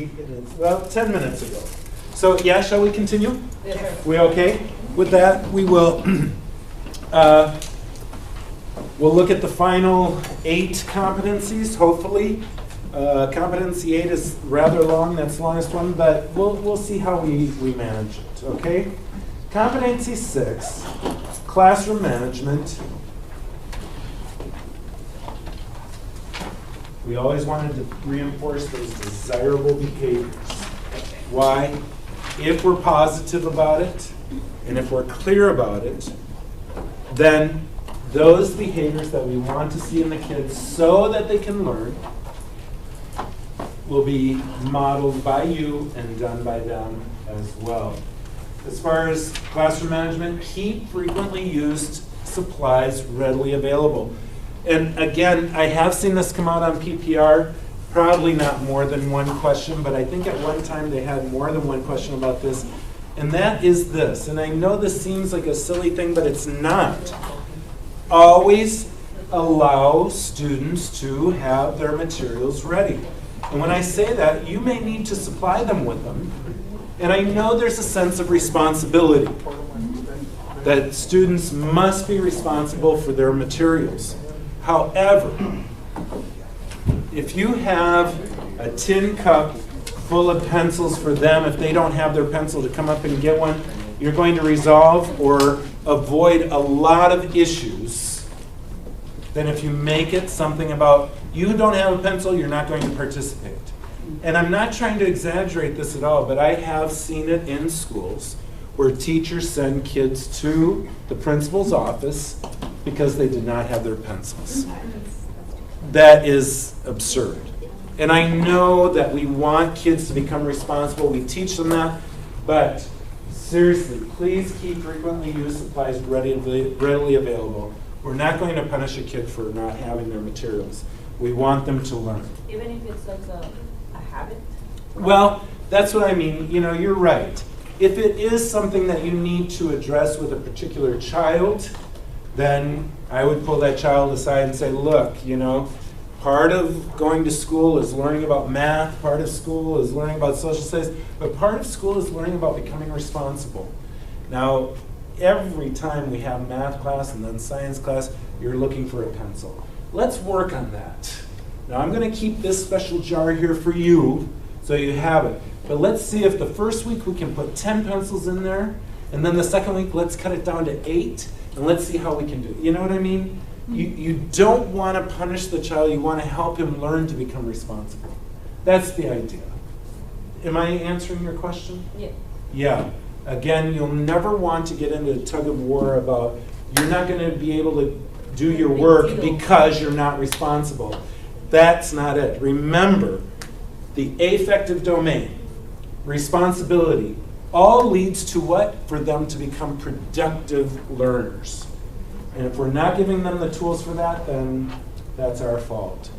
minutes, well, 10 minutes ago. So, yeah, shall we continue? Yes. We okay? With that, we will we'll look at the final 8 competencies, hopefully. Competency 8 is rather long, that's the longest one, but we'll see how we manage it, okay? Competency 6, classroom management. We always wanted to reinforce those desirable behaviors. Why? If we're positive about it, and if we're clear about it, then those behaviors that we want to see in the kids so that they can learn will be modeled by you and done by them as well. As far as classroom management, keep frequently used supplies readily available. And again, I have seen this come out on PPR, probably not more than one question, but I think at one time they had more than one question about this, and that is this. And I know this seems like a silly thing, but it's not. Always allow students to have their materials ready. And when I say that, you may need to supply them with them. And I know there's a sense of responsibility, that students must be responsible for their materials. However, if you have a tin cup full of pencils for them, if they don't have their pencil to come up and get one, you're going to resolve or avoid a lot of issues than if you make it something about, you don't have a pencil, you're not going to participate. And I'm not trying to exaggerate this at all, but I have seen it in schools where teachers send kids to the principal's office because they did not have their pencils. That is absurd. And I know that we want kids to become responsible, we teach them that, but seriously, please keep frequently used supplies readily available. We're not going to punish a kid for not having their materials. We want them to learn. Even if it's like a habit? Well, that's what I mean. You know, you're right. If it is something that you need to address with a particular child, then I would pull that child aside and say, look, you know, part of going to school is learning about math, part of school is learning about social studies, but part of school is learning about becoming responsible. Now, every time we have math class and then science class, you're looking for a pencil. Let's work on that. Now, I'm going to keep this special jar here for you so you have it. But let's see if the first week we can put 10 pencils in there, and then the second week let's cut it down to 8, and let's see how we can do it. You know what I mean? You don't want to punish the child, you want to help him learn to become responsible. That's the idea. Am I answering your question? Yeah. Yeah. Again, you'll never want to get into a tug of war about you're not going to be able to do your work because you're not responsible. That's not it. Remember, the affective domain, responsibility, all leads to what? For them to become productive learners. And if we're not giving them the tools for that, then that's our fault.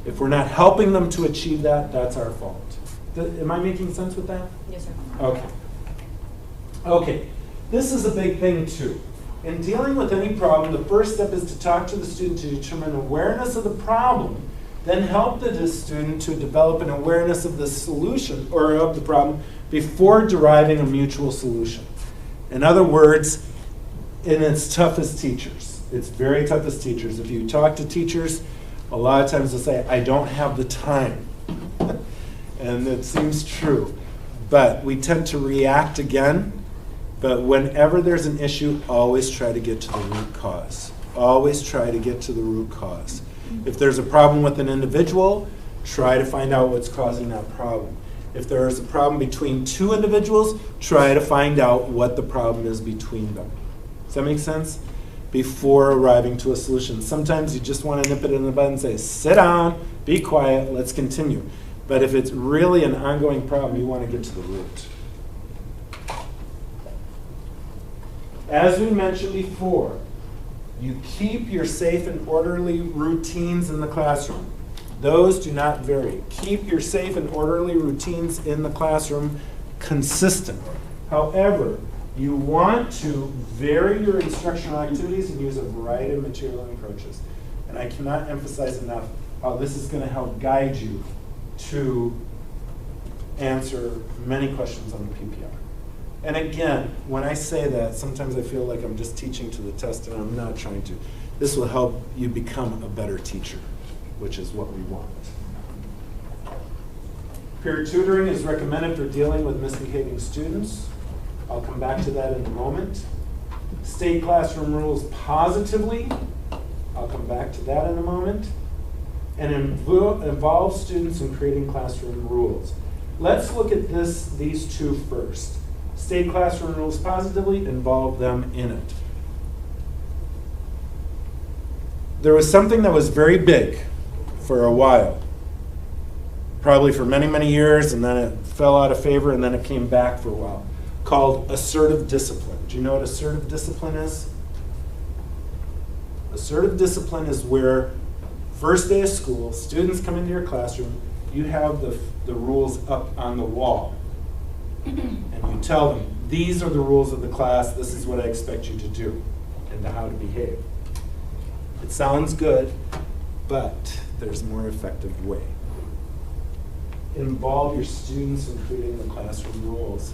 If we're not helping them to achieve that, that's our fault. Am I making sense with that? Yes, sir. Okay. Okay. This is a big thing too. In dealing with any problem, the first step is to talk to the student to determine awareness of the problem, then help the student to develop an awareness of the solution or of the problem before deriving a mutual solution. In other words, and it's tough as teachers. It's very tough as teachers. If you talk to teachers, a lot of times they'll say, I don't have the time. And it seems true. But we tend to react again. But whenever there's an issue, always try to get to the root cause. Always try to get to the root cause. If there's a problem with an individual, try to find out what's causing that problem. If there is a problem between 2 individuals, try to find out what the problem is between them. Does that make sense? Before arriving to a solution. Sometimes you just want to nip it in the bud and say, sit down, be quiet, let's continue. But if it's really an ongoing problem, you want to get to the root. As we mentioned before, you keep your safe and orderly routines in the classroom. Those do not vary. Keep your safe and orderly routines in the classroom consistent. However, you want to vary your instructional activities and use a variety of material and approaches. And I cannot emphasize enough how this is going to help guide you to answer many questions on the PPR. And again, when I say that, sometimes I feel like I'm just teaching to the test, and I'm not trying to. This will help you become a better teacher, which is what we want. Peer tutoring is recommended for dealing with misbehaving students. I'll come back to that in a moment. State classroom rules positively. I'll come back to that in a moment. And involve students in creating classroom rules. Let's look at these two first. State classroom rules positively, involve them in it. There was something that was very big for a while, probably for many, many years, and then it fell out of favor, and then it came back for a while, called assertive discipline. Do you know what assertive discipline is? Assertive discipline is where first day of school, students come into your classroom, you have the rules up on the wall. And you tell them, these are the rules of the class, this is what I expect you to do, and how to behave. It sounds good, but there's a more effective way. Involve your students in creating the classroom rules.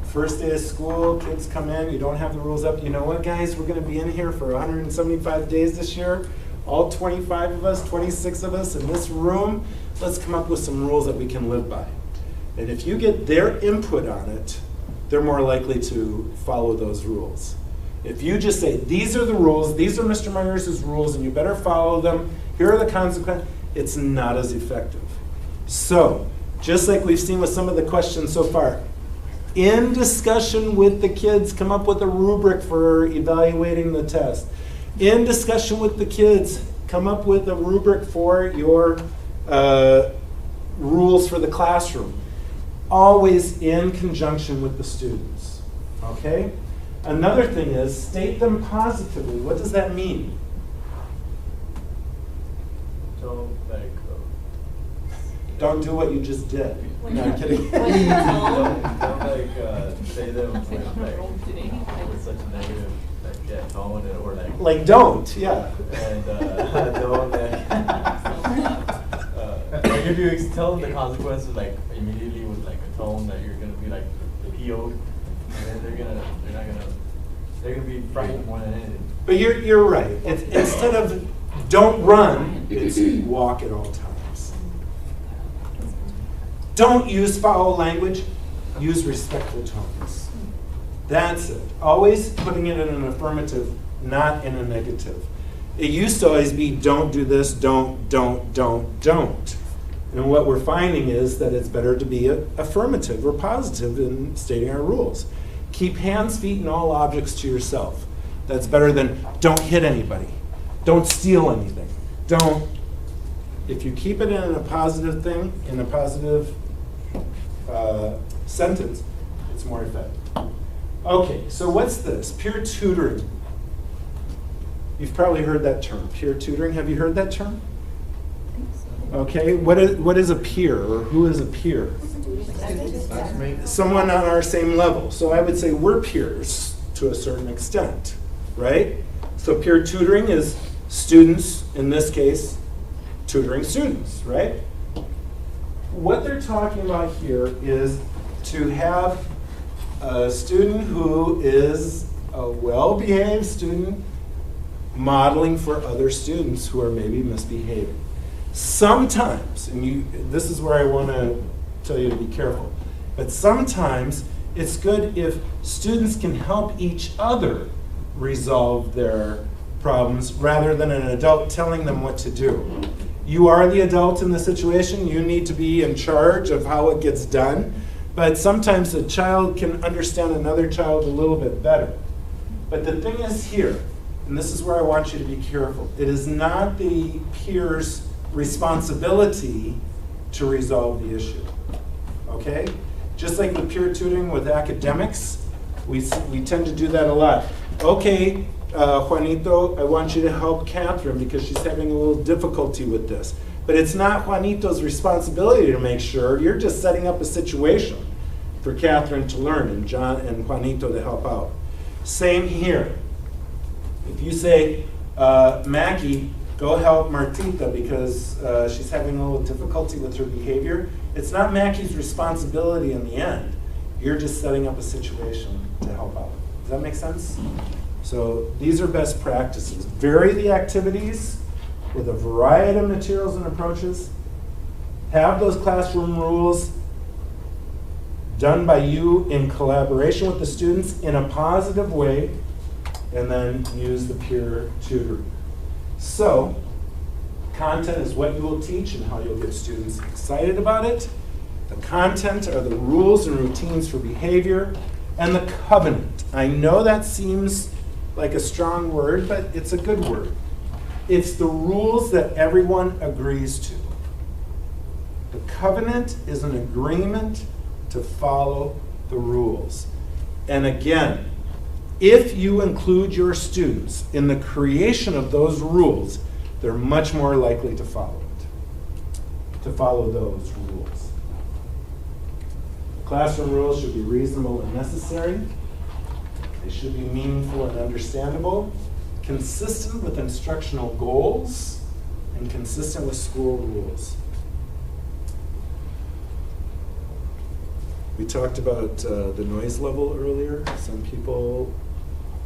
First day of school, kids come in, you don't have the rules up. You know what, guys, we're going to be in here for 175 days this year. All 25 of us, 26 of us in this room, let's come up with some rules that we can live by. And if you get their input on it, they're more likely to follow those rules. If you just say, these are the rules, these are Mr. Myers' rules, and you better follow them, here are the consequences, it's not as effective. So, just like we've seen with some of the questions so far, in discussion with the kids, come up with a rubric for evaluating the test. In discussion with the kids, come up with a rubric for your rules for the classroom. Always in conjunction with the students, okay? Another thing is, state them positively. What does that mean? Don't do what you just did. No, I'm kidding. Don't say them with such a negative tone or like don't, yeah. And don't like if you tell them the consequences like immediately with like a tone that you're gonna be like PO'd, and then they're gonna be frightened more than anything. But you're right. Instead of don't run, it's walk at all times. Don't use foul language, use respectful tones. That's it. Always putting it in an affirmative, not in a negative. It used to always be don't do this, don't. And what we're finding is that it's better to be affirmative or positive in stating our rules. Keep hands, feet, and all objects to yourself. That's better than don't hit anybody. Don't steal anything. Don't. If you keep it in a positive thing, in a positive sentence, it's more effective. Okay, so what's this? Peer tutoring. You've probably heard that term, peer tutoring. Have you heard that term? Okay, what is a peer, or who is a peer? Someone on our same level. So I would say we're peers to a certain extent, right? So peer tutoring is students, in this case, tutoring students, right? What they're talking about here is to have a student who is a well-behaved student modeling for other students who are maybe misbehaving. Sometimes, and this is where I want to tell you to be careful, but sometimes it's good if students can help each other resolve their problems rather than an adult telling them what to do. You are the adult in the situation, you need to be in charge of how it gets done, but sometimes a child can understand another child a little bit better. But the thing is here, and this is where I want you to be careful, it is not the peer's responsibility to resolve the issue, okay? Just like the peer tutoring with academics, we tend to do that a lot. Okay, Juanito, I want you to help Catherine because she's having a little difficulty with this. But it's not Juanito's responsibility to make sure. You're just setting up a situation for Catherine to learn and John and Juanito to help out. Same here. If you say, Maggie, go help Martita because she's having a little difficulty with her behavior. It's not Mackey's responsibility in the end. You're just setting up a situation to help out. Does that make sense? So these are best practices. Vary the activities with a variety of materials and approaches. Have those classroom rules done by you in collaboration with the students in a positive way, and then use the peer tutoring. So, content is what you will teach and how you'll get students excited about it. The content are the rules and routines for behavior, and the covenant. I know that seems like a strong word, but it's a good word. It's the rules that everyone agrees to. The covenant is an agreement to follow the rules. And again, if you include your students in the creation of those rules, they're much more likely to follow it, to follow those rules. Classroom rules should be reasonable and necessary. They should be meaningful and understandable, consistent with instructional goals, and consistent with school rules. We talked about the noise level earlier. Some people,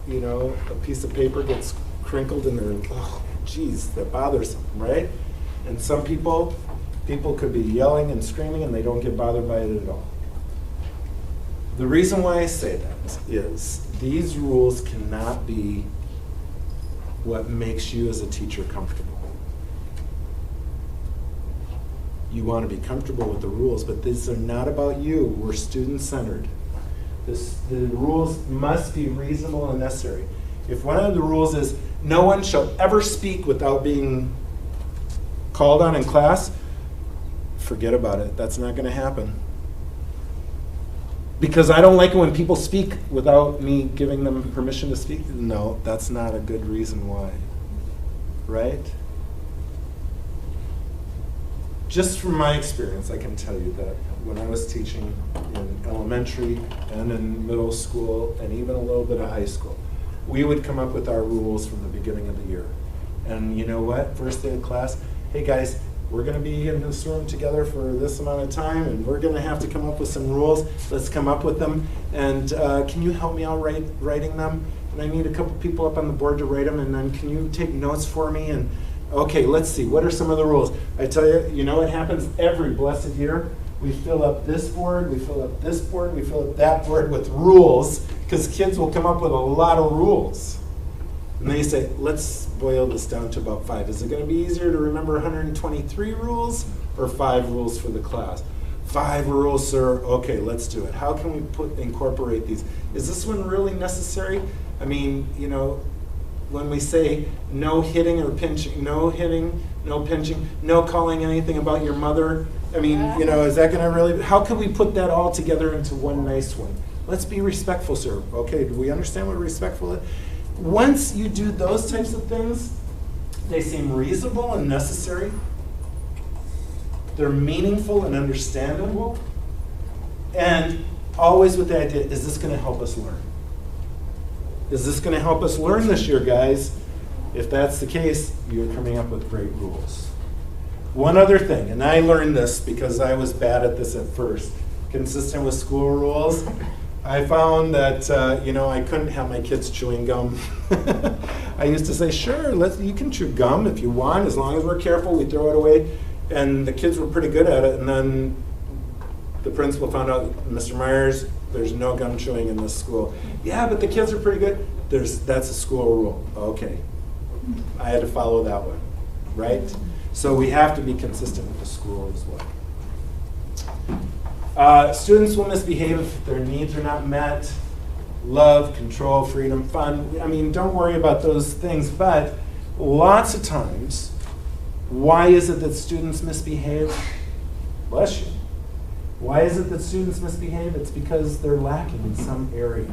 you know, a piece of paper gets crinkled and they're, oh, geez, that bothers them, right? And some people could be yelling and screaming and they don't get bothered by it at all. The reason why I say that is these rules cannot be what makes you as a teacher comfortable. You want to be comfortable with the rules, but these are not about you. We're student-centered. The rules must be reasonable and necessary. If one of the rules is no one shall ever speak without being called on in class, forget about it. That's not going to happen. Because I don't like it when people speak without me giving them permission to speak. No, that's not a good reason why. Right? Just from my experience, I can tell you that when I was teaching in elementary and in middle school and even a little bit of high school, we would come up with our rules from the beginning of the year. And you know what? First day of class, hey guys, we're going to be in this room together for this amount of time, and we're going to have to come up with some rules. Let's come up with them. And can you help me out writing them? And I need a couple people up on the board to write them, and then can you take notes for me? And okay, let's see, what are some of the rules? I tell you, you know what happens every blessed year? We fill up this board, we fill up this board, we fill up that board with rules, because kids will come up with a lot of rules. And then you say, let's boil this down to about 5. Is it going to be easier to remember 123 rules or 5 rules for the class? 5 rules, sir. Okay, let's do it. How can we incorporate these? Is this one really necessary? I mean, you know, when we say no hitting or pinching, no hitting, no pinching, no calling anything about your mother, I mean, you know, is that going to really, how can we put that all together into one nice one? Let's be respectful, sir. Okay, do we understand what respectful is? Once you do those types of things, they seem reasonable and necessary. They're meaningful and understandable. And always with the idea, is this going to help us learn? Is this going to help us learn this year, guys? If that's the case, you're coming up with great rules. One other thing, and I learned this because I was bad at this at first, consistent with school rules. I found that you know, I couldn't have my kids chewing gum. I used to say, sure, you can chew gum if you want, as long as we're careful, we throw it away. And the kids were pretty good at it, and then the principal found out, Mr. Myers, there's no gum chewing in this school. Yeah, but the kids are pretty good. That's a school rule. Okay. I had to follow that one, right? So we have to be consistent with the school as well. Students will misbehave if their needs are not met. Love, control, freedom, fun. I mean, don't worry about those things, but lots of times, why is it that students misbehave? Bless you. Why is it that students misbehave? It's because they're lacking in some area.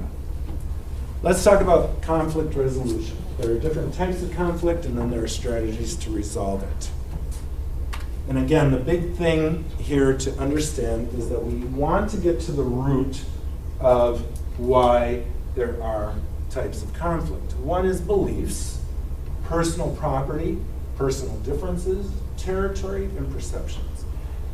Let's talk about conflict resolution. There are different types of conflict, and then there are strategies to resolve it. And again, the big thing here to understand is that we want to get to the root of why there are types of conflict. One is beliefs, personal property, personal differences, territory, and perceptions.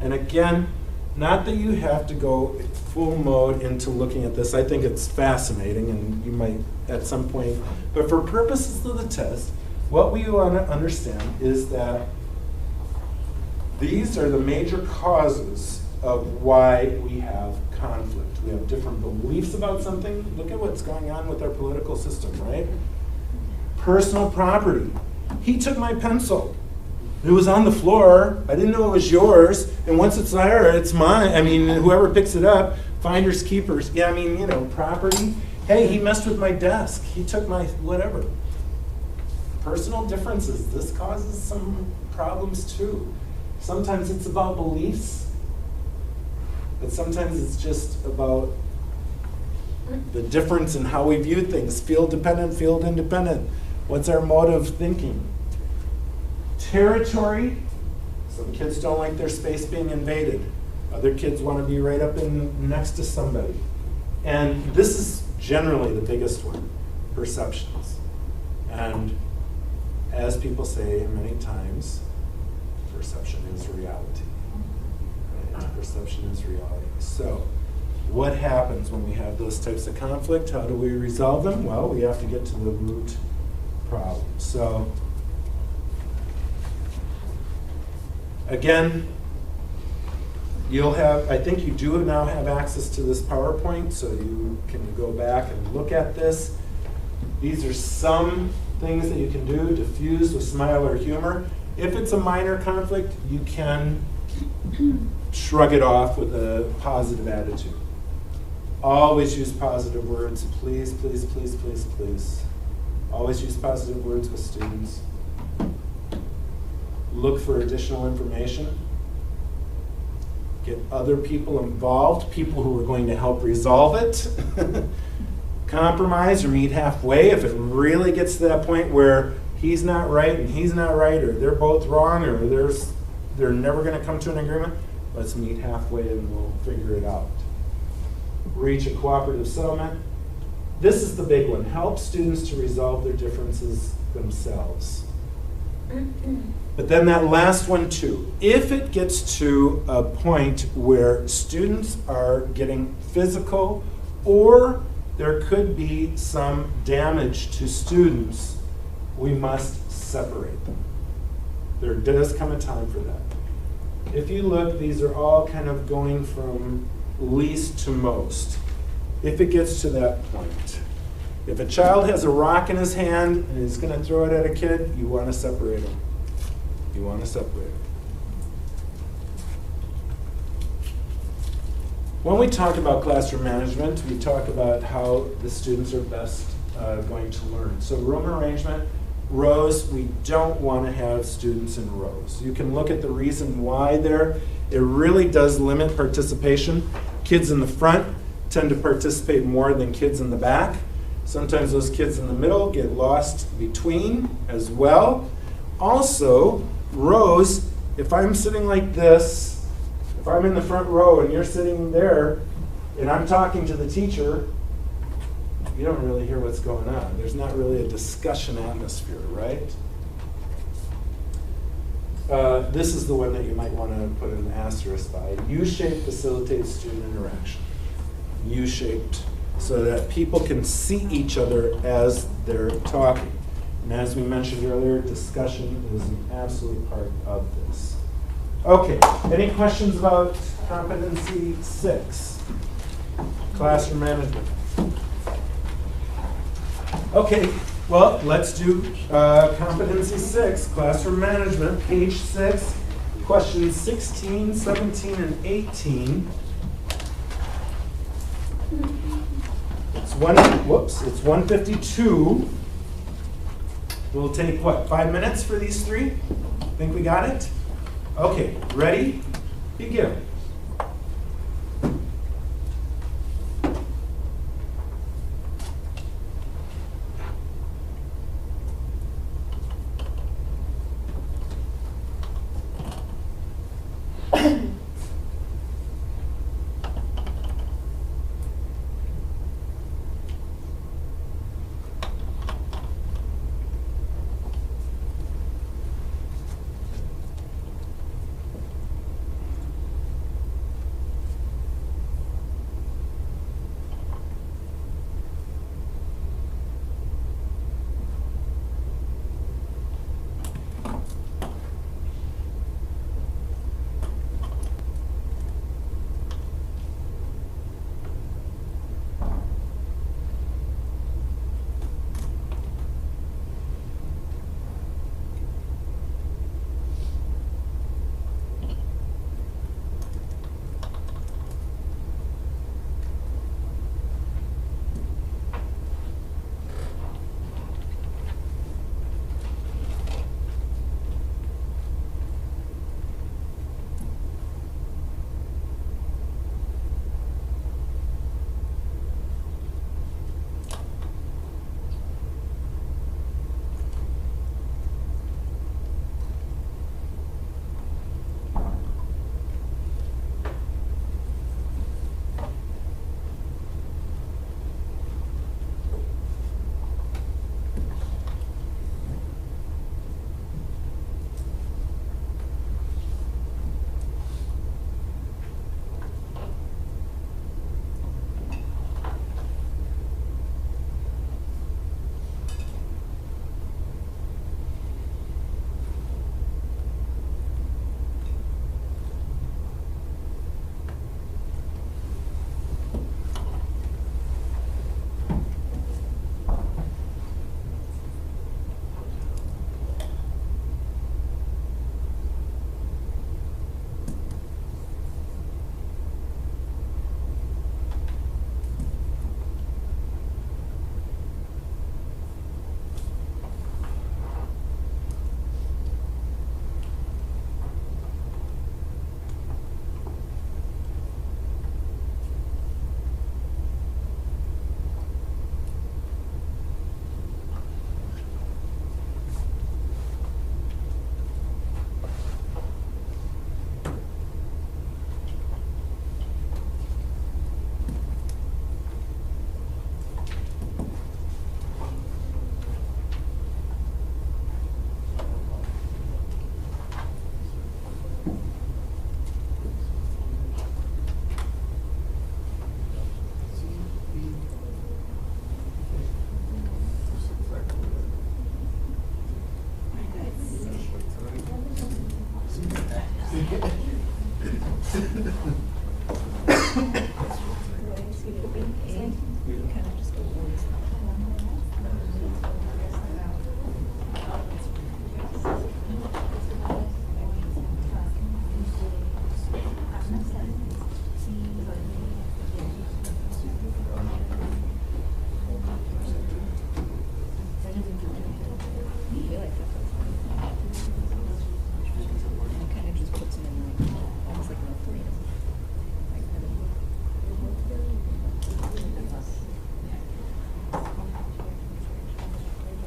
And again, not that you have to go full mode into looking at this. I think it's fascinating, and you might at some point, but for purposes of the test, what we want to understand is that these are the major causes of why we have conflict. We have different beliefs about something. Look at what's going on with our political system, right? Personal property. He took my pencil. It was on the floor. I didn't know it was yours. And once it's there, it's mine. I mean, whoever picks it up, finders keepers. Yeah, I mean, you know, property. Hey, he messed with my desk. He took my whatever. Personal differences. This causes some problems too. Sometimes it's about beliefs, but sometimes it's just about the difference in how we view things. Field dependent, field independent. What's our mode of thinking? Territory. Some kids don't like their space being invaded. Other kids want to be right up in next to somebody. And this is generally the biggest one, perceptions. And as people say many times, perception is reality. Right? Perception is reality. So, what happens when we have those types of conflict? How do we resolve them? Well, we have to get to the root problem. So, again, you'll have, I think you do now have access to this PowerPoint, so you can go back and look at this. These are some things that you can do, diffuse with smile or humor. If it's a minor conflict, you can shrug it off with a positive attitude. Always use positive words. Please, please, please, please, please. Always use positive words with students. Look for additional information. Get other people involved, people who are going to help resolve it. Compromise or meet halfway if it really gets to that point where he's not right and he's not right, or they're both wrong, or they're never going to come to an agreement. Let's meet halfway and we'll figure it out. Reach a cooperative settlement. This is the big one. Help students to resolve their differences themselves. But then that last one too. If it gets to a point where students are getting physical, or there could be some damage to students, we must separate them. There does come a time for that. If you look, these are all kind of going from least to most. If it gets to that point. If a child has a rock in his hand and is going to throw it at a kid, you want to separate them. You want to separate them. When we talk about classroom management, we talk about how the students are best going to learn. So room arrangement, rows, we don't want to have students in rows. You can look at the reason why there. It really does limit participation. Kids in the front tend to participate more than kids in the back. Sometimes those kids in the middle get lost between as well. Also, rows, if I'm sitting like this, if I'm in the front row and you're sitting there and I'm talking to the teacher, you don't really hear what's going on. There's not really a discussion atmosphere, right? This is the one that you might want to put an asterisk by. U-shaped facilitates student interaction. U-shaped, so that people can see each other as they're talking. And as we mentioned earlier, discussion is an absolute part of this. Okay, any questions about competency 6? Classroom management. Okay, well, let's do competency 6, classroom management, page 6, questions 16, 17, and 18. It's 152. We'll take, what, 5 minutes for these 3? Think we got it? Okay, ready? Begin.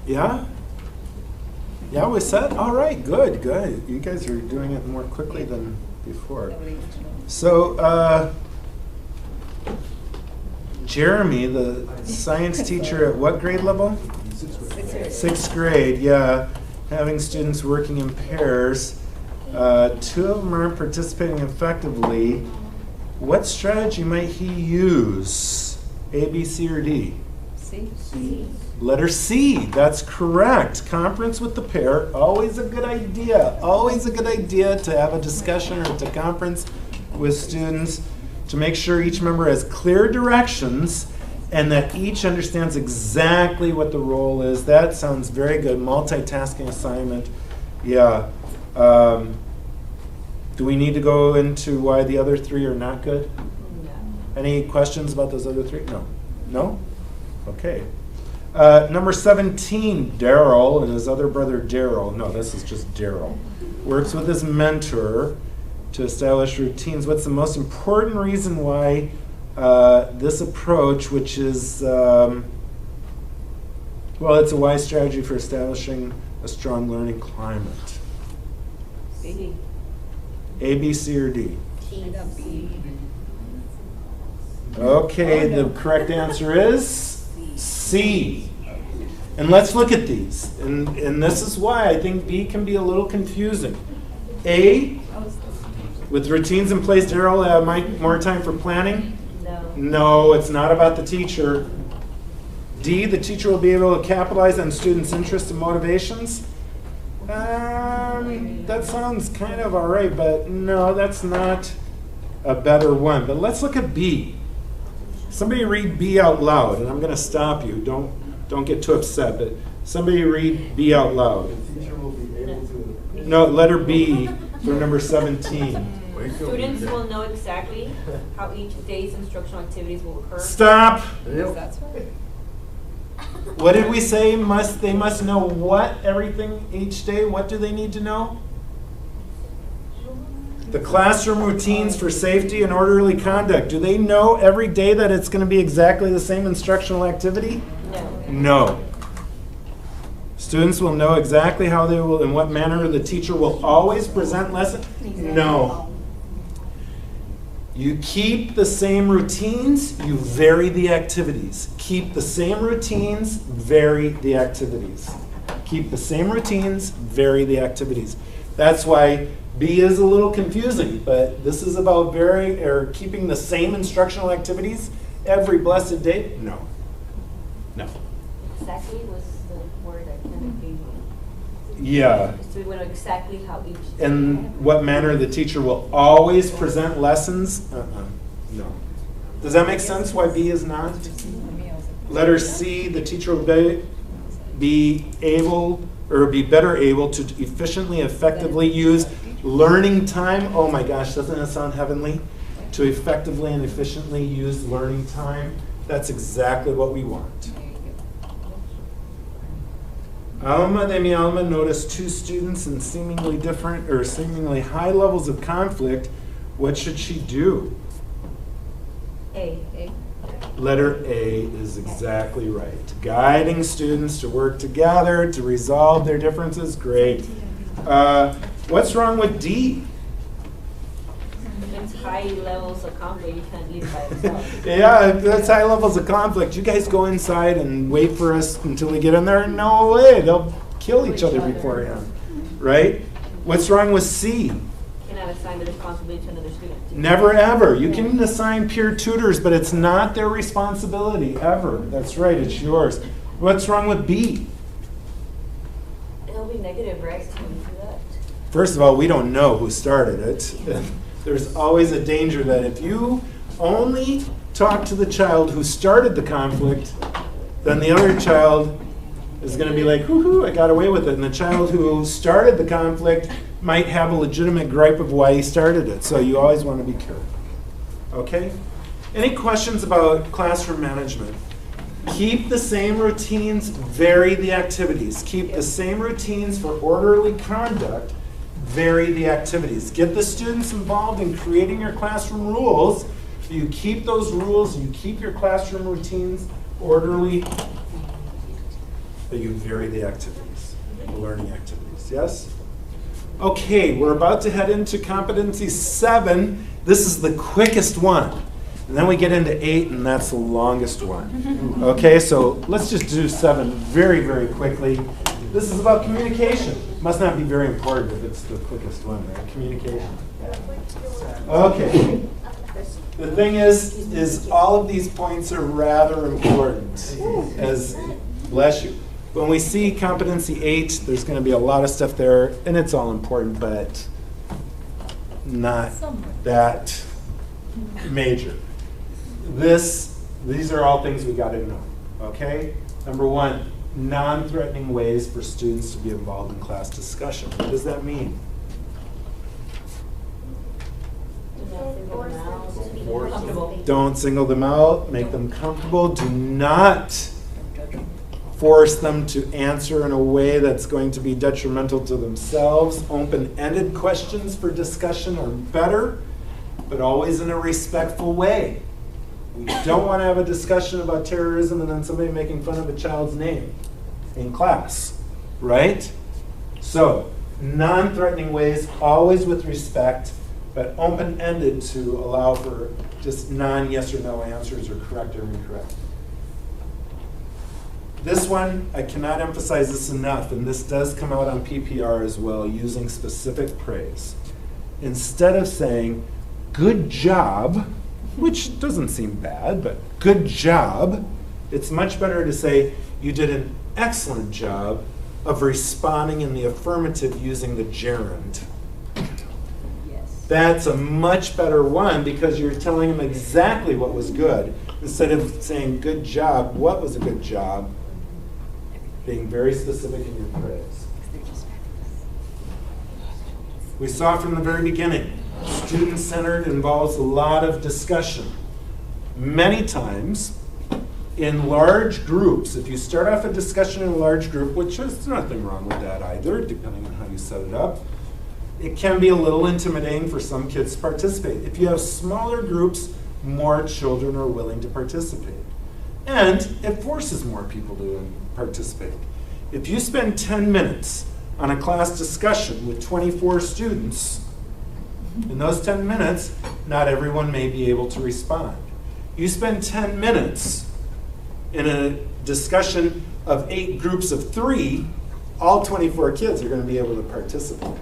Yeah? Yeah, we set? All right, good, good. You guys are doing it more quickly than before. So, Jeremy, the science teacher at what grade level? Sixth grade, yeah. Having students working in pairs. Two of them aren't participating effectively. What strategy might he use? A, B, C, or D? C. Letter C, that's correct. Conference with the pair, always a good idea. Always a good idea to have a discussion or to conference with students to make sure each member has clear directions and that each understands exactly what the role is. That sounds very good. Multitasking assignment. Yeah. Do we need to go into why the other three are not good? No. Any questions about those other three? No. No? Okay. Number 17, Daryl and his other brother Daryl. No, this is just Daryl. Works with his mentor to establish routines. What's the most important reason why this approach, which is, well, it's a wise strategy for establishing a strong learning climate? C. A, B, C, or D? C. Okay, the correct answer is C. And let's look at these. And this is why I think B can be a little confusing. A, with routines in place, Daryl will have more time for planning? No. No, it's not about the teacher. D, the teacher will be able to capitalize on students' interests and motivations? That sounds kind of all right, but no, that's not a better one. But let's look at B. Somebody read B out loud, and I'm going to stop you. Don't get too upset, but somebody read B out loud. The teacher will be able to. No, letter B for number 17. Students will know exactly how each day's instructional activities will occur. Stop. Yep. What did we say? They must know what everything each day? What do they need to know? The classroom routines for safety and orderly conduct. Do they know every day that it's going to be exactly the same instructional activity? No. No. Students will know exactly how they will, in what manner the teacher will always present lesson? No. You keep the same routines, you vary the activities. Keep the same routines, vary the activities. Keep the same routines, vary the activities. That's why B is a little confusing, but this is about keeping the same instructional activities every blessed day? No. No. Exactly was the word I kind of gave you. Yeah. So we know exactly how each. In what manner the teacher will always present lessons? No. Does that make sense why B is not? Letter C, the teacher will be able or be better able to efficiently, effectively use learning time. Oh my gosh, doesn't that sound heavenly? To effectively and efficiently use learning time. That's exactly what we want. Alma de mi alma noticed two students in seemingly different or seemingly high levels of conflict. What should she do? A. Letter A is exactly right. Guiding students to work together, to resolve their differences. Great. What's wrong with D? It's high levels of conflict. You can't leave by yourself. Yeah, if that's high levels of conflict. You guys go inside and wait for us until we get in there? No way. They'll kill each other beforehand. Right? What's wrong with C? Cannot assign the responsibility to another student. Never ever. You can assign peer tutors, but it's not their responsibility ever. That's right, it's yours. What's wrong with B? It'll be negative, right? Can we do that? First of all, we don't know who started it. There's always a danger that if you only talk to the child who started the conflict, then the other child is going to be like, whoo-hoo, I got away with it. And the child who started the conflict might have a legitimate gripe of why he started it. So you always want to be careful. Okay? Any questions about classroom management? Keep the same routines, vary the activities. Keep the same routines for orderly conduct, vary the activities. Get the students involved in creating your classroom rules. You keep those rules, you keep your classroom routines orderly, but you vary the activities, the learning activities, yes? Okay, we're about to head into competency 7. This is the quickest one. And then we get into 8, and that's the longest one. Okay, so let's just do 7 very, very quickly. This is about communication. Must not be very important if it's the quickest one, right? Communication. Okay. The thing is all of these points are rather important. As bless you. When we see competency 8, there's going to be a lot of stuff there, and it's all important, but not that major. These are all things we got to know. Okay. Number 1. Non-threatening ways for students to be involved in class discussion. What does that mean? Don't single them out. Make them comfortable. Do not force them to answer in a way that's going to be detrimental to themselves. Open-ended questions for discussion are better, but always in a respectful way. We don't want to have a discussion about terrorism and then somebody making fun of a child's name in class, right? So, non-threatening ways, always with respect, but open-ended to allow for just non-yes or no answers or correct or incorrect. This one, I cannot emphasize this enough, and this does come out on PPR as well, using specific praise. Instead of saying, good job, which doesn't seem bad, but good job, it's much better to say, you did an excellent job of responding in the affirmative using the gerund. Yes. That's a much better one because you're telling them exactly what was good. Instead of saying good job, what was a good job? Being very specific in your praise. We saw from the very beginning, student-centered involves a lot of discussion. Many times, in large groups, if you start off a discussion in a large group, which there's nothing wrong with that either, depending on how you set it up, it can be a little intimidating for some kids to participate. If you have smaller groups, more children are willing to participate. And it forces more people to participate. If you spend 10 minutes on a class discussion with 24 students, in those 10 minutes, not everyone may be able to respond. You spend 10 minutes in a discussion of 8 groups of 3, all 24 kids are going to be able to participate,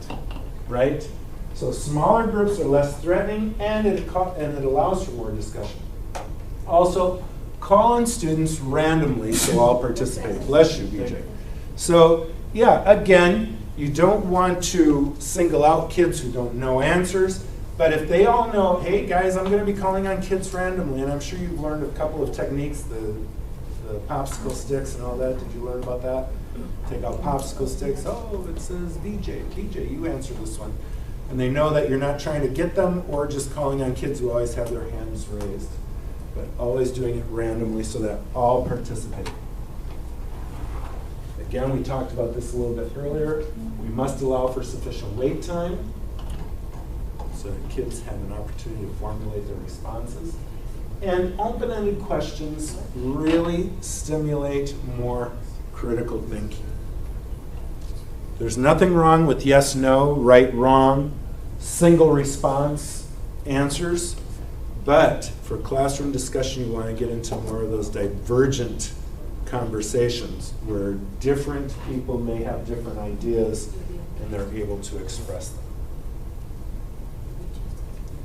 right? So smaller groups are less threatening, and it allows for more discussion. Also, call on students randomly so all participate. Bless you, BJ. So, yeah, again, you don't want to single out kids who don't know answers, but if they all know, hey guys, I'm going to be calling on kids randomly, and I'm sure you've learned a couple of techniques, the popsicle sticks and all that. Did you learn about that? Take out popsicle sticks. Oh, it says VJ. VJ, you answer this one. And they know that you're not trying to get them or just calling on kids who always have their hands raised, but always doing it randomly so that all participate. Again, we talked about this a little bit earlier. We must allow for sufficient wait time so that kids have an opportunity to formulate their responses. And open-ended questions really stimulate more critical thinking. There's nothing wrong with yes, no, right, wrong, single response answers, but for classroom discussion, you want to get into more of those divergent conversations where different people may have different ideas and they're able to express them.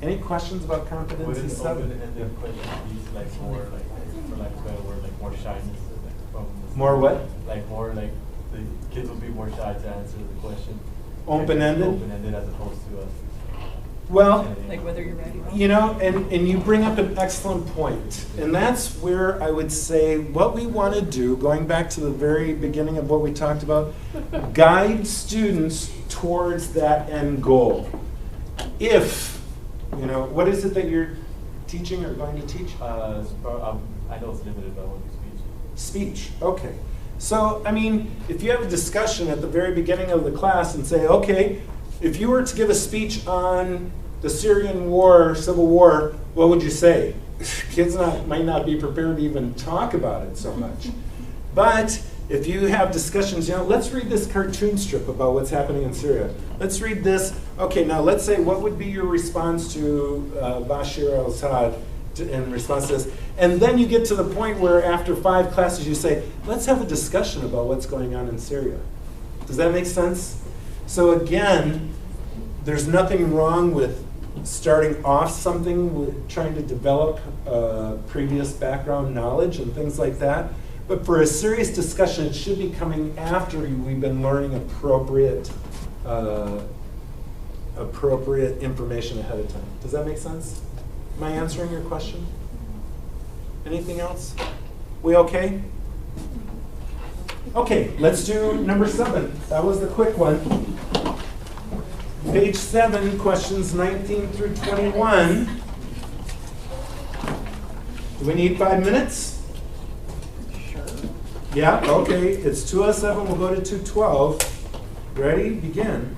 Any questions about competency 7? Open-ended questions be like more like, for lack of a better word, like more shyness? Like from the More what? Like more like the kids will be more shy to answer the question. Open-ended? Open-ended as opposed to us. Well, Like whether you're ready. you know, and you bring up an excellent point. And that's where I would say what we want to do, going back to the very beginning of what we talked about, guide students towards that end goal. If, you know, what is it that you're teaching or going to teach? I know it's limited, but I want to do speech. Speech, okay. So, I mean, if you have a discussion at the very beginning of the class and say, okay, if you were to give a speech on the Syrian war, Civil War, what would you say? Kids might not be prepared to even talk about it so much. But if you have discussions, let's read this cartoon strip about what's happening in Syria. Let's read this. Okay, now let's say what would be your response to Bashar al-Assad in response to this? And then you get to the point where after 5 classes you say, let's have a discussion about what's going on in Syria. Does that make sense? So again, there's nothing wrong with starting off something, with trying to develop previous background knowledge and things like that. But for a serious discussion, it should be coming after we've been learning appropriate information ahead of time. Does that make sense? Am I answering your question? Anything else? We okay? Okay, let's do number 7. That was the quick one. Page 7, questions 19 through 21. Do we need 5 minutes? Yeah, okay, it's 2:07, we'll go to 2:12. Ready? Begin.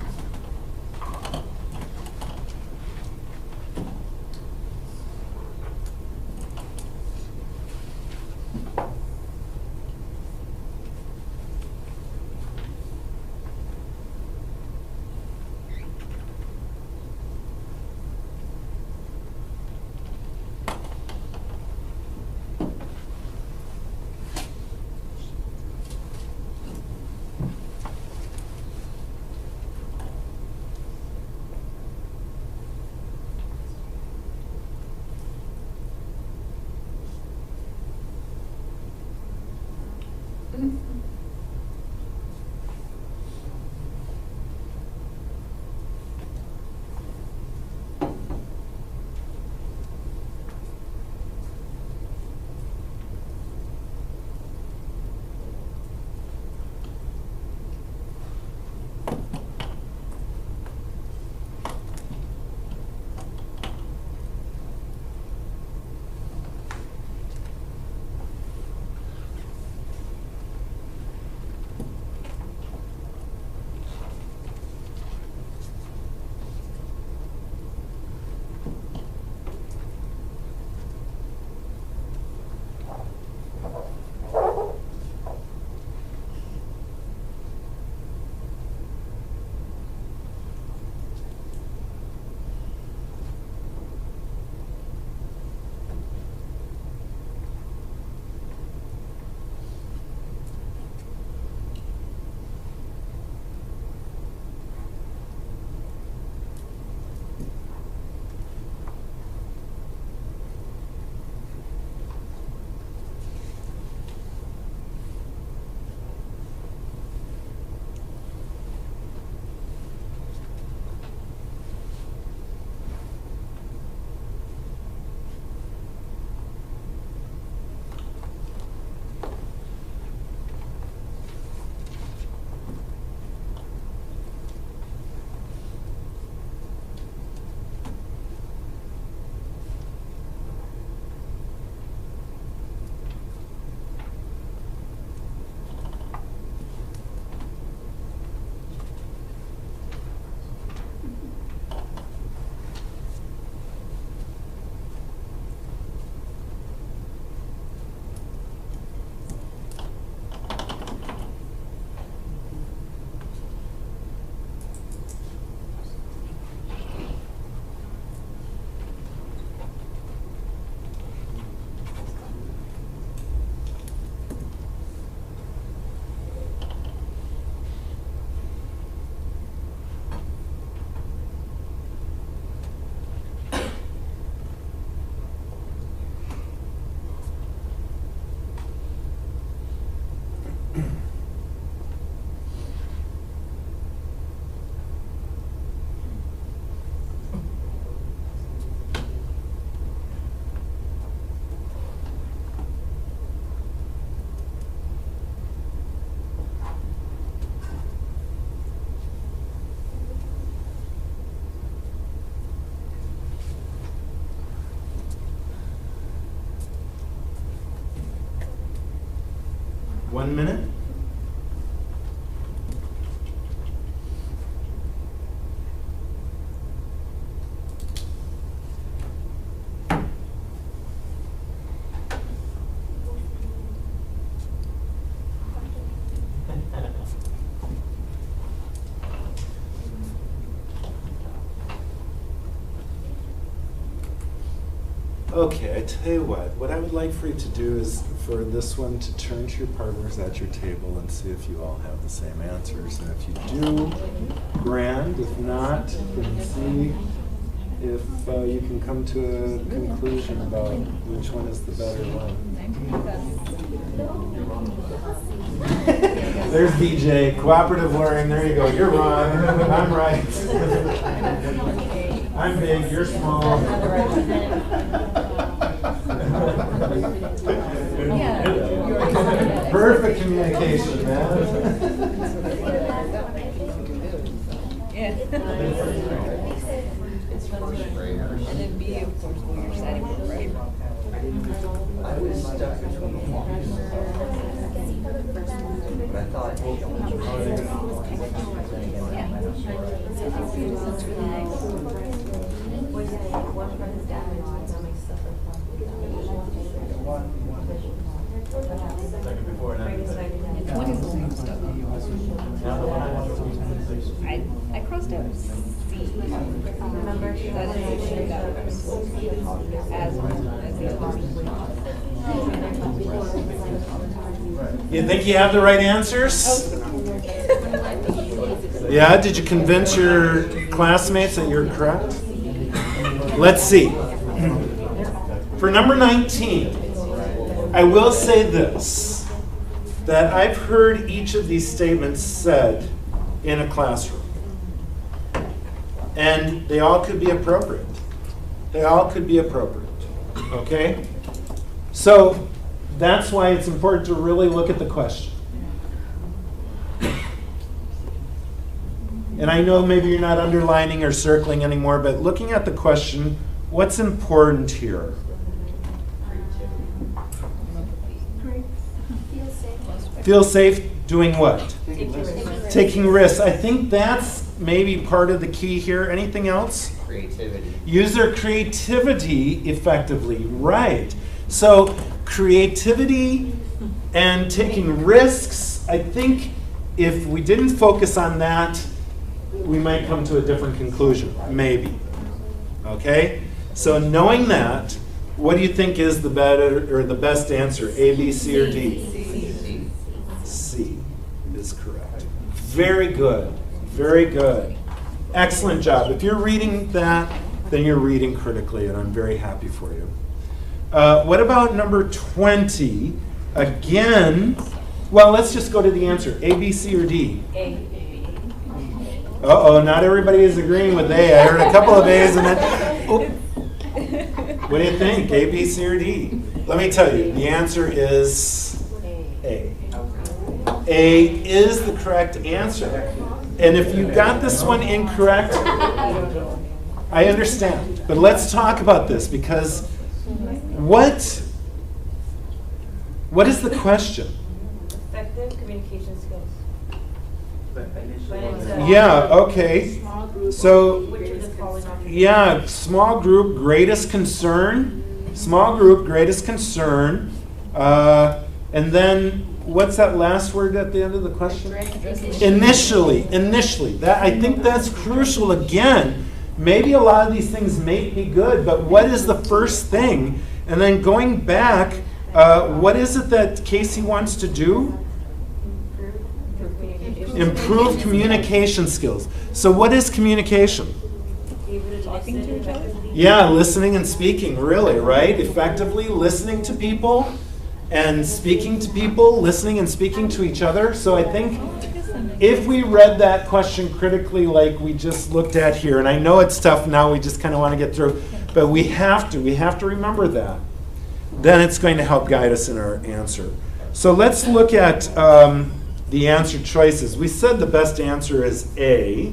One minute. Okay, I tell you what I would like for you to do is for this one to turn to your partners at your table and see if you all have the same answers. And if you do, grand. If not, then see if you can come to a conclusion about which one is the better one. There's DJ, cooperative learning. There you go. You're wrong. I'm right. I'm big. You're small. Perfect communication, man. And then B, of course, when you're setting it, right? I was stuck between but I thought, Second before and after. It's one is the same stuff. Now the one I want to I crossed out C. Remember? That is that as the You think you have the right answers? Yeah, did you convince your classmates that you're correct? Let's see. For number 19, I will say this, that I've heard each of these statements said in a classroom. And they all could be appropriate. They all could be appropriate, okay? So that's why it's important to really look at the question. And I know maybe you're not underlining or circling anymore, but looking at the question, what's important here? Feel safe doing what? Taking risks. I think that's maybe part of the key here. Anything else? creativity. Use their creativity effectively. Right. So creativity and taking risks, I think if we didn't focus on that, we might come to a different conclusion. Maybe. Okay? So knowing that, what do you think is the better or the best answer? A, B, C, or D? C is correct. Very good. Very good. Excellent job. If you're reading that, then you're reading critically, and I'm very happy for you. What about number 20? Again, well, let's just go to the answer. A, B, C, or D? A. Uh-oh, not everybody is agreeing with A. I heard a couple of A's and then, oh. What do you think? A, B, C, or D? Let me tell you, the answer is A. A is the correct answer. And if you got this one incorrect, I understand. But let's talk about this because what is the question? Effective communication skills. Yeah, okay. So, Which of the following are yeah, small group, greatest concern. Small group, greatest concern. And then, what's that last word at the end of the question? Initially. That, I think that's crucial again. Maybe a lot of these things may be good, but what is the first thing? And then going back, what is it that Casey wants to do? Improve communication skills. So what is communication? Talking to each other? Yeah, listening and speaking, really, right? Effectively listening to people and speaking to people, listening and speaking to each other. So I think if we read that question critically like we just looked at here, and I know it's tough now, we just kind of want to get through, but we have to remember that. Then it's going to help guide us in our answer. So let's look at the answer choices. We said the best answer is A.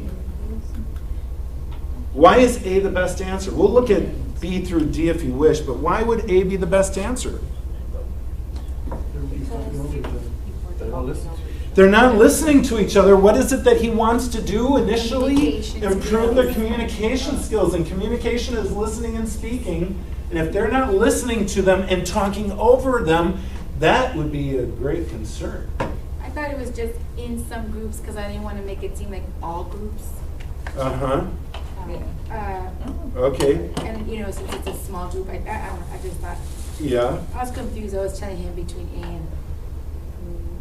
Why is A the best answer? We'll look at B through D if you wish, but why would A be the best answer? They're not listening to each other. What is it that he wants to do initially? Improve their communication skills. And communication is listening and speaking. And if they're not listening to them and talking over them, that would be a great concern. I thought it was just in some groups because I didn't want to make it seem like all groups. Uh-huh. Okay, And, you know, since it's a small group, I don't know, I just thought, yeah. I was confused, I was telling him between A and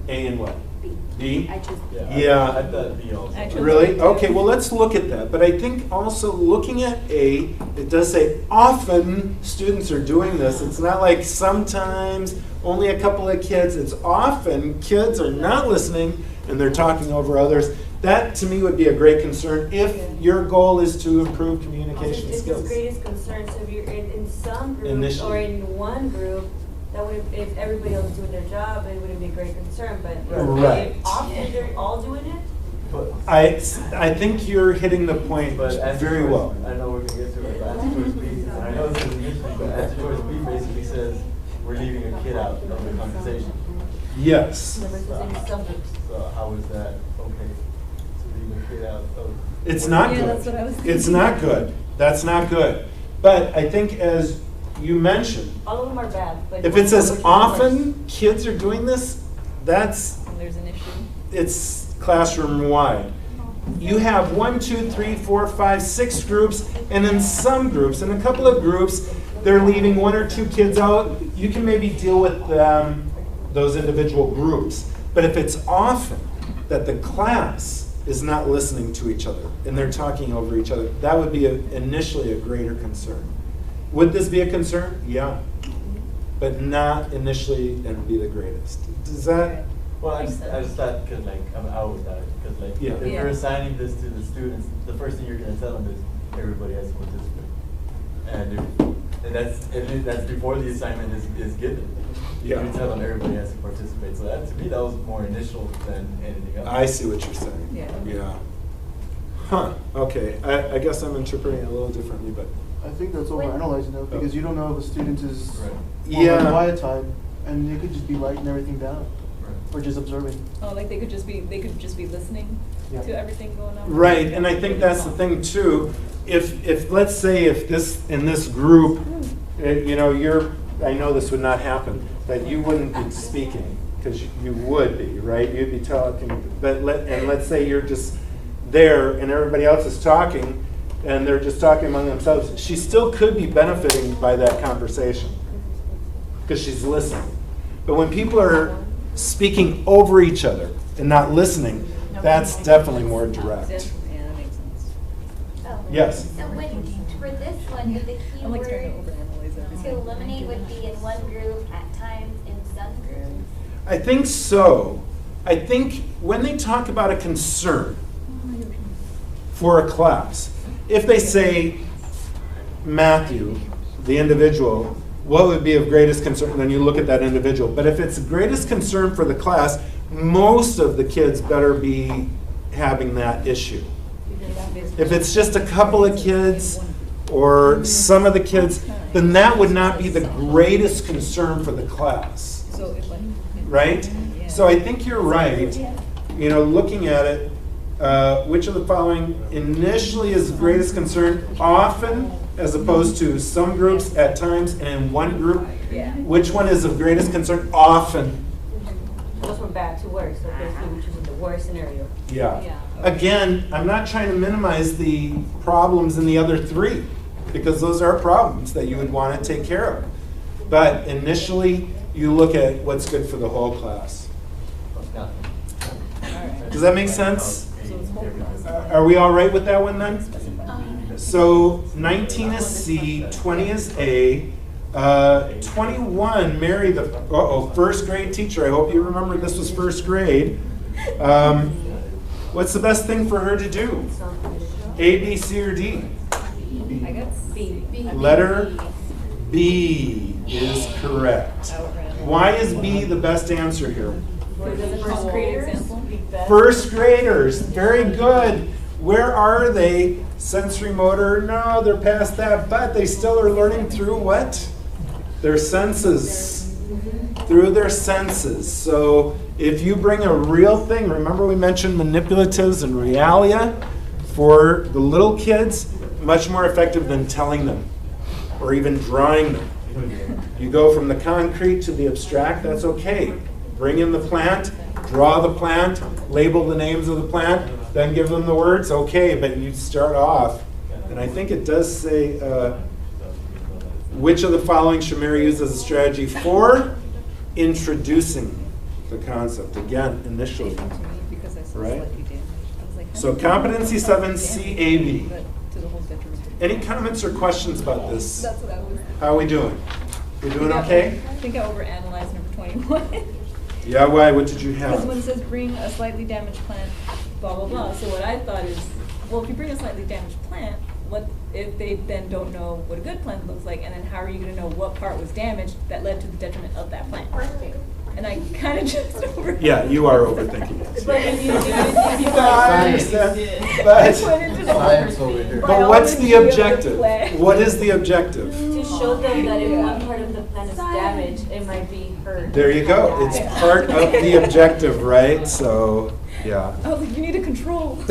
A and what? B. B? I just, Yeah. I thought B also. Actually- Really? Okay, well, let's look at that. But I think also looking at A, it does say often students are doing this. It's not like sometimes only a couple of kids. It's often kids are not listening and they're talking over others. That to me would be a great concern if your goal is to improve communication It's his skills. greatest concern, so if you're in some groups Initially. or in one group, that would, if everybody else is doing their job, it wouldn't be a great concern, but Right. if often they're all doing it, But, I think you're hitting the point but answer very choice- well. I know we're gonna get to it, but answer choice B, and I know this is initially, but answer choice B basically says we're leaving a kid out of the conversation. Yes. numbers is in some groups. So how is that okay to leave a kid out of? It's not Yeah, good. that's what I was It's thinking. not good. That's not good. But I think as you mentioned, All of them are bad, but. if it says which is worse? often kids are doing this, that's, And there's an issue. it's classroom wide. You have 1, 2, 3, 4, 5, 6 groups, and in some groups, in a couple of groups, they're leaving 1 or 2 kids out. You can maybe deal with those individual groups. But if it's often that the class is not listening to each other and they're talking over each other, that would be initially a greater concern. Would this be a concern? Yeah. But not initially and be the greatest. Does that? Well, I just thought, cause like, I'm out with that, cause like, Yeah. if you're assigning this to the students, the first thing you're gonna tell them is, everybody has to participate. And that's before the assignment is given. Yeah. You tell them everybody has to participate, so that, to me, that was more initial than anything else. I see what you're saying. Yeah. Yeah. Huh, okay. I guess I'm interpreting it a little differently, but I think that's overanalyzing though, because you don't know if a student is Right. on the Yeah. quiet side, and they could just be writing everything down, Right. or just observing. Oh, like they could just be listening Yeah. to everything going on. right, and I think that's the thing too. If let's say if in this group, you know, I know this would not happen, that you wouldn't be speaking, because you would be, right? You'd be talking, but let's say you're just there and everybody else is talking and they're just talking among themselves. She still could be benefiting by that conversation because she's listening. But when people are speaking over each other and not listening, that's definitely more direct. Yeah, that makes sense. Oh. Yes. So when, for this one, would the I'm like trying to keyword overanalyze to everything. eliminate would be in one group at times in some groups? I think so. I think when they talk about a concern for a class, if they say, Matthew, the individual, what would be of greatest concern, then you look at that individual. But if it's the greatest concern for the class, most of the kids better be having that issue. If it's just a couple of kids or some of the kids, then that would not be the greatest concern for the class, So if I. right? Yeah. So I think you're right. You know, looking at it, which of the following initially is the greatest concern, often, as opposed to some groups at times, and in one group? Yeah. Which one is of greatest concern? Often. Goes from bad to worse, so basically we're choosing the worst scenario. Yeah. Yeah. Again, I'm not trying to minimize the problems in the other three, because those are problems that you would want to take care of. But initially, you look at what's good for the whole class. Does that make sense? Are we all right with that one then? So 19 is C, 20 is A, 21, Mary, the first grade teacher. I hope you remember this was first grade. What's the best thing for her to do? A, B, C, or D? I guess B. Letter B is correct. Why is B the best answer here? First graders, be best. First graders, very good. Where are they? Sensory motor, no, they're past that, but they still are learning through what? Their senses. Through their senses. So if you bring a real thing, remember we mentioned manipulatives and realia for the little kids, much more effective than telling them or even drawing them. You go from the concrete to the abstract, that's okay. Bring in the plant, draw the plant, label the names of the plant, then give them the words, okay, but you start off And I think it does say, which of the following should Mary use as a strategy for introducing the concept? Again, initially. Because I saw Right? slightly damaged. I was like, how So do you know competency what part 7 was damaged? CAB. But to the whole detriment. Any comments or questions about this? That's what I was. How are we doing? We doing okay? I think I overanalyzed number 21. Yeah, why? What did you Because when it have? says bring a slightly damaged plant, blah, blah, blah. So what I thought is, well, if you bring a slightly damaged plant, what if they then don't know what a good plant looks like, and then how are you gonna know what part was damaged that led to the detriment of that plant? And I kind of just over. Yeah, you are overthinking it. But if you I understand, I but, went into the Science over here. but what's the biology of the objective? plant. What is the objective? to show them that if one part of the plant is damaged, it might be hurt. There you go. It's part of the objective, right? So, yeah. I was like, you need to control.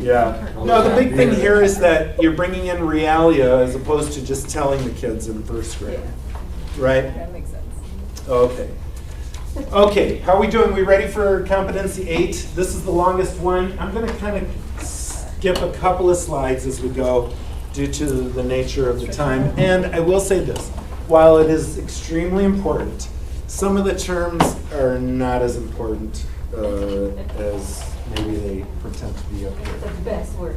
Yeah. No, the big thing here is that you're bringing in realia as opposed to just telling the kids in first grade, right? That makes sense. Okay. Okay, how are we doing? We ready for competency 8? This is the longest one. I'm going to kind of skip a couple of slides as we go due to the nature of the time. And I will say this, while it is extremely important, some of the terms are not as important as maybe they pretend to be up here. The best word.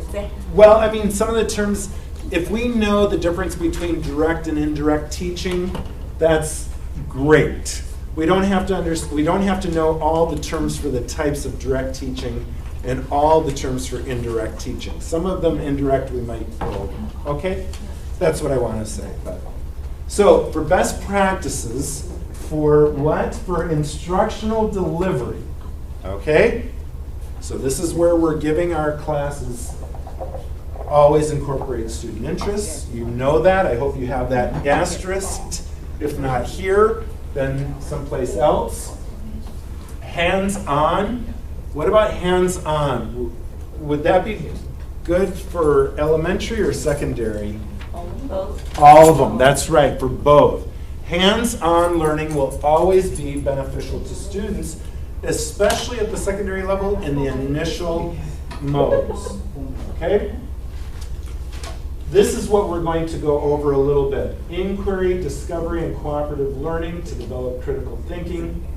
Well, I mean, some of the terms, if we know the difference between direct and indirect teaching, that's great. We don't have to know all the terms for the types of direct teaching and all the terms for indirect teaching. Some of them indirect we might go over. Okay? That's what I want to say. So, for best practices, for what? For instructional delivery. Okay? So this is where we're giving our classes always incorporate student interests. You know that. I hope you have that asterisked. If not here, then someplace else. Hands-on. What about hands-on? Would that be good for elementary or secondary? Both. All of them, that's right, for both. Hands-on learning will always be beneficial to students, especially at the secondary level in the initial modes. Okay? This is what we're going to go over a little bit. Inquiry, discovery, and cooperative learning to develop critical thinking.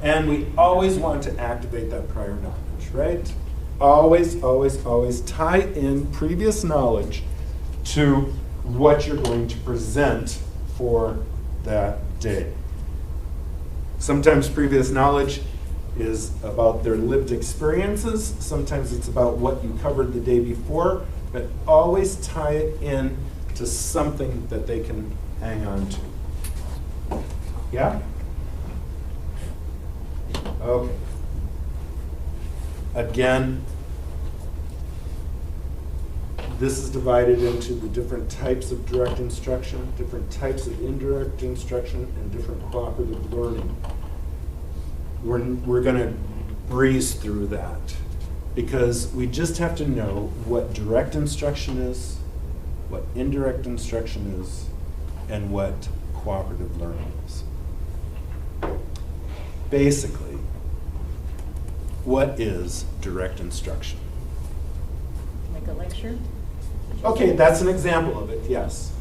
And we always want to activate that prior knowledge, right? Always, always, always tie in previous knowledge to what you're going to present for that day. Sometimes previous knowledge is about their lived experiences. Sometimes it's about what you covered the day before, but always tie it in to something that they can hang on to. Yeah? Okay. Again, this is divided into the different types of direct instruction, different types of indirect instruction, and different cooperative learning. We're going to breeze through that because we just have to know what direct instruction is, what indirect instruction is, and what cooperative learning is. Basically, what is direct instruction? Like a lecture? Okay, that's an example of it, yes.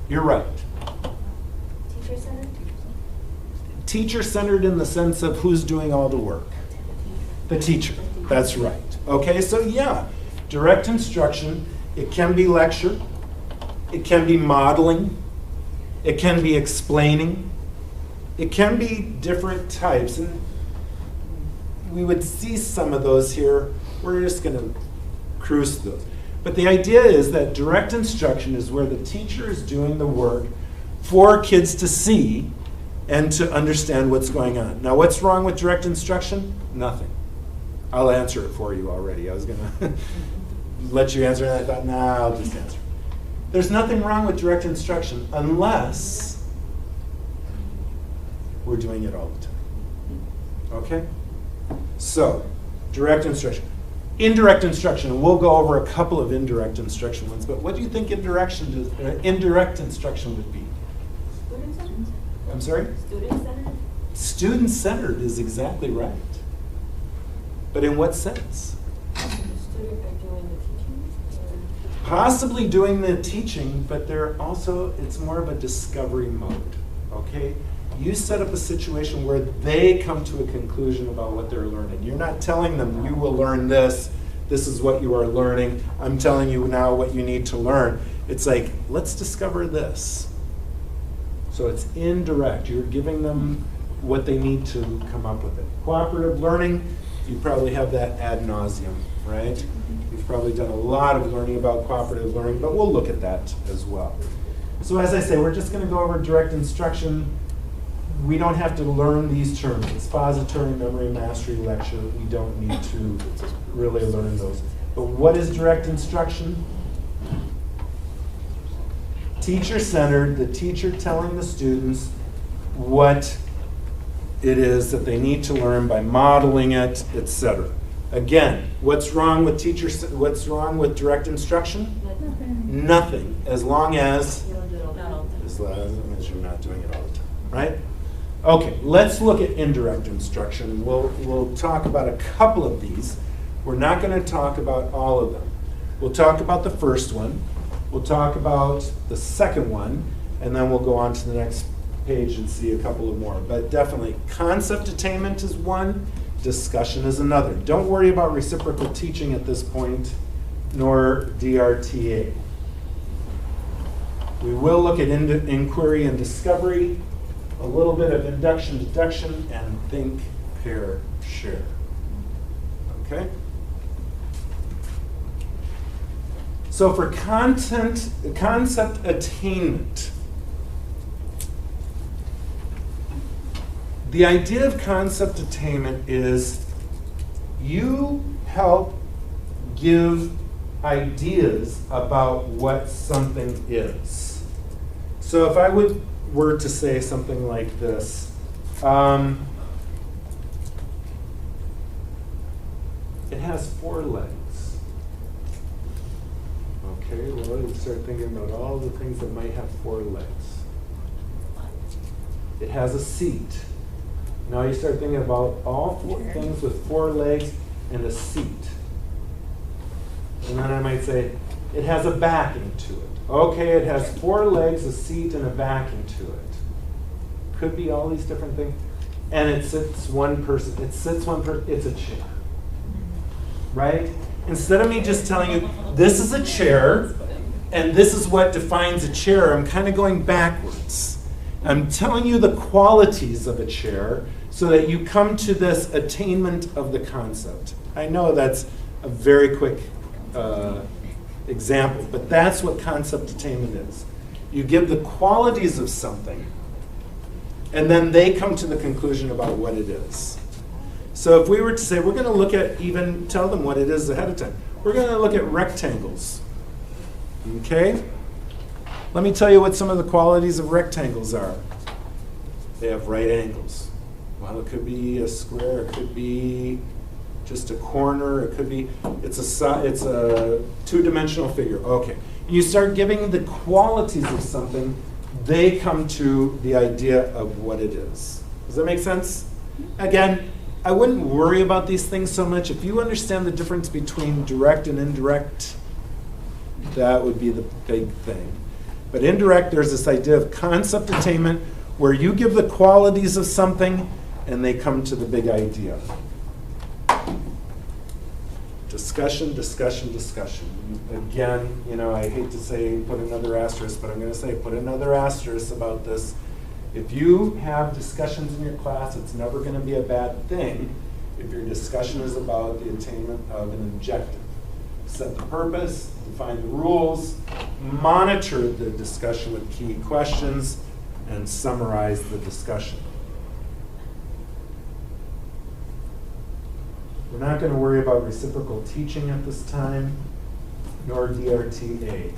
You're right. Teacher-centered? Teacher-centered in the sense of who's doing all the work. The teacher, that's right. Okay, so yeah, direct instruction, it can be lecture, it can be modeling, it can be explaining, it can be different types, and we would see some of those here. We're just going to cruise through those. But the idea is that direct instruction is where the teacher is doing the work for kids to see and to understand what's going on. Now, what's wrong with direct instruction? Nothing. I'll answer it for you already. I was going to let you answer, and I thought, nah, I'll just answer. There's nothing wrong with direct instruction unless we're doing it all the time. Okay? So, direct instruction. Indirect instruction, we'll go over a couple of indirect instruction ones, but what do you think indirect instruction would be? Student-centered? I'm sorry? Student-centered? Student-centered is exactly right. But in what sense? The student are doing the teaching? possibly doing the teaching, but it's more of a discovery mode, okay? You set up a situation where they come to a conclusion about what they're learning. You're not telling them, you will learn this, this is what you are learning, I'm telling you now what you need to learn. It's like, let's discover this. So it's indirect. You're giving them what they need to come up with it. Cooperative learning, you probably have that ad nauseum, right? You've probably done a lot of learning about cooperative learning, but we'll look at that as well. So as I say, we're just going to go over direct instruction. We don't have to learn these terms. Expository, memory, mastery, lecture. We don't need to really learn those. But what is direct instruction? Teacher-centered, the teacher telling the students what it is that they need to learn by modeling it, etc. Again, what's wrong with direct instruction? Nothing, as long as you're not doing it all the time, right? Okay, let's look at indirect instruction. We'll talk about a couple of these. We're not going to talk about all of them. We'll talk about the first one. We'll talk about the second one, and then we'll go on to the next page and see a couple of more. But definitely, concept attainment is one, discussion is another. Don't worry about reciprocal teaching at this point, nor DRTA. We will look at inquiry and discovery, a little bit of induction, deduction, and think, pair, share. Okay? So for concept attainment, the idea of concept attainment is you help give ideas about what something is. So if I were to say something like this, it has 4 legs. Okay, well, you start thinking about all the things that might have 4 legs. It has a seat. Now you start thinking about all 4 things with 4 legs and a seat. And then I might say, it has a backing to it. Okay, it has 4 legs, a seat, and a backing to it. Could be all these different things. And it sits one person, it's a chair. Right? Instead of me just telling you, this is a chair, and this is what defines a chair, I'm kind of going backwards. I'm telling you the qualities of a chair so that you come to this attainment of the concept. I know that's a very quick example, but that's what concept attainment is. You give the qualities of something, and then they come to the conclusion about what it is. So if we were to say, we're going to look at, even tell them what it is ahead of time. We're going to look at rectangles. Okay? Let me tell you what some of the qualities of rectangles are. They have right angles. Well, it could be a square, it could be just a corner, it could be, it's a two-dimensional figure. Okay. You start giving the qualities of something, they come to the idea of what it is. Does that make sense? Again, I wouldn't worry about these things so much. If you understand the difference between direct and indirect, that would be the big thing. But indirect, there's this idea of concept attainment where you give the qualities of something and they come to the big idea. Discussion, discussion, discussion. Again, I hate to say put another asterisk, but I'm going to say put another asterisk about this. If you have discussions in your class, it's never going to be a bad thing if your discussion is about the attainment of an objective. Set the purpose, define the rules, monitor the discussion with key questions, and summarize the discussion. We're not going to worry about reciprocal teaching at this time, nor DRTA.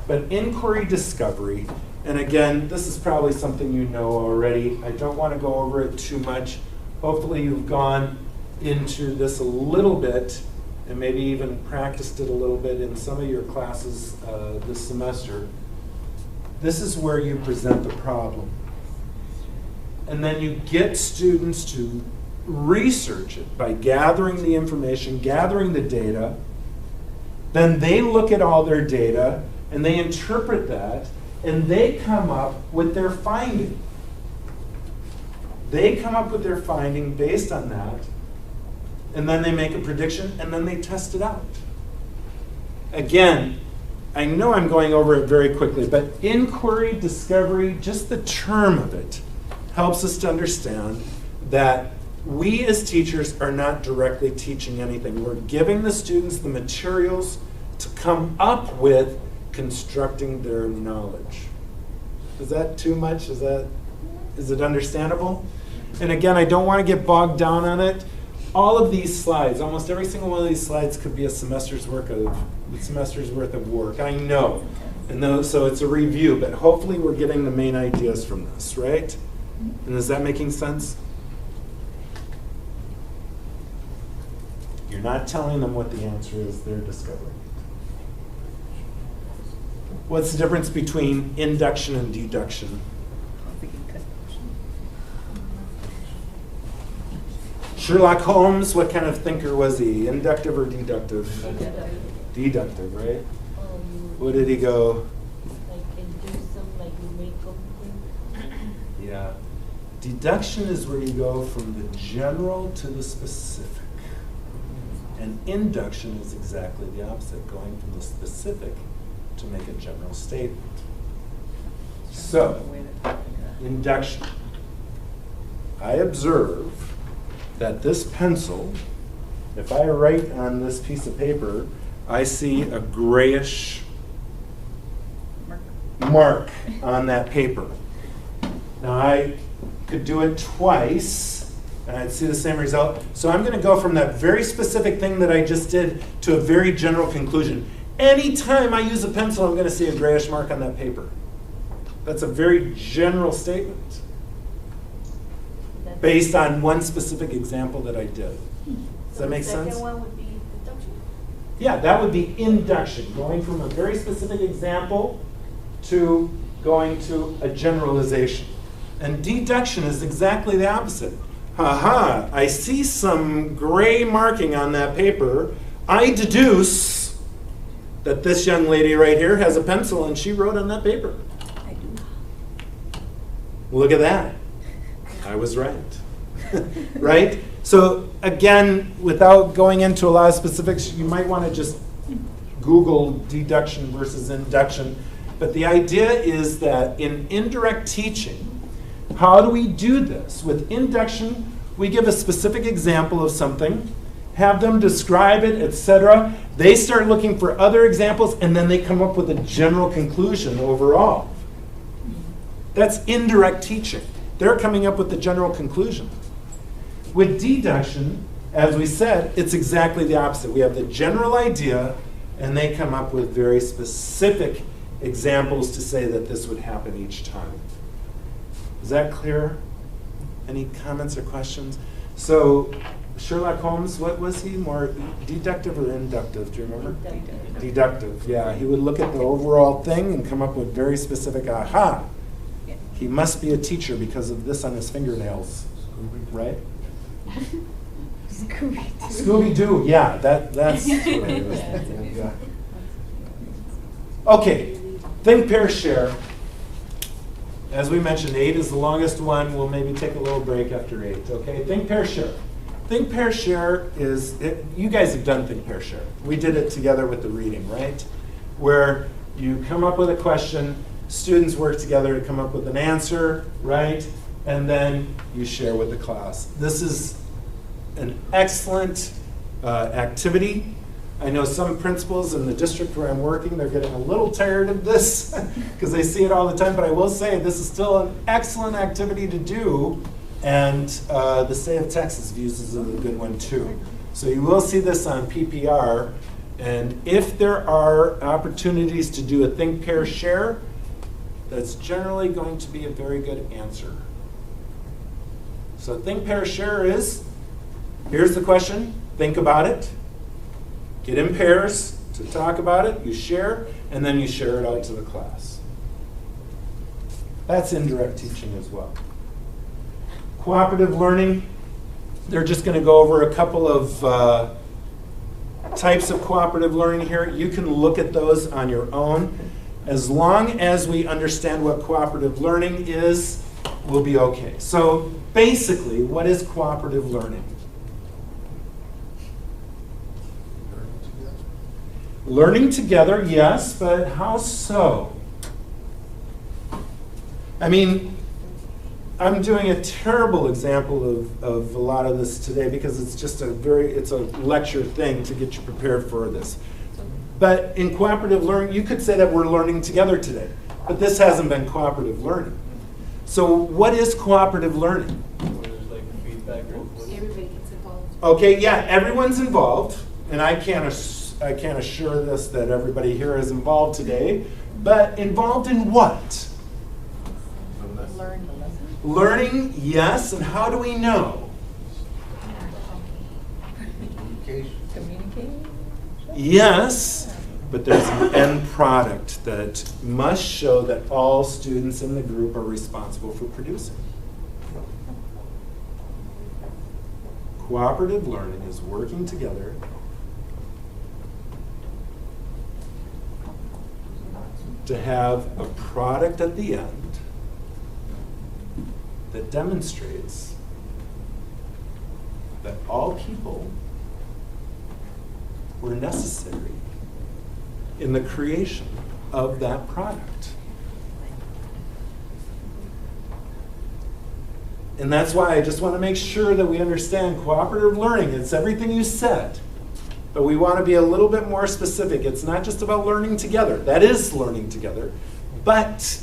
But inquiry discovery, and again, this is probably something you know already. I don't want to go over it too much. Hopefully you've gone into this a little bit and maybe even practiced it a little bit in some of your classes this semester. This is where you present the problem. And then you get students to research it by gathering the information, gathering the data, Then they look at all their data and they interpret that and they come up with their finding. They come up with their finding based on that, and then they make a prediction and then they test it out. Again, I know I'm going over it very quickly, but inquiry, discovery, just the term of it helps us to understand that we as teachers are not directly teaching anything. We're giving the students the materials to come up with constructing their knowledge. Is that too much? Is it understandable? And again, I don't want to get bogged down on it. All of these slides, almost every single one of these slides could be a semester's worth of work. I know. And so it's a review, but hopefully we're getting the main ideas from this, right? And is that making sense? You're not telling them what the answer is, they're discovering it. What's the difference between induction and deduction? Sherlock Holmes, what kind of thinker was he? Inductive or deductive? Deductive, right? What did he go? Like induce them, like you make them. Yeah. Deduction is where you go from the general to the specific. And induction is exactly the opposite, going from the specific to make a general statement. So, induction. I observe that this pencil, if I write on this piece of paper, I see a grayish mark on that paper. Now I could do it twice and I'd see the same result. So I'm going to go from that very specific thing that I just did to a very general conclusion. Anytime I use a pencil, I'm going to see a grayish mark on that paper. That's a very general statement based on one specific example that I did. Does that make sense? The second one would be deduction? Yeah, that would be induction, going from a very specific example to going to a generalization. And deduction is exactly the opposite. Ha, I see some gray marking on that paper. I deduce that this young lady right here has a pencil and she wrote on that paper. I do. Look at that. I was right. Right? So again, without going into a lot of specifics, you might want to just Google deduction versus induction. But the idea is that in indirect teaching, how do we do this? With induction, we give a specific example of something, have them describe it, etc. They start looking for other examples, and then they come up with a general conclusion overall. That's indirect teaching. They're coming up with the general conclusion. With deduction, as we said, it's exactly the opposite. We have the general idea, and they come up with very specific examples to say that this would happen each time. Is that clear? Any comments or questions? So Sherlock Holmes, what was he? More deductive or inductive? Do you remember? Deductive, yeah. He would look at the overall thing and come up with very specific, aha, he must be a teacher because of this on his fingernails, right? Scooby-Doo, yeah, that's what I was thinking, yeah. Okay, think, pair, share. As we mentioned, 8 is the longest one. We'll maybe take a little break after 8, okay? Think, pair, share. Think, pair, share is, you guys have done think, pair, share. We did it together with the reading, right? Where you come up with a question, students work together to come up with an answer, right? And then you share with the class. This is an excellent activity. I know some principals in the district where I'm working, they're getting a little tired of this because they see it all the time, but I will say this is still an excellent activity to do, and the state of Texas uses a good one too. So you will see this on PPR, and if there are opportunities to do a think, pair, share, that's generally going to be a very good answer. So think, pair, share is, here's the question, think about it, get in pairs to talk about it, you share, and then you share it out to the class. That's indirect teaching as well. Cooperative learning, they're just going to go over a couple of types of cooperative learning here. You can look at those on your own. As long as we understand what cooperative learning is, we'll be okay. So basically, what is cooperative learning? Learning together, yes, but how so? I mean, I'm doing a terrible example of a lot of this today because it's just it's a lecture thing to get you prepared for this. But in cooperative learning, you could say that we're learning together today, but this hasn't been cooperative learning. So what is cooperative learning? Where there's like feedback or Everybody gets involved. Okay, yeah, everyone's involved, and I can't assure this that everybody here is involved today, but involved in what? Learning. Learning, yes, and how do we know? Communicating? Yes, but there's an end product that must show that all students in the group are responsible for producing. Cooperative learning is working together to have a product at the end that demonstrates that all people were necessary in the creation of that product. And that's why I just want to make sure that we understand cooperative learning. It's everything you said, but we want to be a little bit more specific. It's not just about learning together. That is learning together, but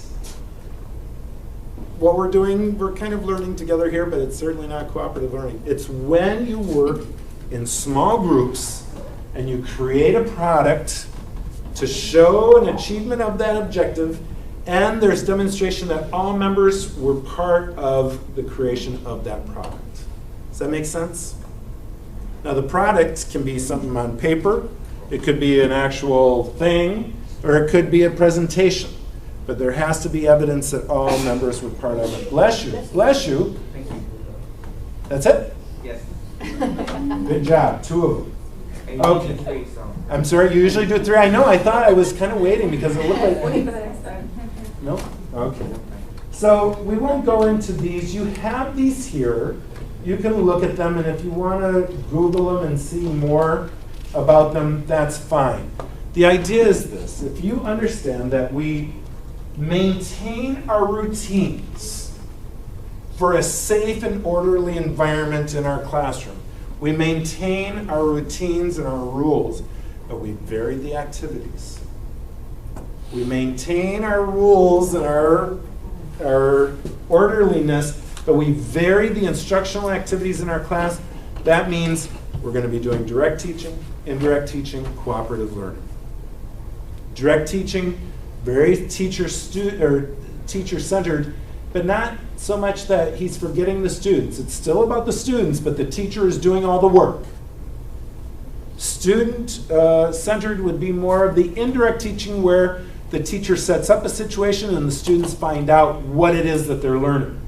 what we're doing, we're kind of learning together here, but it's certainly not cooperative learning. It's when you work in small groups and you create a product to show an achievement of that objective, and there's demonstration that all members were part of the creation of that product. Does that make sense? Now the product can be something on paper, it could be an actual thing, or it could be a presentation. But there has to be evidence that all members were part of it. Bless you. Bless you. Thank you. That's it? Yes. Good job. 2 of them. And Okay. you can trade some. I'm sorry, you usually do 3. I know, I thought I was kind of waiting because it looked like... Wait for the next time. No? Okay. So we won't go into these. You have these here. You can look at them, and if you want to Google them and see more about them, that's fine. The idea is this. If you understand that we maintain our routines for a safe and orderly environment in our classroom. We maintain our routines and our rules, but we vary the activities. We maintain our rules and our orderliness, but we vary the instructional activities in our class. That means we're going to be doing direct teaching, indirect teaching, cooperative learning. Direct teaching, very teacher-centered, but not so much that he's forgetting the students. It's still about the students, but the teacher is doing all the work. Student-centered would be more of the indirect teaching where the teacher sets up a situation and the students find out what it is that they're learning.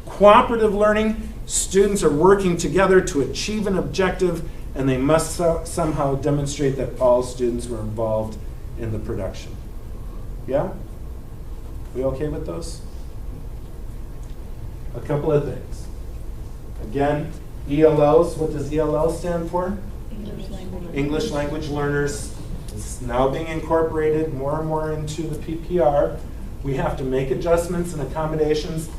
Cooperative learning, students are working together to achieve an objective, and they must somehow demonstrate that all students were involved in the production. Yeah? We okay with those? A couple of things. Again, ELLs, what does ELL stand for? English language learners. It's now being incorporated more and more into the PPR. We have to make adjustments and accommodations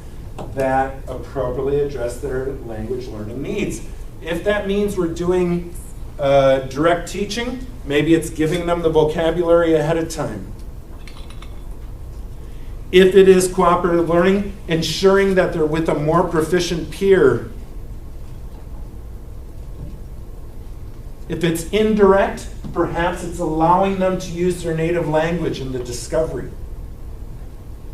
that appropriately address their language learning needs. If that means we're doing direct teaching, maybe it's giving them the vocabulary ahead of time. If it is cooperative learning, ensuring that they're with a more proficient peer. If it's indirect, perhaps it's allowing them to use their native language in the discovery.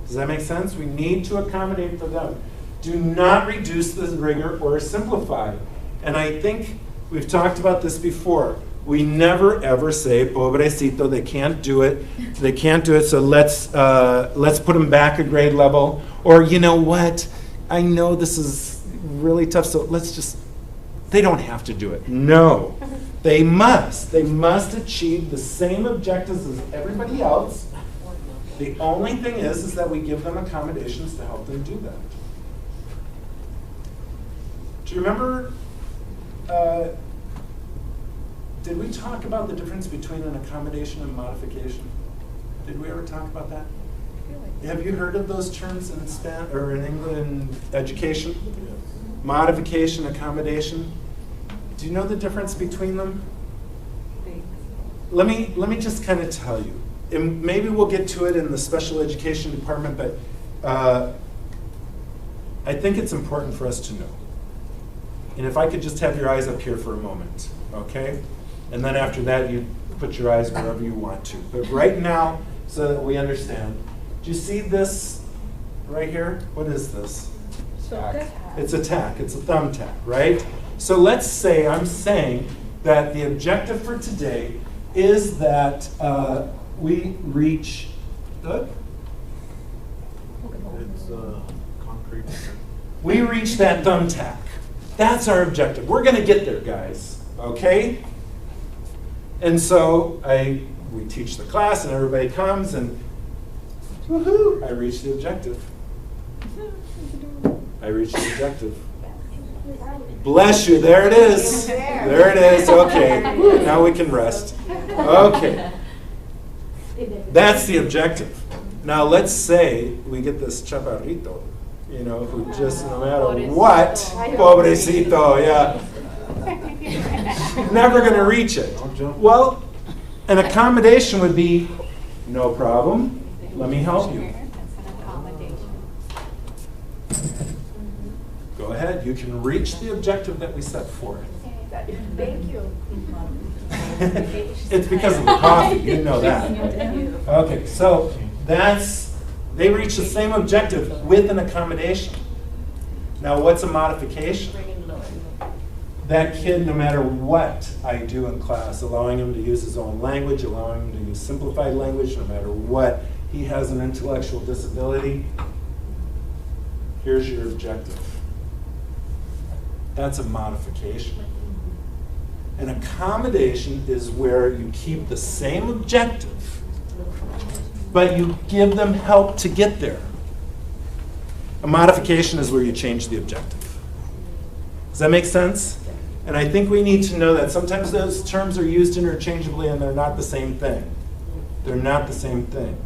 Does that make sense? We need to accommodate for them. Do not reduce the rigor or simplify. And I think we've talked about this before. We never ever say, pobrecito, they can't do it. They can't do it, so let's put them back a grade level. Or you know what? I know this is really tough, so let's just They don't have to do it. No. They must. They must achieve the same objectives as everybody else. The only thing is that we give them accommodations to help them do that. Do you remember, did we talk about the difference between an accommodation and modification? Did we ever talk about that? Have you heard of those terms in in England education? Modification, accommodation. Do you know the difference between them? Let me just kind of tell you. And maybe we'll get to it in the special education department, but I think it's important for us to know. And if I could just have your eyes up here for a moment, okay? And then after that, you put your eyes wherever you want to. But right now, so that we understand, do you see this right here? What is this? Tack. It's a tack. It's a thumbtack, right? So let's say I'm saying that the objective for today is that we reach, good? It's concrete. We reach that thumbtack. That's our objective. We're going to get there, guys, okay? And so we teach the class and everybody comes and woohoo, I reached the objective. I reached the objective. Bless you, there it is. There it is, okay. Now we can rest. Okay. That's the objective. Now let's say we get this chaparrito, you know, who just, no matter what, pobrecito, yeah. Never gonna reach it. Well, an accommodation would be, no problem, let me help you. Go ahead, you can reach the objective that we set forth. Thank you. It's because of the coffee, you know that. Okay, so they reach the same objective with an accommodation. Now, what's a modification? That kid, no matter what I do in class, allowing him to use his own language, allowing him to use simplified language, no matter what, he has an intellectual disability. Here's your objective. That's a modification. An accommodation is where you keep the same objective, but you give them help to get there. A modification is where you change the objective. Does that make sense? And I think we need to know that sometimes those terms are used interchangeably and they're not the same thing. They're not the same thing.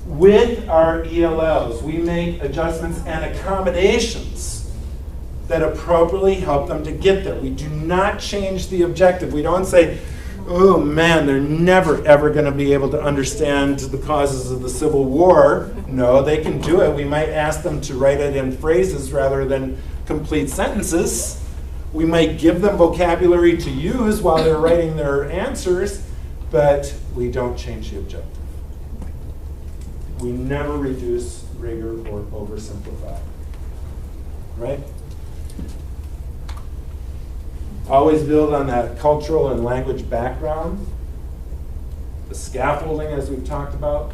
With our ELLs, we make adjustments and accommodations that appropriately help them to get there. We do not change the objective. We don't say, oh man, they're never ever going to be able to understand the causes of the Civil War. No, they can do it. We might ask them to write it in phrases rather than complete sentences. We might give them vocabulary to use while they're writing their answers, but we don't change the objective. We never reduce rigor or oversimplify. Right? Always build on that cultural and language background. The scaffolding, as we've talked about.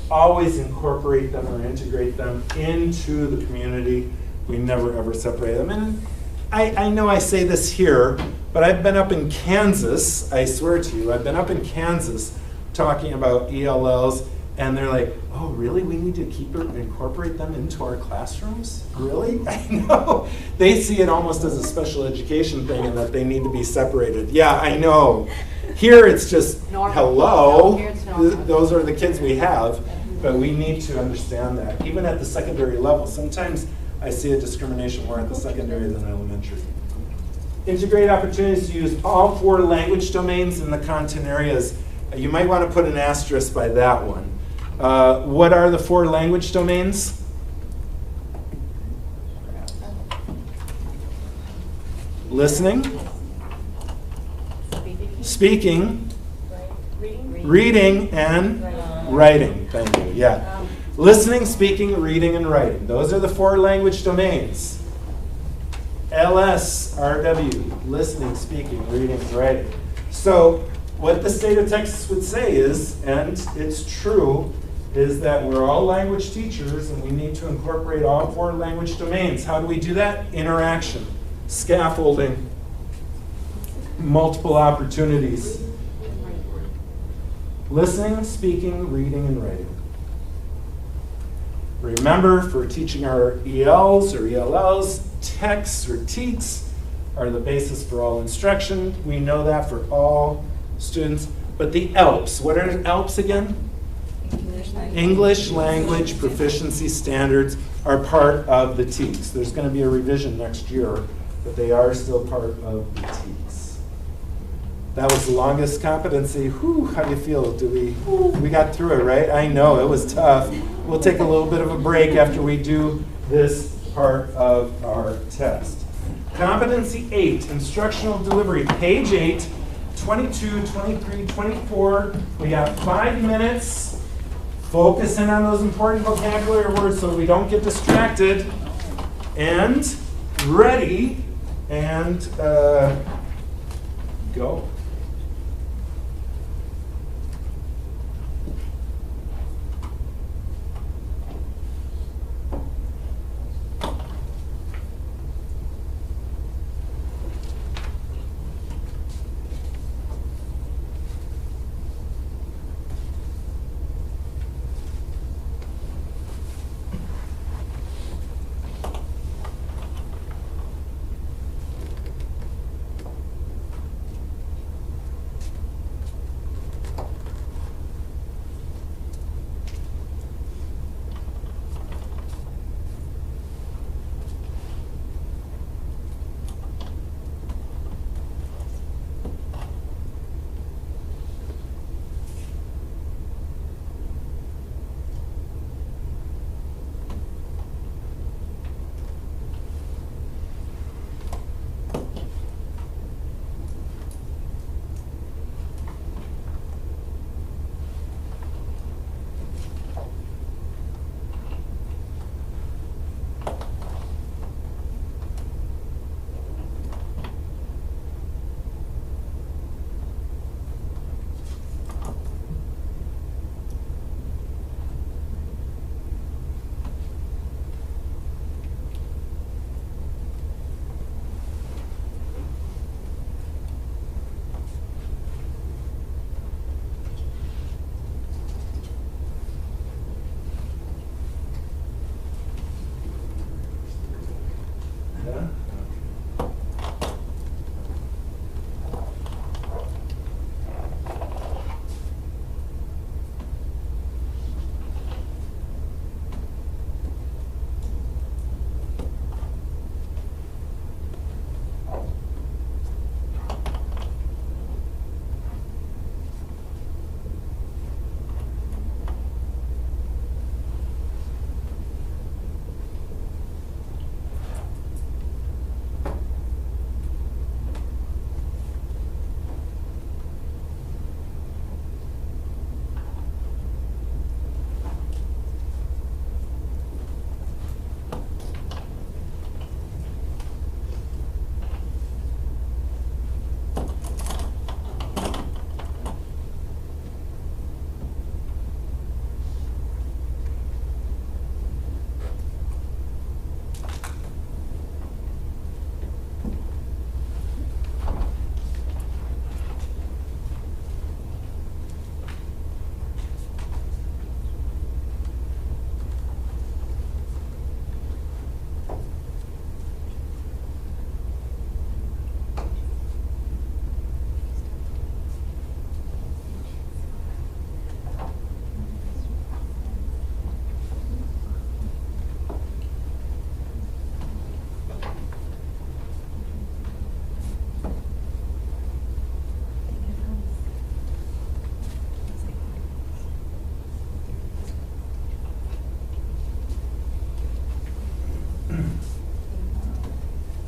Always incorporate them or integrate them into the community. We never ever separate them. And I know I say this here, but I've been up in Kansas, I swear to you, I've been up in Kansas talking about ELLs, and they're like, oh, really? We need to incorporate them into our classrooms? Really? I know. They see it almost as a special education thing and that they need to be separated. Yeah, I know. Here it's just, Normal. hello, No, here it's normal. those are the kids we have, but we need to understand that. Even at the secondary level, sometimes I see a discrimination more at the secondary than elementary. Integrate opportunities to use all 4 language domains in the content areas. You might want to put an asterisk by that one. What are the 4 language domains? Listening, speaking, reading, and writing. Thank you. Yeah. Listening, speaking, reading, and writing. Those are the 4 language domains. LS, RW, listening, speaking, reading, and writing. So what the state of Texas would say is, and it's true, is that we're all language teachers and we need to incorporate all 4 language domains. How do we do that? Interaction, scaffolding, multiple opportunities. Listening, speaking, reading, and writing. Remember, for teaching our ELs or ELLs, texts or TEKS are the basis for all instruction. We know that for all students. But the ELPs, what are ELPs again? English Language Proficiency Standards are part of the TEKS. There's going to be a revision next year, but they are still part of the TEKS. That was the longest competency. Whew, how do you feel? We got through it, right? I know, it was tough. We'll take a little bit of a break after we do this part of our test. Competency 8, instructional delivery, page 8, 22, 23, 24. We got 5 minutes. Focus in on those important vocabulary words so we don't get distracted. And ready, and go.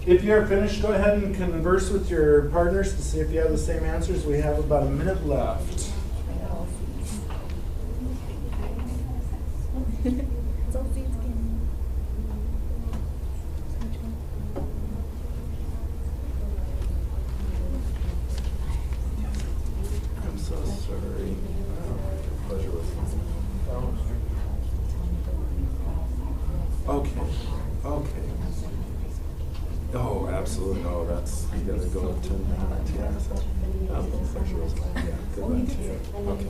If you are finished, go ahead and converse with your partners to see if you have the same answers. We have about a minute left. I'm so sorry. Pleasure listening. Okay. Okay. Oh, absolutely no. that's, you gotta go to, yeah. Good one, too. Okay.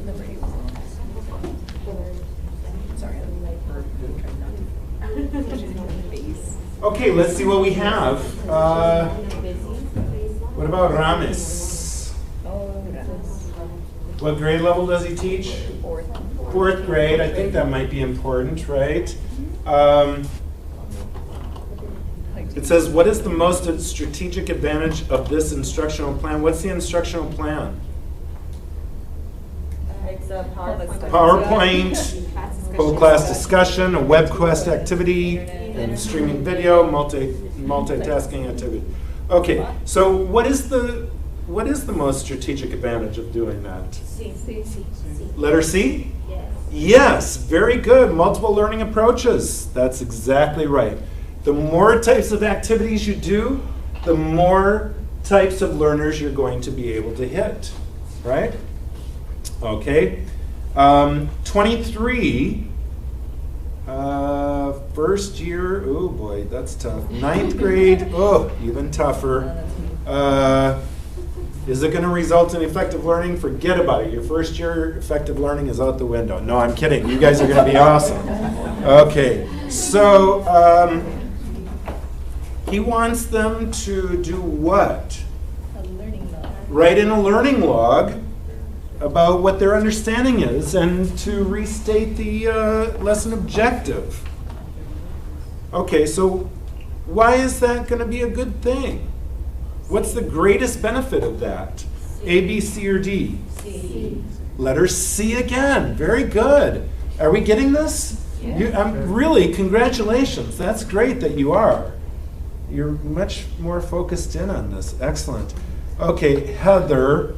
Sorry, Okay, let's see what we have. What about Ramis? What grade level does he teach? Fourth grade. I think that might be important, right? It says, what is the most strategic advantage of this instructional plan? What's the instructional plan? It's a PowerPoint. PowerPoint, whole class discussion, a web quest activity, and streaming video, multitasking activity. Okay, so what is the most strategic advantage of doing that? C. Letter C? Yes. Yes, very good. Multiple learning approaches. That's exactly right. The more types of activities you do, the more types of learners you're going to be able to hit, right? Okay. 23, first year, oh boy, that's tough. Ninth grade, oh, even tougher. Is it going to result in effective learning? Forget about it. Your first year effective learning is out the window. No, I'm kidding. You guys are going to be awesome. Okay, so he wants them to do what? A learning log. Write in a learning log about what their understanding is and to restate the lesson objective. Okay, so why is that going to be a good thing? What's the greatest benefit of that? A, B, C, or D? C. Letter C again. Very good. Are we getting this? Yeah. Really, congratulations. That's great that you are. You're much more focused in on this. Excellent. Okay, Heather.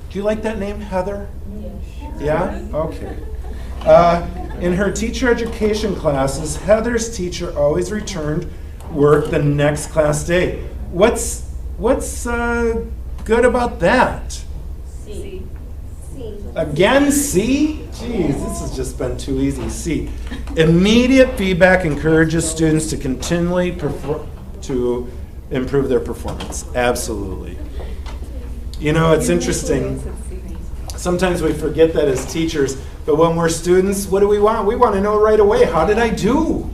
Do you like that name, Heather? Yeah? Okay. In her teacher education classes, Heather's teacher always returned work the next class day. What's good about that? C. Again, C? Geez, this has just been too easy. C. Immediate feedback encourages students to continually to improve their performance. Absolutely. You know, it's interesting. Sometimes we forget that as teachers, but when we're students, what do we want? We want to know right away, how did I do?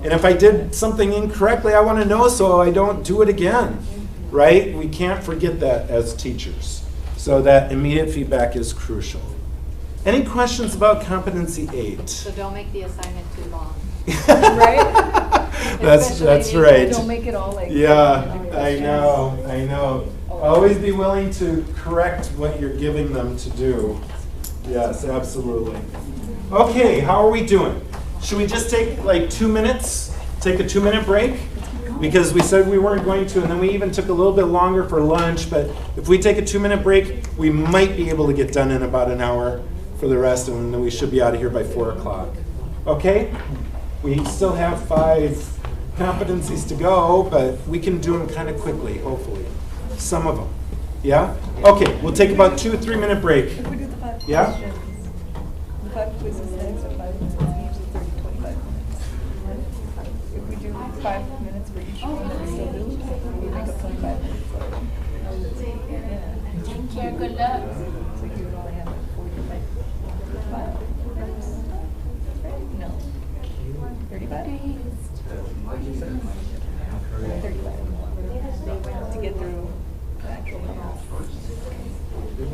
And if I did something incorrectly, I want to know so I don't do it again, right? We can't forget that as teachers. So that immediate feedback is crucial. Any questions about competency 8? So don't make the assignment too long. Right? That's right. Don't make it all like. Yeah, I know. Always be willing to correct what you're giving them to do. Yes, absolutely. Okay, how are we doing? Should we just take like 2 minutes? Take a 2-minute break? Because we said we weren't going to, and then we even took a little bit longer for lunch, but if we take a 2-minute break, we might be able to get done in about an hour for the rest, and then we should be out of here by 4 o'clock. Okay? We still have 5 competencies to go, but we can do them kind of quickly, hopefully. Some of them. Yeah? Okay, we'll take about 2 or 3-minute break. If we do the 5 Yeah? questions, the 5 quizzes next are 5 minutes, usually 30, 25 minutes. If we do 5 minutes for each one that we still do, we make up 25 minutes. Yeah. Take care, good luck. So you would only have like 45. No. 35? 35. To get through the actual math.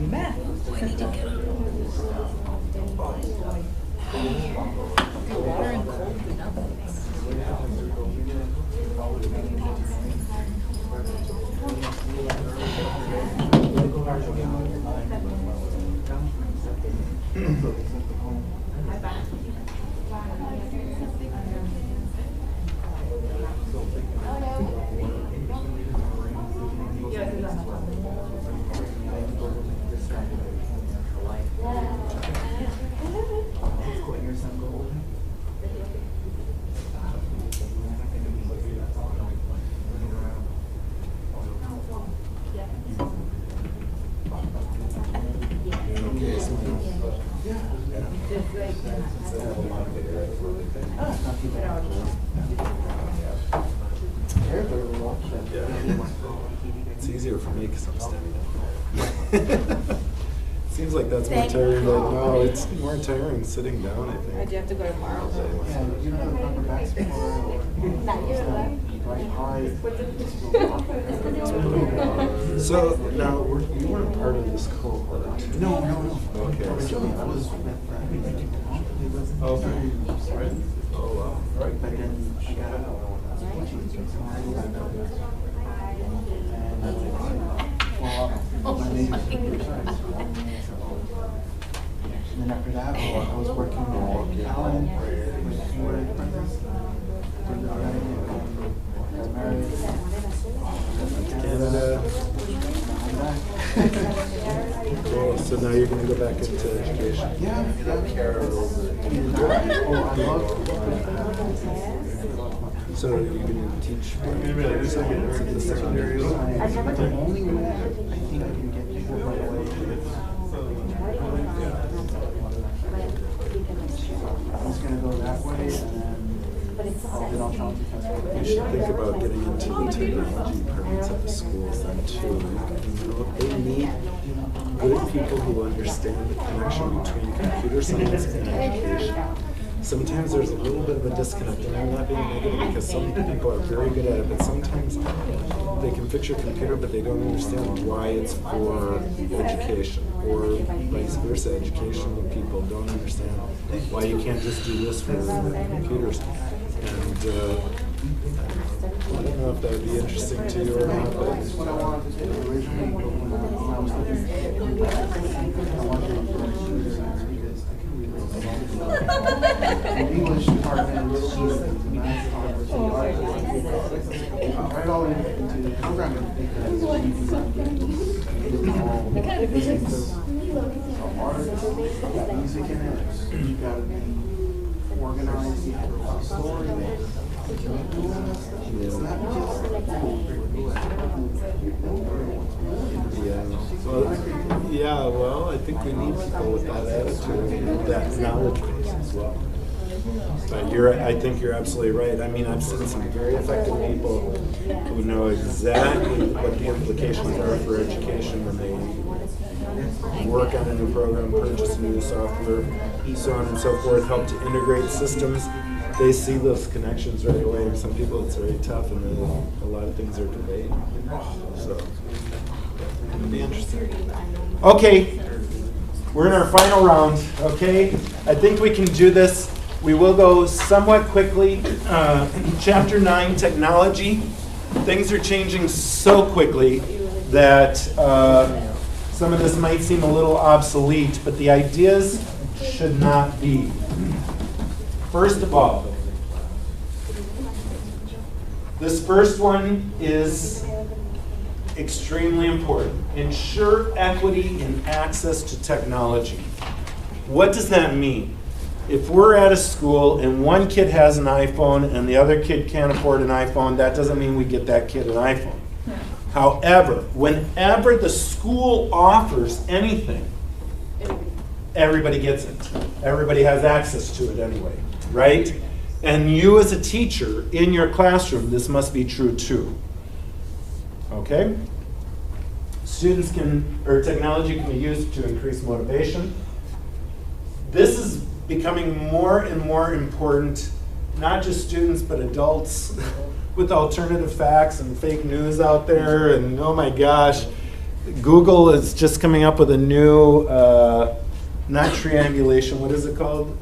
Math. We need to get water and cold do nothing. Everybody will watch that. easier for me because I'm standing up. Seems like that's more Thank tiring. you. But no, it's more tiring sitting down, I Do think. you have to go tomorrow? Yeah, you don't have the upper back support or right height. So now, you weren't part of this cohort. No. Okay. Originally, I was with Okay. Oh, wow. but then I got out. I was teaching, so I was my major computer science. And then after that, I was working with Alan, with Stuart, got married. Canada. Cool. So now you're going to go back into education. Yeah. Oh, I love. So you're going to teach science at the secondary level? The only way I think I can get people right away is I'm just gonna go that way and then I'll challenge the You should think about getting into the technology departments at the schools then too. You know, they need good people who understand the connection between computer science and education. Sometimes there's a little bit of a disconnect, and I'm not being negative because some people are very good at it, but sometimes they can fix your computer, but they don't understand why it's for education, or vice versa. Educational people don't understand why you can't just do this for computers. And I don't know if that would be interesting to you or not, but That's what I wanted to do originally, but when I was looking I wanted to do because the English department, the math department, right all into programming because physics, art, music in it, you gotta be organized, you have to tell a story. It's not well, I think we need people with that attitude, that knowledge base as well. But I think you're absolutely right. I mean, I've seen some very effective people who know exactly what the implications are for education when they work on a new program, purchase a new software, so on and so forth, help to integrate systems. They see those connections right away. And some people, it's very tough, and then a lot of things are delayed. So, it'll be interesting. Okay, we're in our final round. Okay, I think we can do this. We will go somewhat quickly. Chapter 9, technology. Things are changing so quickly that some of this might seem a little obsolete, but the ideas should not be. First of all, this first one is extremely important. Ensure equity in access to technology. What does that mean? If we're at a school and one kid has an iPhone and the other kid can't afford an iPhone, that doesn't mean we get that kid an iPhone. However, whenever the school offers anything, everybody gets it. Everybody has access to it anyway, right? And you as a teacher in your classroom, this must be true too. Okay? Students technology can be used to increase motivation. This is becoming more and more important, not just students, but adults with alternative facts and fake news out there. And oh my gosh, Google is just coming up with a new, not triangulation, what is it called?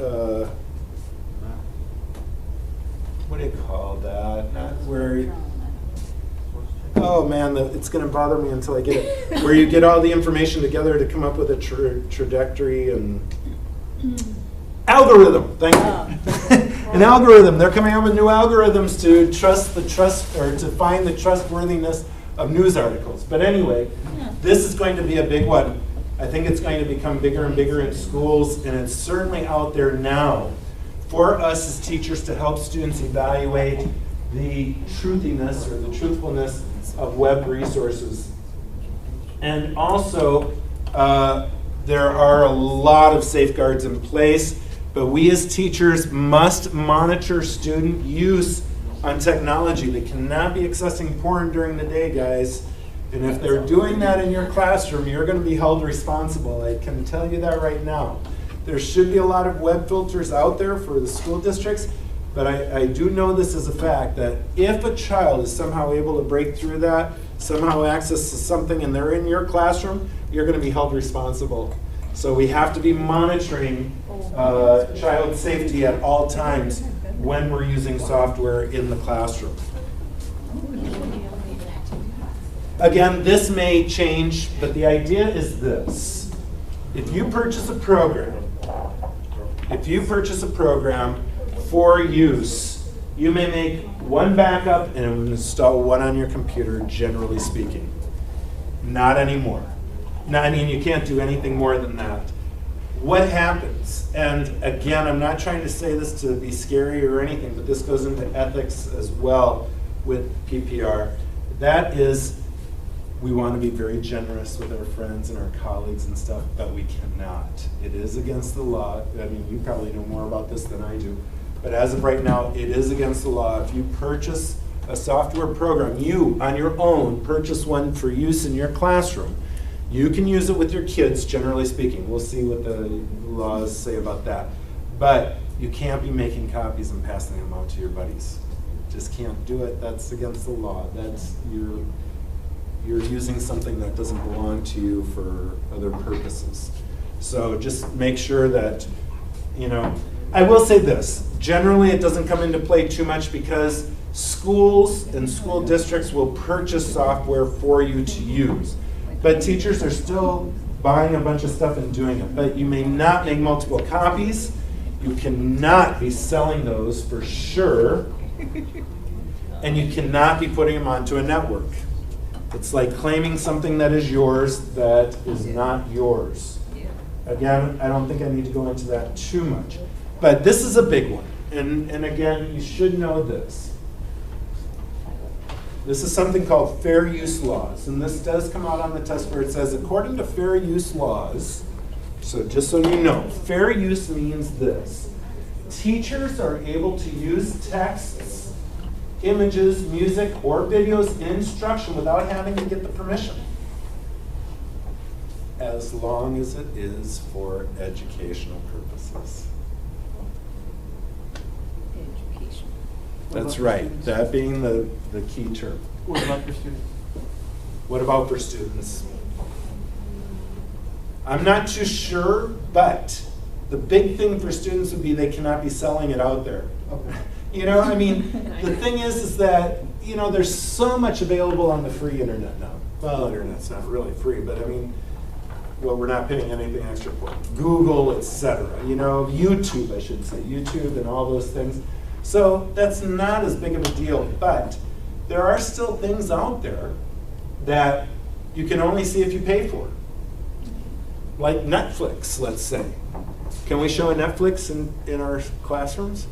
What do you call that? Not where, oh man, it's going to bother me until I get it. Where you get all the information together to come up with a trajectory and algorithm. Thank you. An algorithm. They're coming up with new algorithms to to find the trustworthiness of news articles. But anyway, this is going to be a big one. I think it's going to become bigger and bigger in schools, and it's certainly out there now for us as teachers to help students evaluate the truthiness or the truthfulness of web resources. And also, there are a lot of safeguards in place, but we as teachers must monitor student use on technology. They cannot be accessing porn during the day, guys. And if they're doing that in your classroom, you're going to be held responsible. I can tell you that right now. There should be a lot of web filters out there for the school districts, but I do know this as a fact, that if a child is somehow able to break through that, somehow access something, and they're in your classroom, you're going to be held responsible. So we have to be monitoring child safety at all times when we're using software in the classroom. Again, this may change, but the idea is this. If you purchase a program for use, you may make one backup and install one on your computer, generally speaking. Not anymore. No, I mean, you can't do anything more than that. What happens, and again, I'm not trying to say this to be scary or anything, but this goes into ethics as well with PPR. That is, we want to be very generous with our friends and our colleagues and stuff, but we cannot. It is against the law. I mean, you probably know more about this than I do. But as of right now, it is against the law. If you purchase a software program, you, on your own, purchase one for use in your classroom, you can use it with your kids, generally speaking. We'll see what the laws say about that. But you can't be making copies and passing them out to your buddies. Just can't do it. That's against the law. That's you're using something that doesn't belong to you for other purposes. So just make sure that, you know, I will say this. Generally, it doesn't come into play too much because schools and school districts will purchase software for you to use. But teachers are still buying a bunch of stuff and doing it. But you may not make multiple copies. You cannot be selling those for sure. And you cannot be putting them onto a network. It's like claiming something that is yours that is not yours. Again, I don't think I need to go into that too much. But this is a big one. And again, you should know this. This is something called fair use laws. And this does come out on the test where it says, according to fair use laws, so just so you know, fair use means this. Teachers are able to use texts, images, music, or videos in instruction without having to get the permission, as long as it is for educational purposes. Education. That's right, that being the key term. What about for students? What about for students? I'm not too sure, but the big thing for students would be they cannot be selling it out there. Okay. You know, I mean, the thing is that, you know, there's so much available on the free internet now. Well, internet's not really free, but I mean, well, we're not paying anything extra for it. Google, etc. You know, YouTube, I should say, YouTube and all those things. So that's not as big of a deal, but there are still things out there that you can only see if you pay for. Like Netflix, let's say. Can we show a Netflix in our classrooms?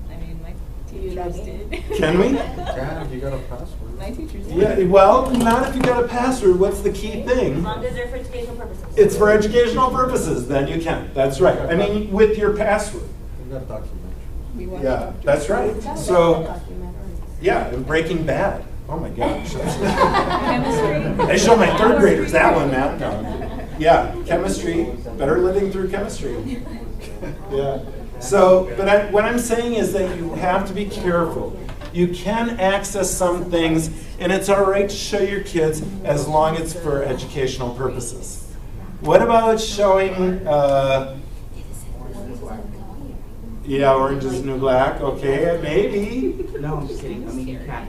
I mean, my teachers did. Can we? Yeah, if you got a password. My teachers did. Yeah, well, not if you got a password. What's the key As thing? long as they're for educational purposes. It's for educational purposes, then you can. That's right. I mean, with your password. You got documentaries. We watched Yeah, that's right. So, yeah, and Breaking Bad. Oh my gosh. Chemistry. They show my third graders that one, man. No. Yeah, chemistry. Better living through chemistry. Yeah. So, but what I'm saying is that you have to be careful. You can access some things, and it's all right to show your kids as long as it's for educational purposes. What about showing, yeah, Orange is the New Black? Okay, maybe. No, I'm just kidding. I mean, you can't.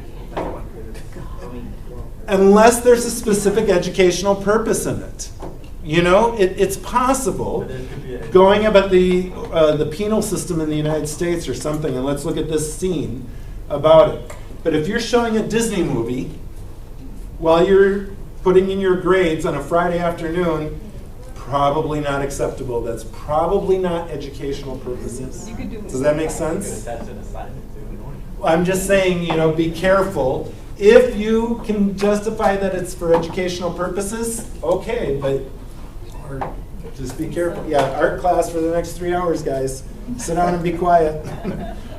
Unless there's a specific educational purpose in it. You know, it's possible. Going about the penal system in the United States or something, and let's look at this scene about it. But if you're showing a Disney movie while you're putting in your grades on a Friday afternoon, probably not acceptable. That's probably not educational purposes. You could do it. Does that make sense? That's an assignment too. I'm just saying, you know, be careful. If you can justify that it's for educational purposes, okay, but just be careful. Yeah, art class for the next 3 hours, guys. Sit down and be quiet.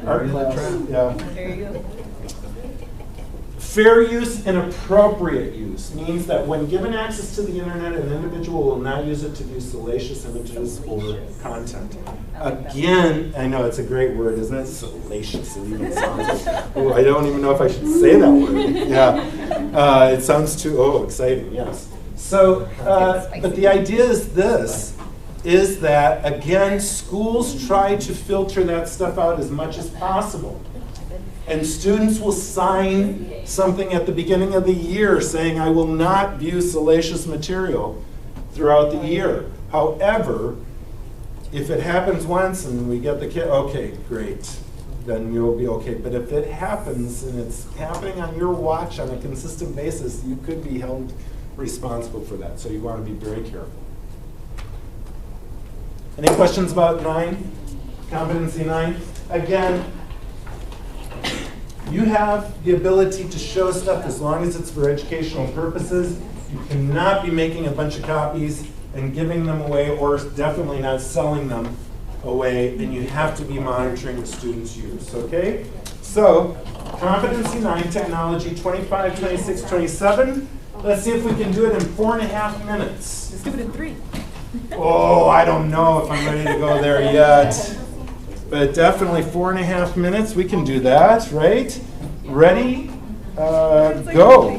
Art class, yeah. There you go. Fair use and appropriate use means that when given access to the internet, an individual will not use it to view salacious images or content. Again, I know it's a great word, isn't it? Salacious. It even sounds like, oh, I don't even know if I should say that word. Yeah. It sounds too, exciting, yes. So, but the idea is this, is that, again, schools try to filter that stuff out as much as possible. And students will sign something at the beginning of the year saying, I will not view salacious material throughout the year. However, if it happens once and we get the kid, okay, great, then you'll be okay. But if it happens and it's happening on your watch on a consistent basis, you could be held responsible for that. So you want to be very careful. Any questions about 9? Competency 9? Again, you have the ability to show stuff as long as it's for educational purposes. You cannot be making a bunch of copies and giving them away, or definitely not selling them away, and you have to be monitoring the students' use, okay? So, competency 9, technology 25, 26, 27. Let's see if we can do it in 4.5 minutes. Let's do it in 3. Oh, I don't know if I'm ready to go there yet. But definitely 4.5 minutes, we can do that, right? Ready? Go.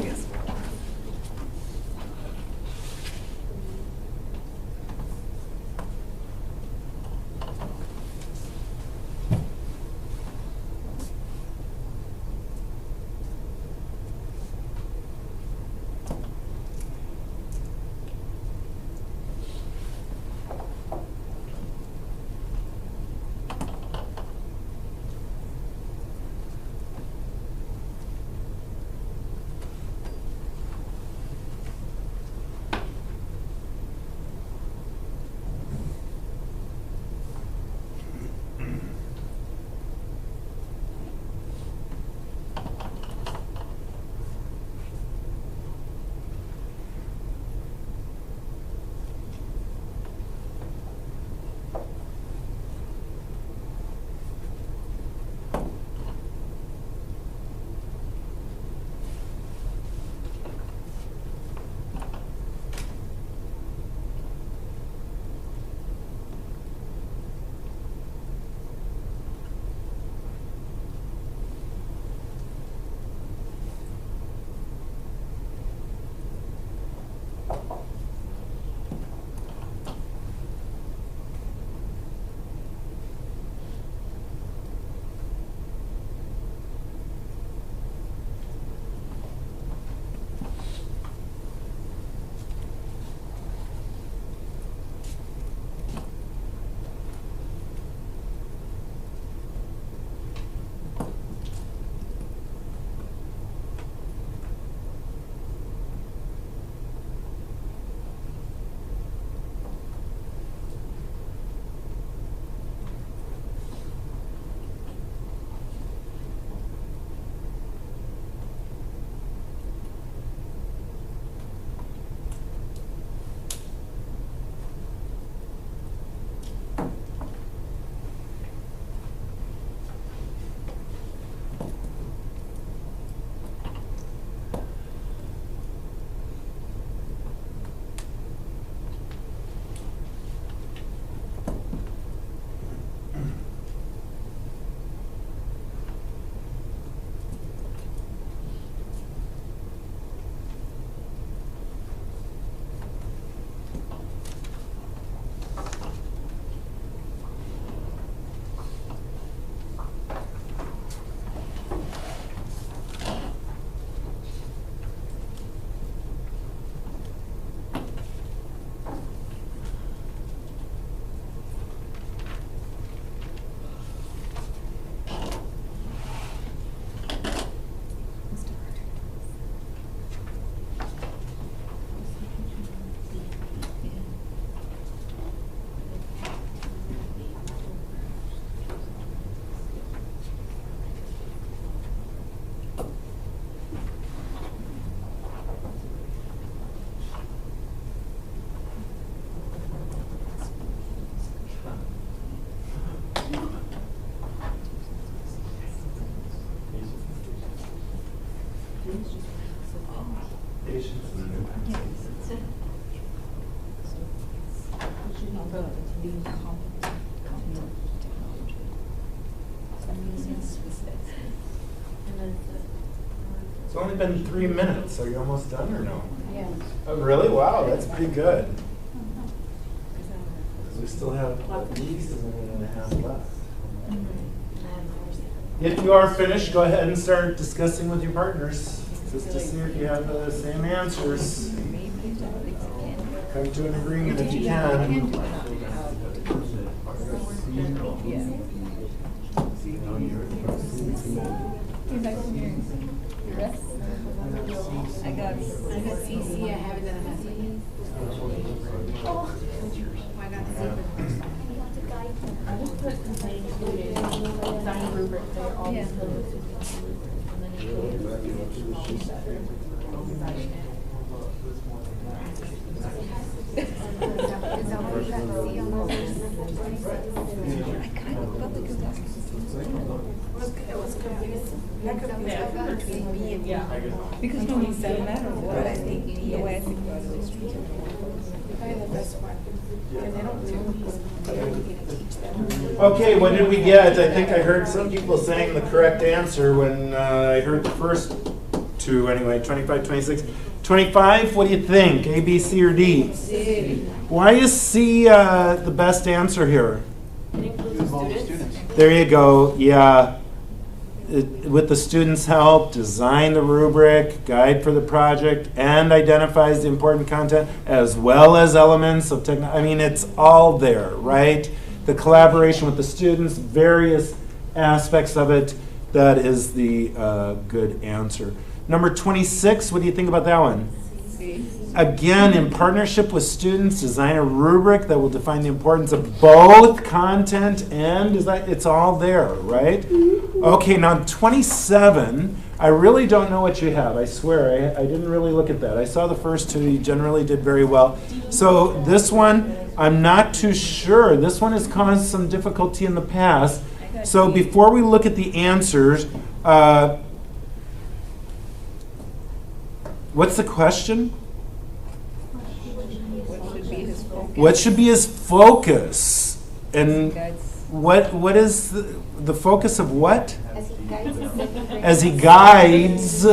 It's only been 3 minutes. Are you almost done or no? Yeah. Oh, really? Wow, that's pretty good. We still have at least a minute and a half left. If you are finished, go ahead and start discussing with your partners, just to see if you have the same answers. Come to an agreement if you can. I got CC, I haven't done a message. Oh, I got C. I just put complaint included, design rubric there, all these codes. And then include all these other design it. Is that what you got C on those? It was confusing. That confused between B and Yeah. because nobody said that or what? I think the way I think about it is probably the best one. And they don't teach them. Okay, what did we get? I think I heard some people saying the correct answer when I heard the first two anyway, 25, 26. 25, what do you think? A, B, C, or D? C. Why is C the best answer here? It includes the students. There you go, yeah. With the students' help, design the rubric, guide for the project, and identifies the important content as well as elements of technology. I mean, it's all there, right? The collaboration with the students, various aspects of it, that is the good answer. Number 26, what do you think about that one? Again, in partnership with students, design a rubric that will define the importance of both content and design. It's all there, right? Okay, now 27, I really don't know what you have. I swear, I didn't really look at that. I saw the first two. You generally did very well. So this one, I'm not too sure. This one has caused some difficulty in the past. So before we look at the answers, what's the question? What should be his focus? And what is the focus of what? As he guides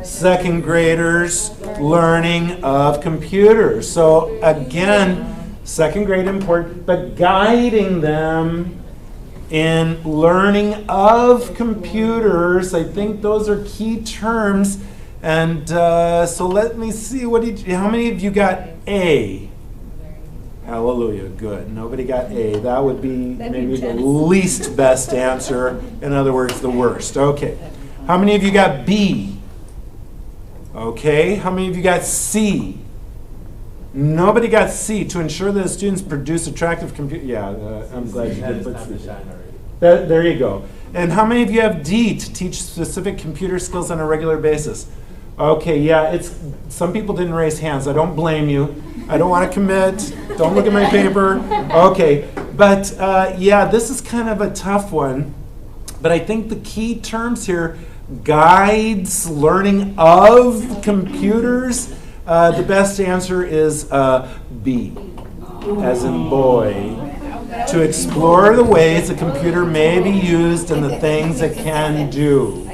second graders learning of computers. So again, second grade important, but guiding them in learning of computers. I think those are key terms. And so let me see, how many of you got A? Hallelujah, good. Nobody got A. That would be maybe the least best answer. In other words, the worst. Okay. How many of you got B? Okay. How many of you got C? Nobody got C. To ensure that the students produce attractive computers. Yeah, I'm glad you did put C. There you go. And how many of you have D, to teach specific computer skills on a regular basis? Okay, yeah, some people didn't raise hands. I don't blame you. I don't want to commit. Don't look at my paper. Okay, but yeah, this is kind of a tough one. But I think the key terms here, guides learning of computers, the best answer is B, as in boy. To explore the ways a computer may be used and the things it can do.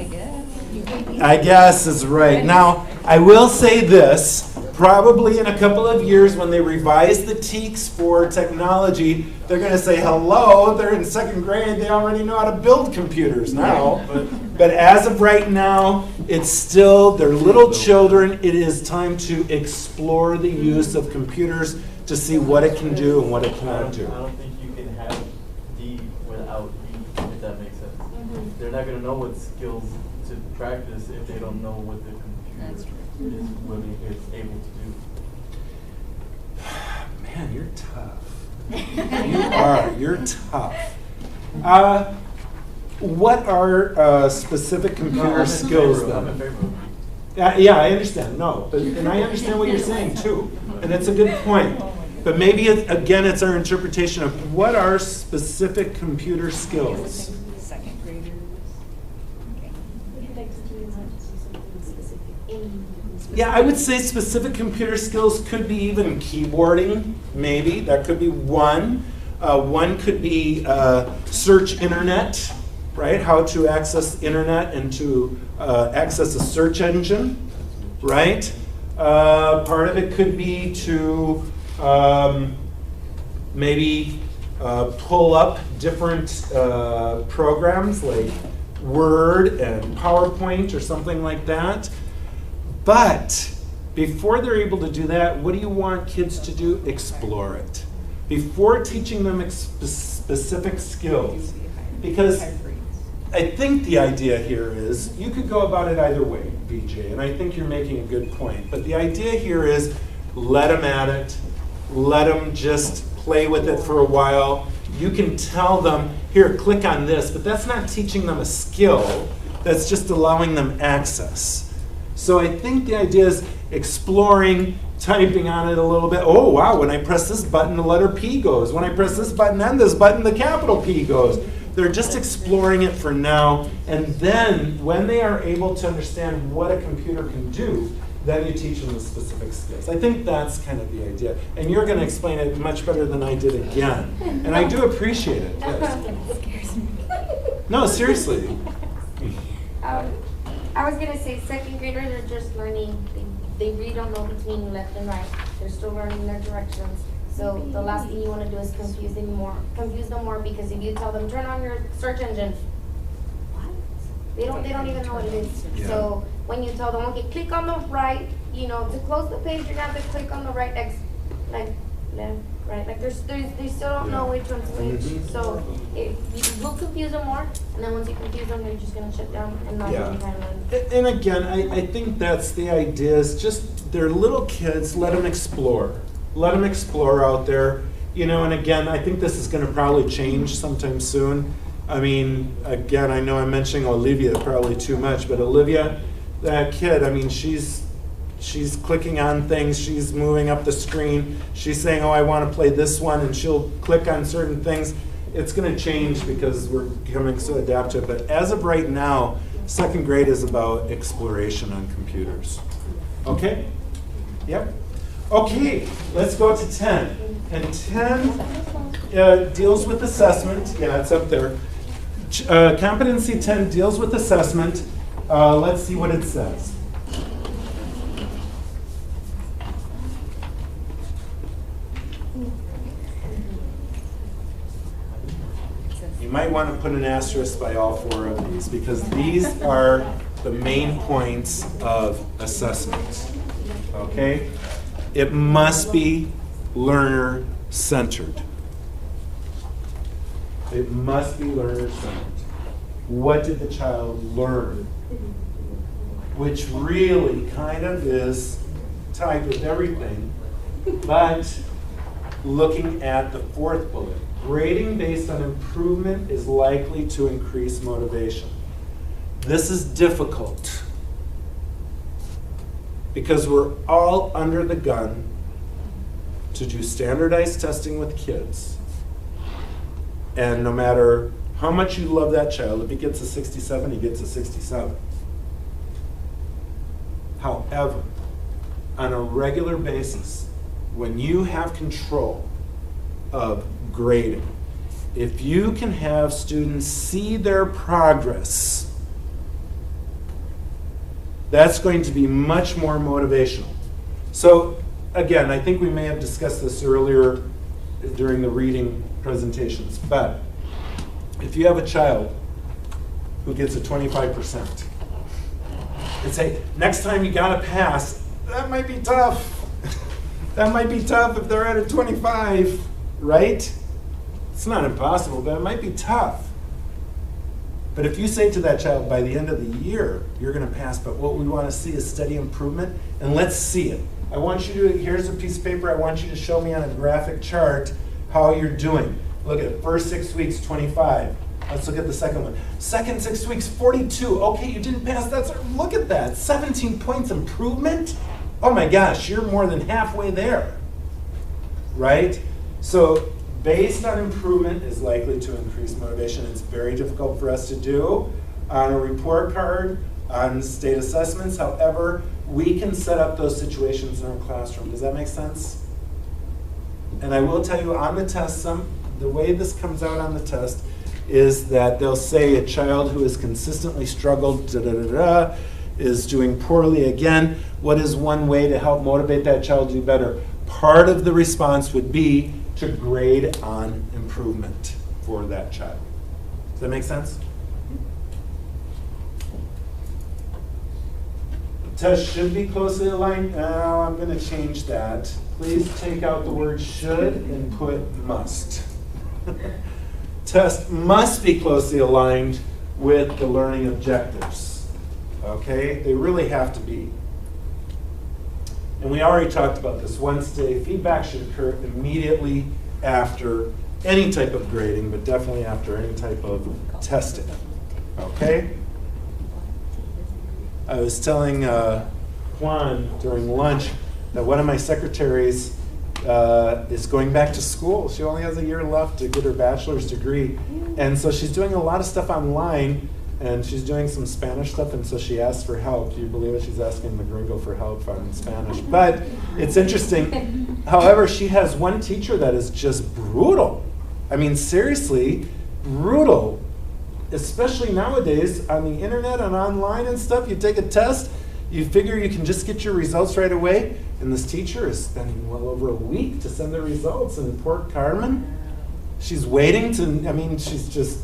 I guess is right. Now, I will say this, probably in a couple of years when they revise the TEKS for technology, they're going to say, hello, they're in second grade, they already know how to build computers now. But as of right now, it's still, they're little children. It is time to explore the use of computers to see what it can do and what it cannot do. I don't think you can have D without E, if that makes sense. They're not going to know what skills to practice if they don't know what the computer is willing, is able to do. Man, you're tough. You're tough. What are specific computer skills I'm in then? favor of Yeah, I understand. No, and I understand what you're saying too, and it's a good point. But maybe again, it's our interpretation of what are specific computer skills. Second graders. Yeah, I would say specific computer skills could be even keyboarding, maybe. That could be one. One could be search internet, right? How to access internet and to access a search engine, right? Part of it could be to maybe pull up different programs like Word and PowerPoint or something like that. But before they're able to do that, what do you want kids to do? Explore it. Before teaching them specific skills. Because I think the idea here is, you could go about it either way, BJ, and I think you're making a good point. But the idea here is, let them at it. Let them just play with it for a while. You can tell them, here, click on this, but that's not teaching them a skill. That's just allowing them access. So I think the idea is exploring, typing on it a little bit. Oh, wow, when I press this button, the letter P goes. When I press this button and this button, the capital P goes. They're just exploring it for now. And then when they are able to understand what a computer can do, then you teach them the specific skills. I think that's kind of the idea. And you're going to explain it much better than I did again. And I do appreciate it. Yes. No, seriously. I was going to say second graders are just learning. They really don't know between left and right. They're still learning their directions. So the last thing you want to do is confuse them more because if you tell them, turn on your search engine, what? They don't even know what it is. Yeah. So when you tell them, okay, click on the right, to close the page, you're going to have to click on the right X, like left, right. Like they still don't know which one's which. So you will confuse them more, and then once you confuse them, they're just going to shut down and not really kind of learn. And again, I think that's the idea, is just, they're little kids, let them explore. Let them explore out there. And again, I think this is going to probably change sometime soon. I mean, again, I know I'm mentioning Olivia probably too much, but Olivia, that kid, I mean, she's clicking on things, she's moving up the screen, she's saying, oh, I want to play this one, and she'll click on certain things. It's going to change because we're becoming so adaptive. But as of right now, second grade is about exploration on computers. Okay? Yep. Okay, let's go to 10. And 10 deals with assessment. Yeah, it's up there. Competency 10 deals with assessment. Let's see what it says. You might want to put an asterisk by all 4 of these, because these are the main points of assessment. Okay? It must be learner-centered. It must be learner-centered. What did the child learn? Which really kind of is tied with everything, but looking at the 4th bullet. Grading based on improvement is likely to increase motivation. This is difficult because we're all under the gun to do standardized testing with kids. And no matter how much you love that child, if he gets a 67, he gets a 67. However, on a regular basis, when you have control of grading, if you can have students see their progress, that's going to be much more motivational. So again, I think we may have discussed this earlier during the reading presentations, but if you have a child who gets a 25% and say, next time you gotta pass, that might be tough. That might be tough if they're at a 25, right? It's not impossible, but it might be tough. But if you say to that child, by the end of the year, you're going to pass, but what we want to see is steady improvement, and let's see it. I want you to, here's a piece of paper, I want you to show me on a graphic chart how you're doing. Look at first 6 weeks, 25. Let's look at the second one. Second 6 weeks, 42. Okay, you didn't pass, look at that, 17 points improvement? Oh my gosh, you're more than halfway there, right? So based on improvement is likely to increase motivation. It's very difficult for us to do on a report card, on state assessments. However, we can set up those situations in our classroom. Does that make sense? And I will tell you on the test, the way this comes out on the test is that they'll say a child who has consistently struggled is doing poorly again. What is one way to help motivate that child to do better? Part of the response would be to grade on improvement for that child. Does that make sense? The test should be closely aligned. Now I'm going to change that. Please take out the word should and put must. Test must be closely aligned with the learning objectives. Okay? They really have to be. And we already talked about this. Once day feedback should occur immediately after any type of grading, but definitely after any type of testing. Okay? I was telling Juan during lunch that one of my secretaries is going back to school. She only has a year left to get her bachelor's degree. And so she's doing a lot of stuff online, and she's doing some Spanish stuff, and so she asked for help. Do you believe it? She's asking the gringo for help on Spanish. But it's interesting. However, she has one teacher that is just brutal. I mean, seriously, brutal. Especially nowadays on the internet and online and stuff, you take a test, you figure you can just get your results right away, and this teacher is spending well over a week to send the results, and poor Carmen, she's waiting to, I mean, she's just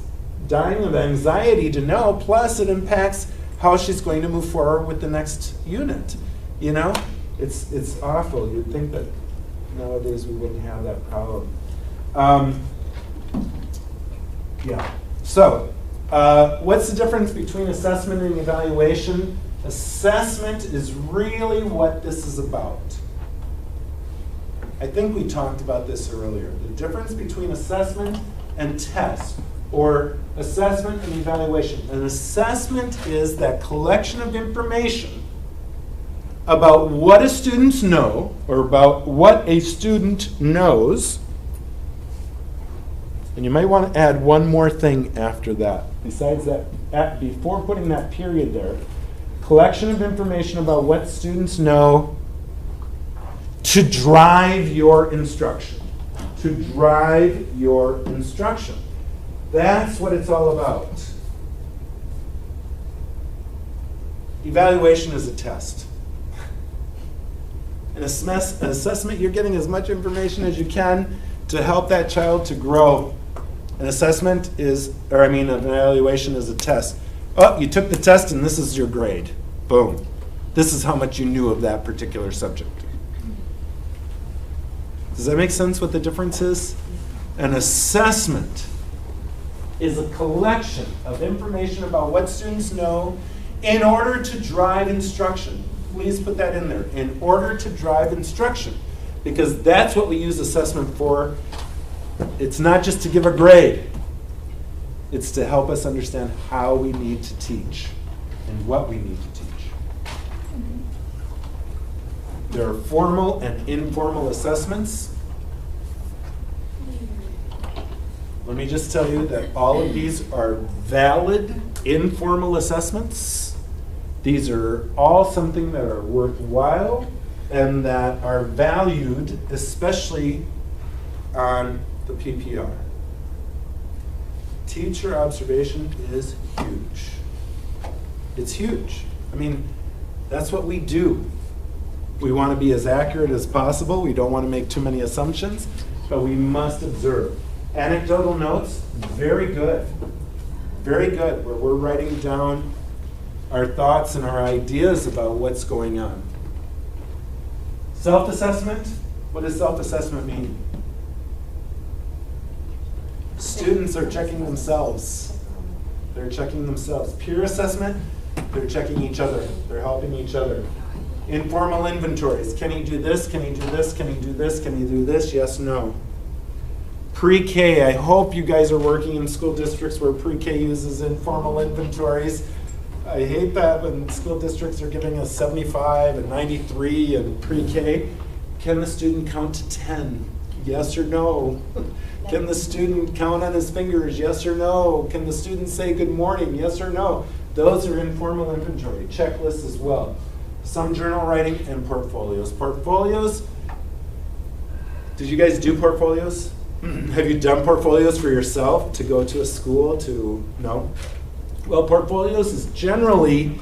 dying of anxiety to know, plus it impacts how she's going to move forward with the next unit. You know, it's awful. You'd think that nowadays we wouldn't have that problem. Yeah, so what's the difference between assessment and evaluation? Assessment is really what this is about. I think we talked about this earlier. The difference between assessment and test, or assessment and evaluation. An assessment is that collection of information about what a student knows, or about what a student knows. And you might want to add one more thing after that. Besides that, before putting that period there, collection of information about what students know to drive your instruction. To drive your instruction. That's what it's all about. Evaluation is a test. An assessment, you're getting as much information as you can to help that child to grow. An assessment is, an evaluation is a test. Oh, you took the test and this is your grade. Boom. This is how much you knew of that particular subject. Does that make sense what the difference is? An assessment is a collection of information about what students know in order to drive instruction. Please put that in there. In order to drive instruction. Because that's what we use assessment for. It's not just to give a grade. It's to help us understand how we need to teach and what we need to teach. There are formal and informal assessments. Let me just tell you that all of these are valid informal assessments. These are all something that are worthwhile and that are valued, especially on the PPR. Teacher observation is huge. It's huge. I mean, that's what we do. We want to be as accurate as possible. We don't want to make too many assumptions, but we must observe. Anecdotal notes, very good. Very good, where we're writing down our thoughts and our ideas about what's going on. Self-assessment, what does self-assessment mean? Students are checking themselves. They're checking themselves. Peer assessment, they're checking each other. They're helping each other. Informal inventories. Can he do this? Can he do this? Can he do this? Can he do this? Yes, no. Pre-K, I hope you guys are working in school districts where pre-K uses informal inventories. I hate that when school districts are giving us 75 and 93 and pre-K. Can the student count to 10? Yes or no? Can the student count on his fingers? Yes or no? Can the student say good morning? Yes or no? Those are informal inventory checklists as well. some journal writing, and portfolios. Portfolios, did you guys do portfolios? Have you done portfolios for yourself to go to a school to, no? Well, portfolios is generally,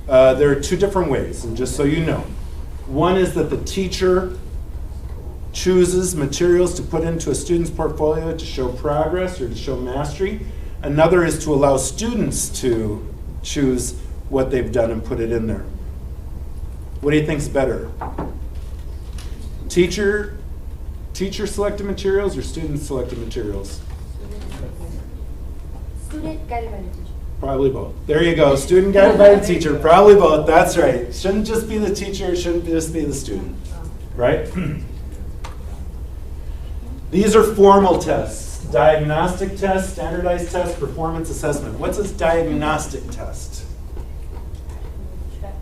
there are two different ways, and just so you know. One is that the teacher chooses materials to put into a student's portfolio to show progress or to show mastery. Another is to allow students to choose what they've done and put it in there. What do you think's better? Teacher selected materials or student selected materials? Student guided by the teacher. Probably both. There you go. Student guided by the teacher. Probably both. That's right. Shouldn't just be the teacher. It shouldn't just be the student. Right? These are formal tests. Diagnostic test, standardized test, performance assessment. What's a diagnostic test? Check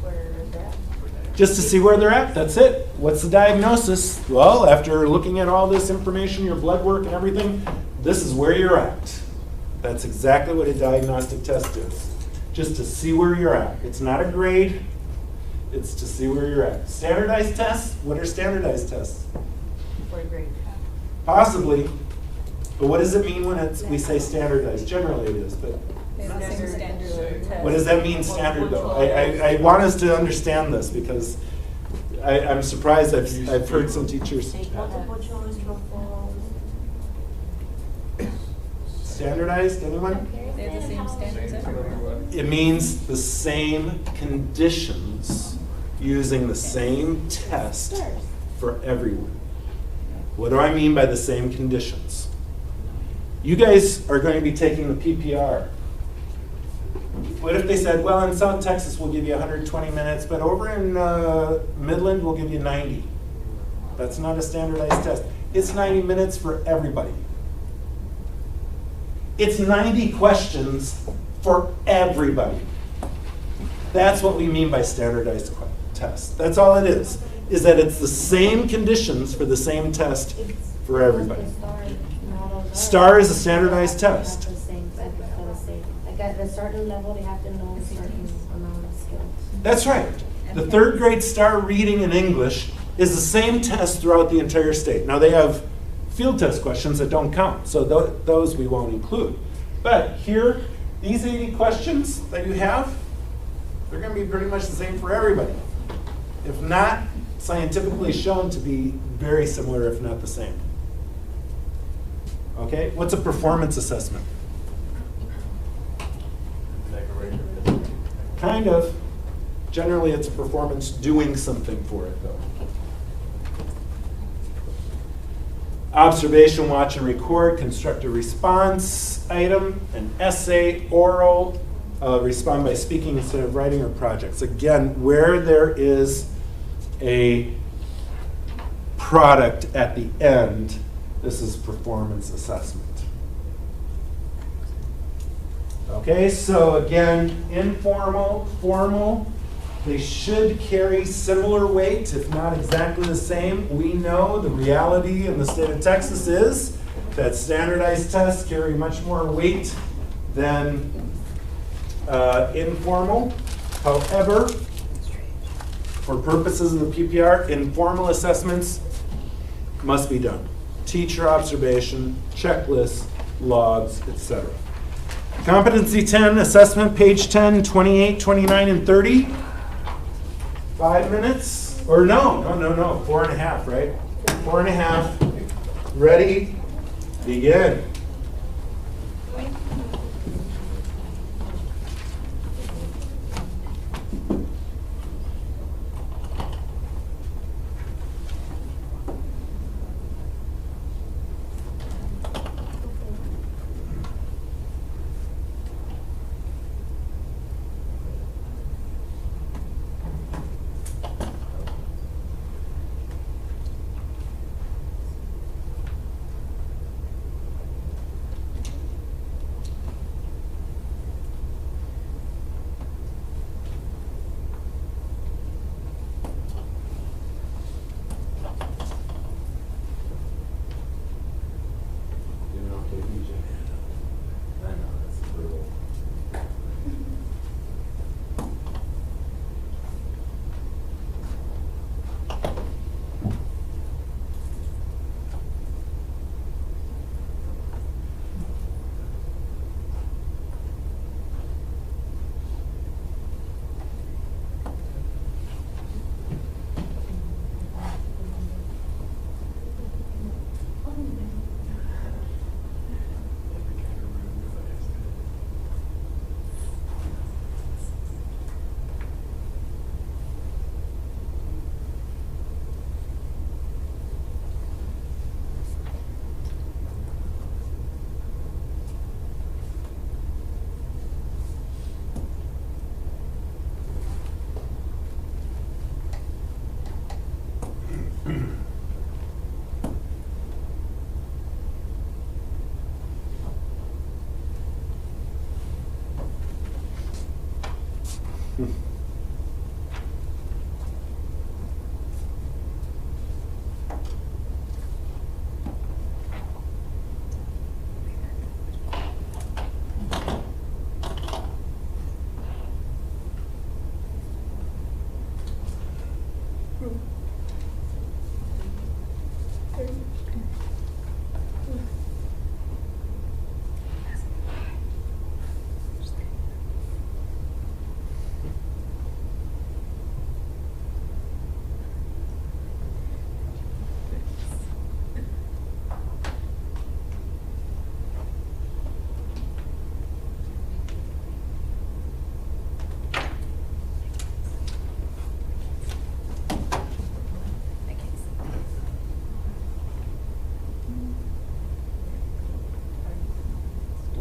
where they're at. Just to see where they're at. That's it. What's the diagnosis? Well, after looking at all this information, your blood work and everything, this is where you're at. That's exactly what a diagnostic test is. Just to see where you're at. It's not a grade. It's to see where you're at. Standardized tests? What are standardized tests? For a grade. Possibly. But what does it mean when we say standardized? Generally it is, but It's the same standard test. what does that mean, standard, though? I want us to understand this because I'm surprised I've heard some teachers. Multiple choice, true or false. Standardized, anyone? They have the same standards everywhere. It means the same conditions using the same test for everyone. What do I mean by the same conditions? You guys are going to be taking the PPR. What if they said, well, in South Texas we'll give you 120 minutes, but over in Midland we'll give you 90. That's not a standardized test. It's 90 minutes for everybody. It's 90 questions for everybody. That's what we mean by standardized test. That's all it is that it's the same conditions for the same test for everybody. STAR is a standardized test. Like at a certain level, they have to know a certain amount of skills. That's right. The third grade STAR reading in English is the same test throughout the entire state. Now they have field test questions that don't count, so those we won't include. But here, these 80 questions that you have, they're going to be pretty much the same for everybody. If not, scientifically shown to be very similar, if not the same. Okay, what's a performance assessment? Kind of. Generally, it's a performance doing something for it, though. Observation, watch, and record, construct a response item, an essay, oral, respond by speaking instead of writing, or projects. Again, where there is a product at the end, this is performance assessment. Okay, so again, informal, formal, they should carry similar weight, if not exactly the same. We know the reality in the state of Texas is that standardized tests carry much more weight than informal. However, for purposes of the PPR, informal assessments must be done. Teacher observation, checklists, logs, etc. Competency 10, assessment, page 10, 28, 29, and 30. 5 minutes, or no, 4.5, right? 4.5, ready, begin.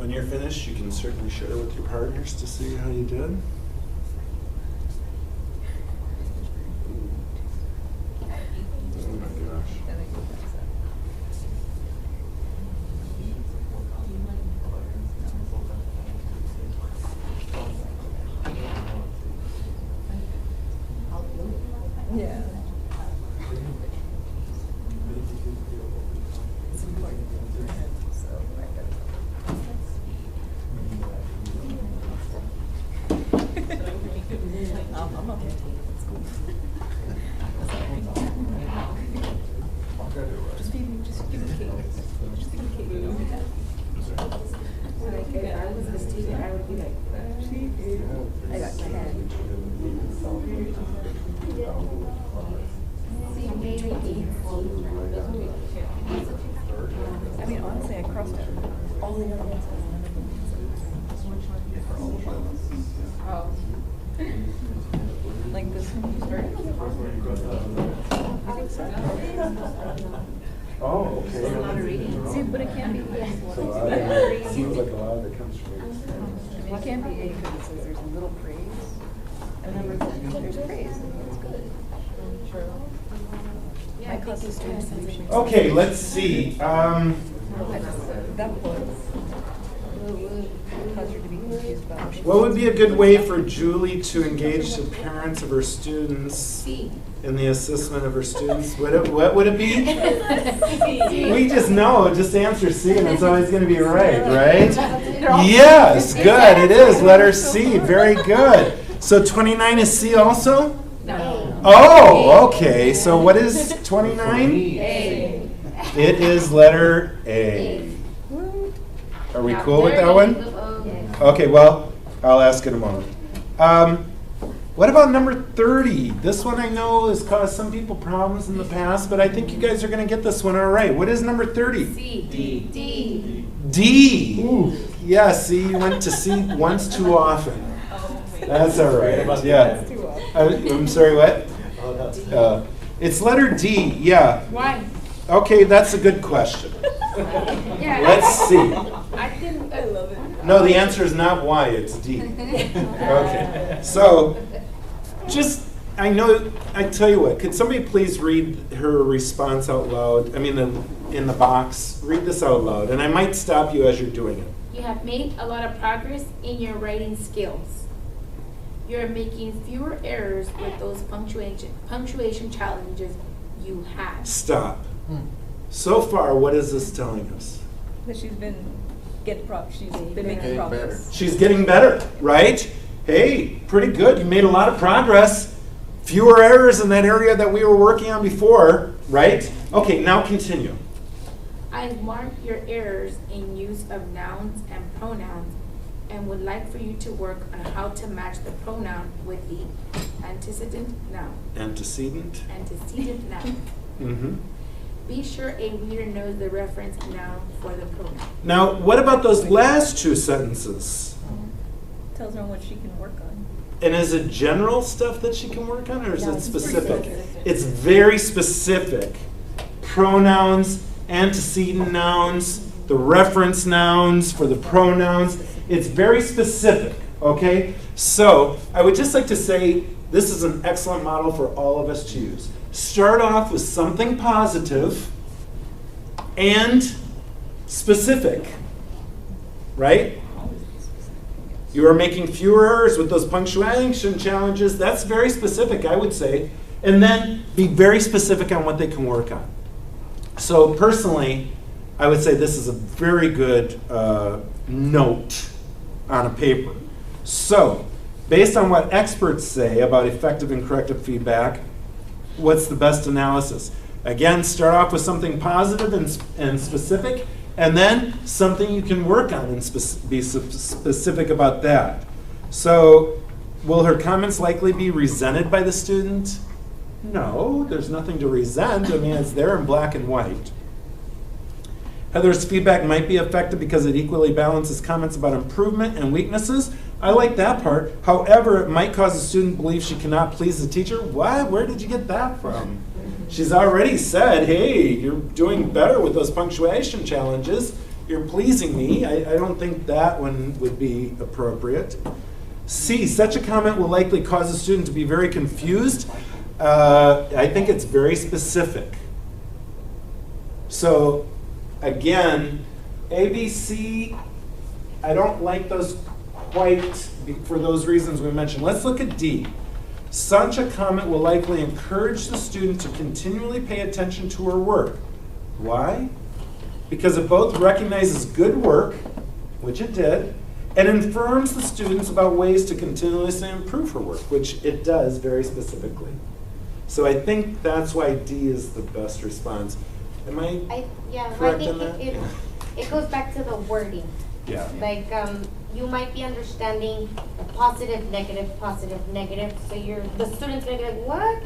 when you're finished, you can certainly share with your partners to see how you did. Oh my gosh. Yeah. It's important for him, so I I'm okay. It's cool. Just give him cake. Just give him cake. You know that. Like, if I was the student, I would be like, I got 10. I mean, honestly, I crossed out all the other ones. Oh. Like this one you started? I think so. Oh, okay. See, but it can't be. So seems like a lot of it comes from. I mean, it can't be A because it says there's a little praise. And then there's praise, and that's good. My class is doing solutions. Okay, let's see. That was. Caused her to be confused about What would be a good way for Julie to engage the parents of her students in the assessment of her students? What would it be? We just know, just answer C and it's always going to be right, right? Yes, good, it is. Letter C, very good. So 29 is C also? No. Oh, okay. So what is 29? A. It is letter A. Are we cool with that one? Okay, well, I'll ask in a moment. What about number 30? This one I know has caused some people problems in the past, but I think you guys are going to get this one all right. What is number 30? C. D. D. Ooh. Yeah, see, you went to C once too often. That's all right. Yeah. I'm sorry, what? It's letter D, yeah. Why? Okay, that's a good question. Yeah. Let's see. I love it. No, the answer is not Y, it's D. Okay, so I tell you what, could somebody please read her response out loud? I mean, in the box, read this out loud, and I might stop you as you're doing it. You have made a lot of progress in your writing skills. You're making fewer errors with those punctuation challenges you had. Stop. So far, what is this telling us? that she's been making progress. She's getting better, right? Hey, pretty good. You made a lot of progress. Fewer errors in that area that we were working on before, right? Okay, now continue. I've marked your errors in use of nouns and pronouns and would like for you to work on how to match the pronoun with the antecedent noun. Antecedent? Antecedent noun. Mm-hmm. Be sure a reader knows the reference noun for the pronoun. Now, what about those last two sentences? Tells her what she can work on. And is it general stuff that she can work on, or is No, it it's specific? specific. It's very specific. Pronouns, antecedent nouns, the reference nouns for the pronouns. It's very specific, okay? So I would just like to say this is an excellent model for all of us to use. Start off with something positive and specific, right? You are making fewer errors with those punctuation challenges. That's very specific, I would say. And then be very specific on what they can work on. So personally, I would say this is a very good note on a paper. So, based on what experts say about effective and corrective feedback, what's the best analysis? Again, start off with something positive and specific, and then something you can work on and be specific about that. So, will her comments likely be resented by the student? No, there's nothing to resent. I mean, it's there in black and white. Heather's feedback might be effective because it equally balances comments about improvement and weaknesses. I like that part. However, it might cause a student to believe she cannot please the teacher. What? Where did you get that from? She's already said, hey, you're doing better with those punctuation challenges. you're pleasing me. I don't think that one would be appropriate. C, such a comment will likely cause a student to be very confused. I think it's very specific. So, again, A, B, C, I don't like those quite for those reasons we mentioned. Let's look at D. Such a comment will likely encourage the student to continually pay attention to her work. Why? Because it both recognizes good work, which it did, and informs the students about ways to continuously improve her work, which it does very specifically. So I think that's why D is the best response. Am I correct in that? It goes back to the wording. Yeah. Like, you might be understanding positive, negative, so the student's gonna be like, what?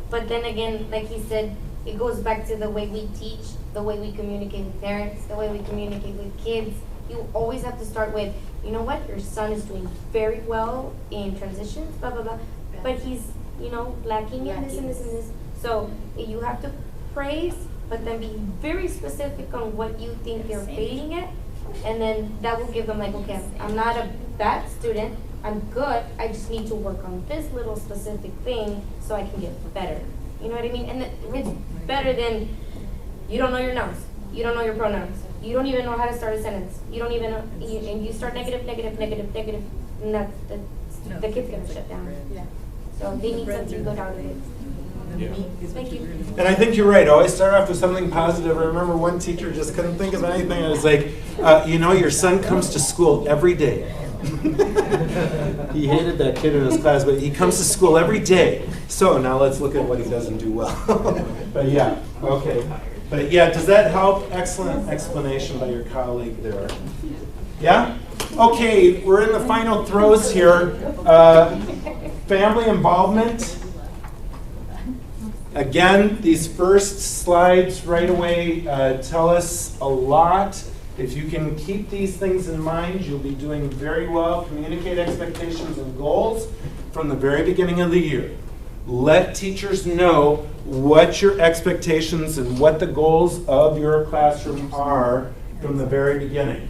But then again, like he said, it goes back to the way we teach, the way we communicate with parents, the way we communicate with kids. You always have to start with, you know what, your son is doing very well in transitions, blah, blah, blah, but he's, lacking in this and this and this. So you have to praise, but then be very specific on what you think they're failing at. And then that will give them like, okay, I'm not a bad student, I'm good, I just need to work on this little specific thing so I can get better. You know what I mean? And it's better than, you don't know your nouns, you don't know your pronouns, you don't even know how to start a sentence, you don't even know, and you start negative, and that's, the kid's gonna shut down. Yeah. So they need something good out of it. Yeah. Thank you. And I think you're right. Always start off with something positive. I remember one teacher just couldn't think of anything. I was like, your son comes to school every day. He hated that kid in his class, but he comes to school every day. So now let's look at what he doesn't do well. But yeah, okay. But yeah, does that help? Excellent explanation by your colleague there. Yeah? Okay, we're in the final throes here. Family involvement. Again, these first slides right away tell us a lot. If you can keep these things in mind, you'll be doing very well. Communicate expectations and goals from the very beginning of the year. Let teachers know what your expectations and what the goals of your classroom are from the very beginning.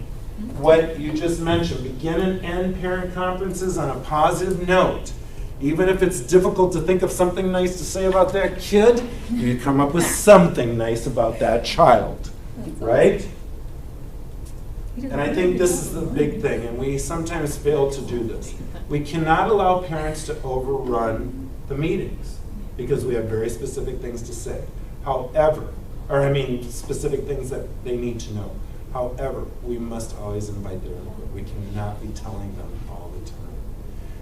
What you just mentioned, begin and end parent conferences on a positive note. Even if it's difficult to think of something nice to say about that kid, you come up with something nice about that child, right? And I think this is the big thing, and we sometimes fail to do this. We cannot allow parents to overrun the meetings because we have very specific things to say. Specific things that they need to know. However, we must always invite their input. We cannot be telling them all the time.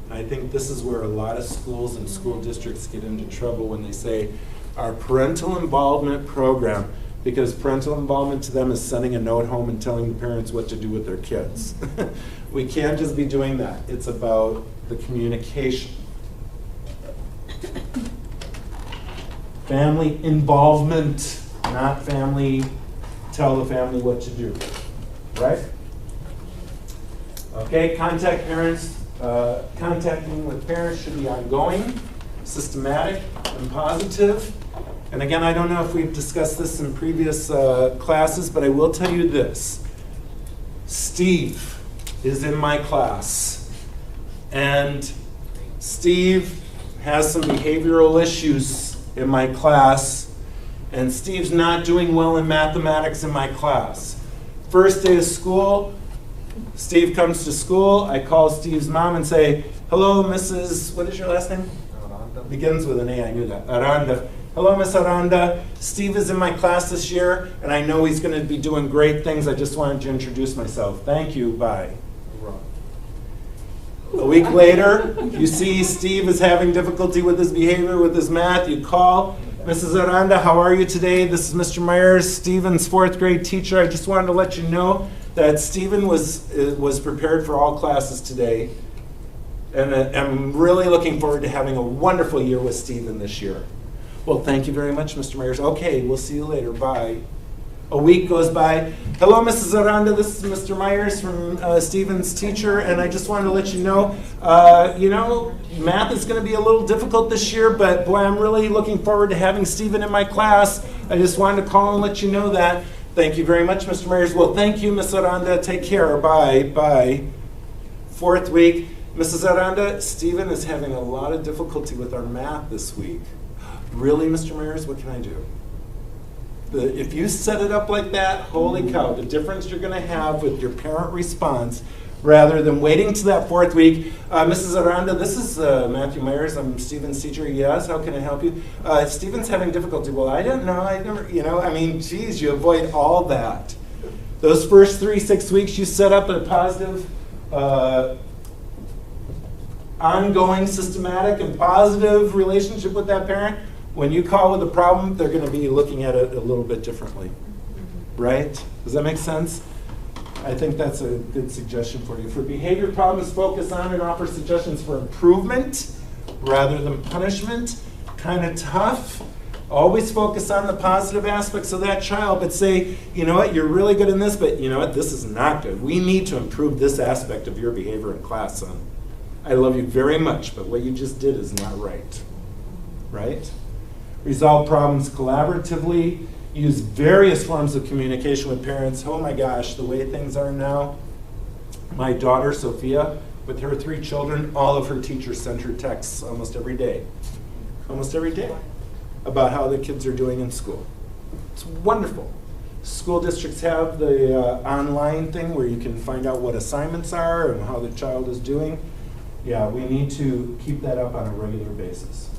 And I think this is where a lot of schools and school districts get into trouble when they say our parental involvement program, because parental involvement to them is sending a note home and telling the parents what to do with their kids. We can't just be doing that. It's about the communication. Family involvement, not family tell the family what to do, right? Okay, contacting with parents should be ongoing, systematic, and positive. And again, I don't know if we've discussed this in previous classes, but I will tell you this. Steve is in my class, and Steve has some behavioral issues in my class, and Steve's not doing well in mathematics in my class. First day of school, Steve comes to school. I call Steve's mom and say, hello, Mrs., what is your last name? Aranda. Begins with an A, I knew that. Aranda. Hello, Miss Aranda. Steve is in my class this year, and I know he's going to be doing great things. I just wanted to introduce myself. Thank you, bye. A week later, you see Steve is having difficulty with his behavior, with his math. You call, Mrs. Aranda, how are you today? This is Mr. Myers, Stephen's 4th grade teacher. I just wanted to let you know that Stephen was prepared for all classes today. And I'm really looking forward to having a wonderful year with Stephen this year. Well, thank you very much, Mr. Myers. Okay, we'll see you later. Bye. A week goes by. Hello, Mrs. Aranda. This is Mr. Myers from Stephen's teacher, and I just wanted to let you know, math is going to be a little difficult this year, but boy, I'm really looking forward to having Stephen in my class. I just wanted to call and let you know that. Thank you very much, Mr. Myers. Well, thank you, Ms. Aranda. Take care. Bye. Bye. Fourth week. Mrs. Aranda, Stephen is having a lot of difficulty with our math this week. Really, Mr. Myers, what can I do? If you set it up like that, holy cow, the difference you're going to have with your parent response rather than waiting to that fourth week. Mrs. Aranda, this is Matthew Myers. I'm Stephen's teacher. Yes, how can I help you? Stephen's having difficulty. Well, I don't know. I never, geez, you avoid all that. Those first 6 weeks, you set up a positive, ongoing, systematic, and positive relationship with that parent. When you call with a problem, they're going to be looking at it a little bit differently, right? Does that make sense? I think that's a good suggestion for you. For behavior problems, focus on and offer suggestions for improvement rather than punishment. Kind of tough. Always focus on the positive aspects of that child, but say, you know what, you're really good in this, but you know what, this is not good. We need to improve this aspect of your behavior in class, son. I love you very much, but what you just did is not right. Right? Resolve problems collaboratively. Use various forms of communication with parents. Oh my gosh, the way things are now. My daughter, Sophia, with her 3 children, all of her teachers send her texts almost every day. Almost every day. About how the kids are doing in school. It's wonderful. School districts have the online thing where you can find out what assignments are and how the child is doing. Yeah, we need to keep that up on a regular basis.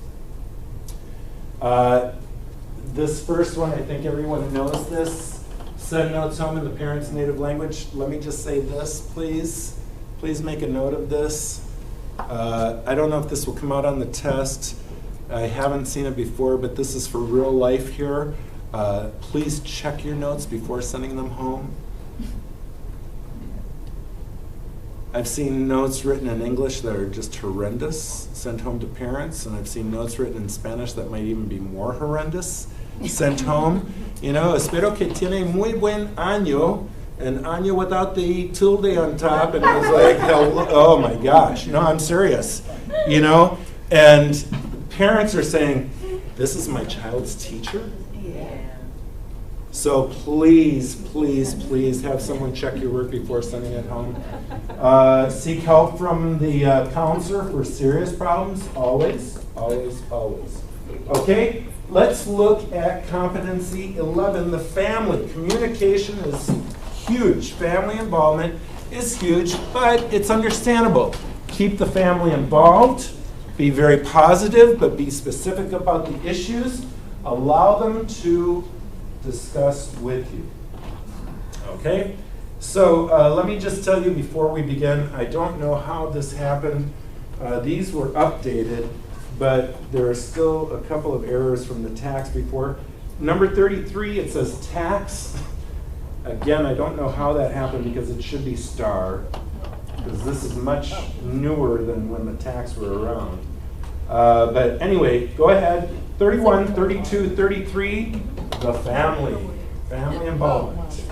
This first one, I think everyone knows this. Send notes home in the parent's native language. Let me just say this, please. Please make a note of this. I don't know if this will come out on the test. I haven't seen it before, but this is for real life here. Please check your notes before sending them home. I've seen notes written in English that are just horrendous, sent home to parents, and I've seen notes written in Spanish that might even be more horrendous, sent home. Espero que tiene muy buen año, an año without the tilde on top, and I was like, oh my gosh, no, I'm serious, and parents are saying, this is my child's teacher? So please, please, please have someone check your work before sending it home. Seek help from the counselor for serious problems, always, always, always. Okay, let's look at competency 11, the family. Communication is huge. Family involvement is huge, but it's understandable. Keep the family involved. Be very positive, but be specific about the issues. Allow them to discuss with you. Okay? So let me just tell you before we begin, I don't know how this happened. These were updated, but there are still a couple of errors from the tax before. Number 33, it says tax. Again, I don't know how that happened because it should be star, because this is much newer than when the tax were around. But anyway, go ahead. 31, 32, 33, the family involvement.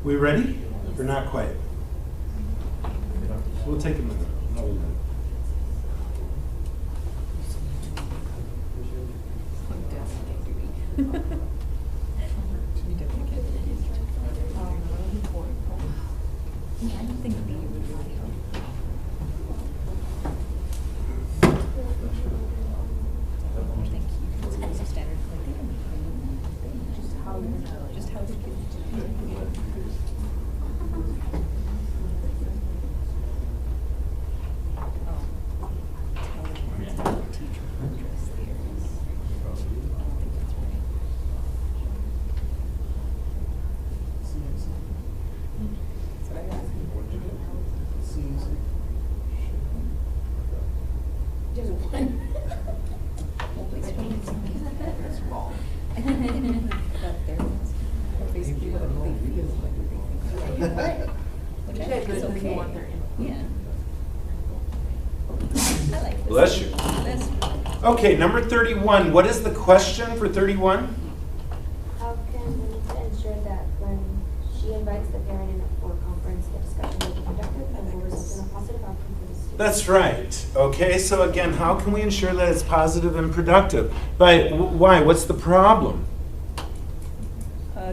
We ready? Or not quite? We'll take a minute. Another minute. I don't think B would really help. I think you can use a standard like they don't need just how the kids tell the parents how the teacher will address the areas. I don't think that's right. So I asked Just one. About their ones, or basically what they feel, what they think. Which I think is okay. Yeah. I like this. Bless you. Bless you. Okay, number 31. What is the question for 31? How can Benita ensure that when she invites the parent in for a conference, the discussion will be productive and will result in a positive outcome for the student? That's right. Okay, so again, how can we ensure that it's positive and productive? Why? What's the problem?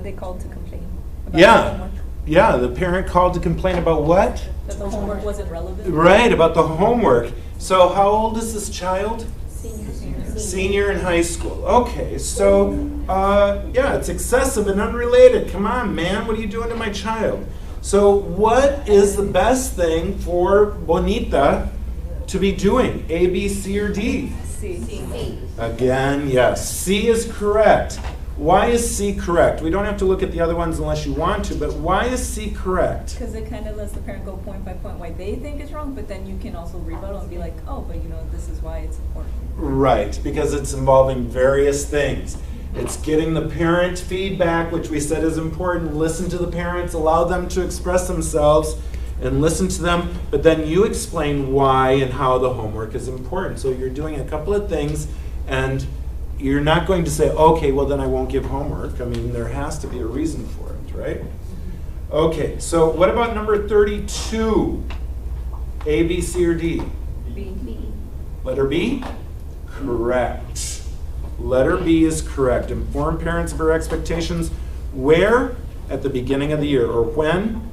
They called to complain about the Yeah. homework. Yeah, the parent called to complain about what? That the homework wasn't relevant. Right, about the homework. So how old is this child? Senior. Senior in high school. Okay, so yeah, it's excessive and unrelated. Come on, man, what are you doing to my child? So what is the best thing for Bonita to be doing? A, B, C, or D? C. Again, yes. C is correct. Why is C correct? We don't have to look at the other ones unless you want to, but why is C correct? Because it kind of lets the parent go point by point why they think it's wrong, but then you can also rebuttal and be like, oh, but you know, this is why it's important. Right, because it's involving various things. It's getting the parent feedback, which we said is important. Listen to the parents, allow them to express themselves, and listen to them. But then you explain why and how the homework is important. So you're doing a couple of things, and you're not going to say, okay, well then I won't give homework. I mean, there has to be a reason for it, right? Okay, so what about number 32? A, B, C, or D? B. Letter B? Correct. Letter B is correct. Inform parents of our expectations. Where? At the beginning of the year. Or when?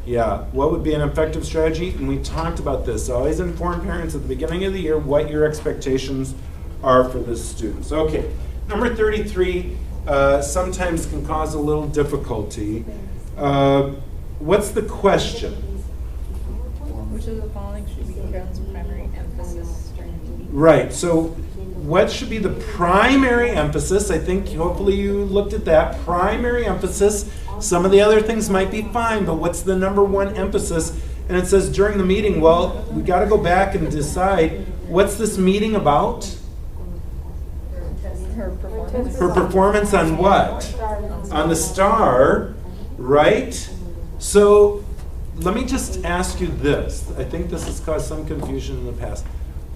Yeah. What would be an effective strategy? And we talked about this. Always inform parents at the beginning of the year what your expectations are for the students. Okay. Number 33 sometimes can cause a little difficulty. What's the question? Which of the following should be Carolyn's primary emphasis during the meeting? Right. So what should be the primary emphasis? I think hopefully you looked at that. Primary emphasis. Some of the other things might be fine, but what's the number one emphasis? And it says during the meeting, well, we got to go back and decide, what's this meeting about? Her performance. Her performance on what? On the STAR, right? So let me just ask you this. I think this has caused some confusion in the past.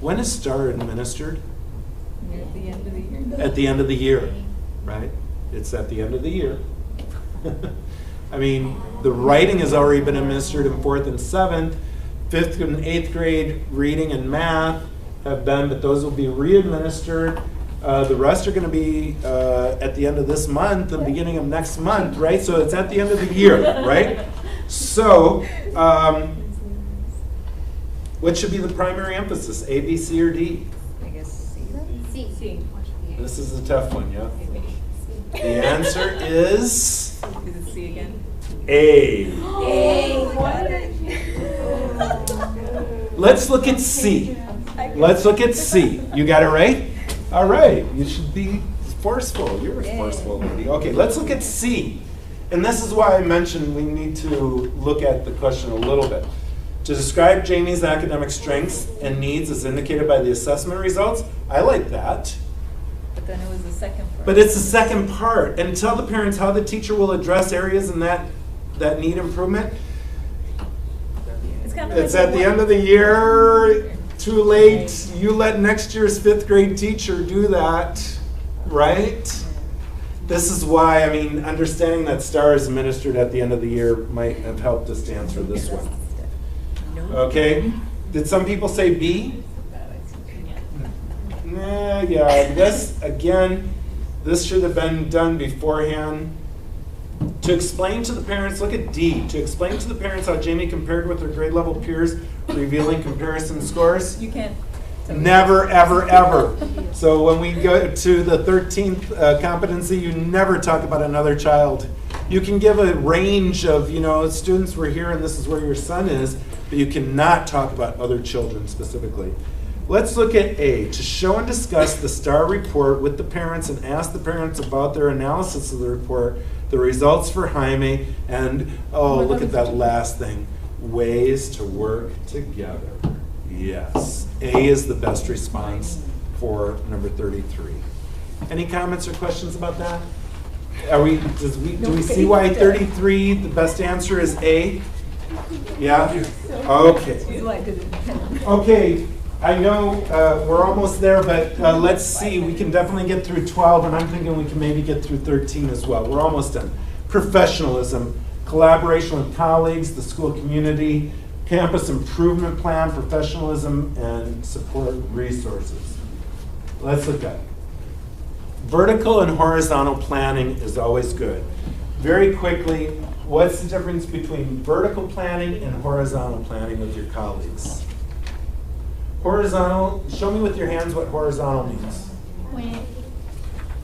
When is STAR administered? Near the end of the year. At the end of the year, right? It's at the end of the year. I mean, the writing has already been administered in 4th and 7th. 5th and 8th grade reading and math have been, but those will be re-administered. The rest are going to be at the end of this month and beginning of next month, right? So it's at the end of the year, right? So what should be the primary emphasis, A, B, C, or D? I guess C. C. This is a tough one, yeah? The answer is Is it C again? A. Hey, Let's look at C. Let's look at C. You got it right? All right. You should be forceful. You're a forceful lady. Okay, let's look at C. And this is why I mentioned we need to look at the question a little bit. To describe Jamie's academic strengths and needs as indicated by the assessment results, I like that. But then it was the second part. But it's the second part. And tell the parents how the teacher will address areas in that need improvement. It's kind of It's like at the end of the year, too late. You let next year's 5th grade teacher do that, right? This is why, I mean, understanding that STAR is administered at the end of the year might have helped us to answer this one. Okay, did some people say B? Nah, yeah, this, again, this should have been done beforehand. To explain to the parents, look at D, to explain to the parents how Jamie compared with her grade level peers, revealing comparison scores. You can't. Never, ever, ever. So when we go to the 13th competency, you never talk about another child. You can give a range of, you know, students were here and this is where your son is, but you cannot talk about other children specifically. Let's look at A, to show and discuss the STAR report with the parents and ask the parents about their analysis of the report, the results for Jaime, and, oh, look at that last thing, ways to work together. Yes, A is the best response for number 33. Any comments or questions about that? Do we see why 33, the best answer is A? Yeah? Okay. Okay, I know we're almost there, but let's see. We can definitely get through 12, and I'm thinking we can maybe get through 13 as well. We're almost done. Professionalism, collaboration with colleagues, the school community, campus improvement plan, professionalism, and support resources. Let's look at it. Vertical and horizontal planning is always good. Very quickly, what's the difference between vertical planning and horizontal planning with your colleagues? Horizontal, show me with your hands what horizontal means.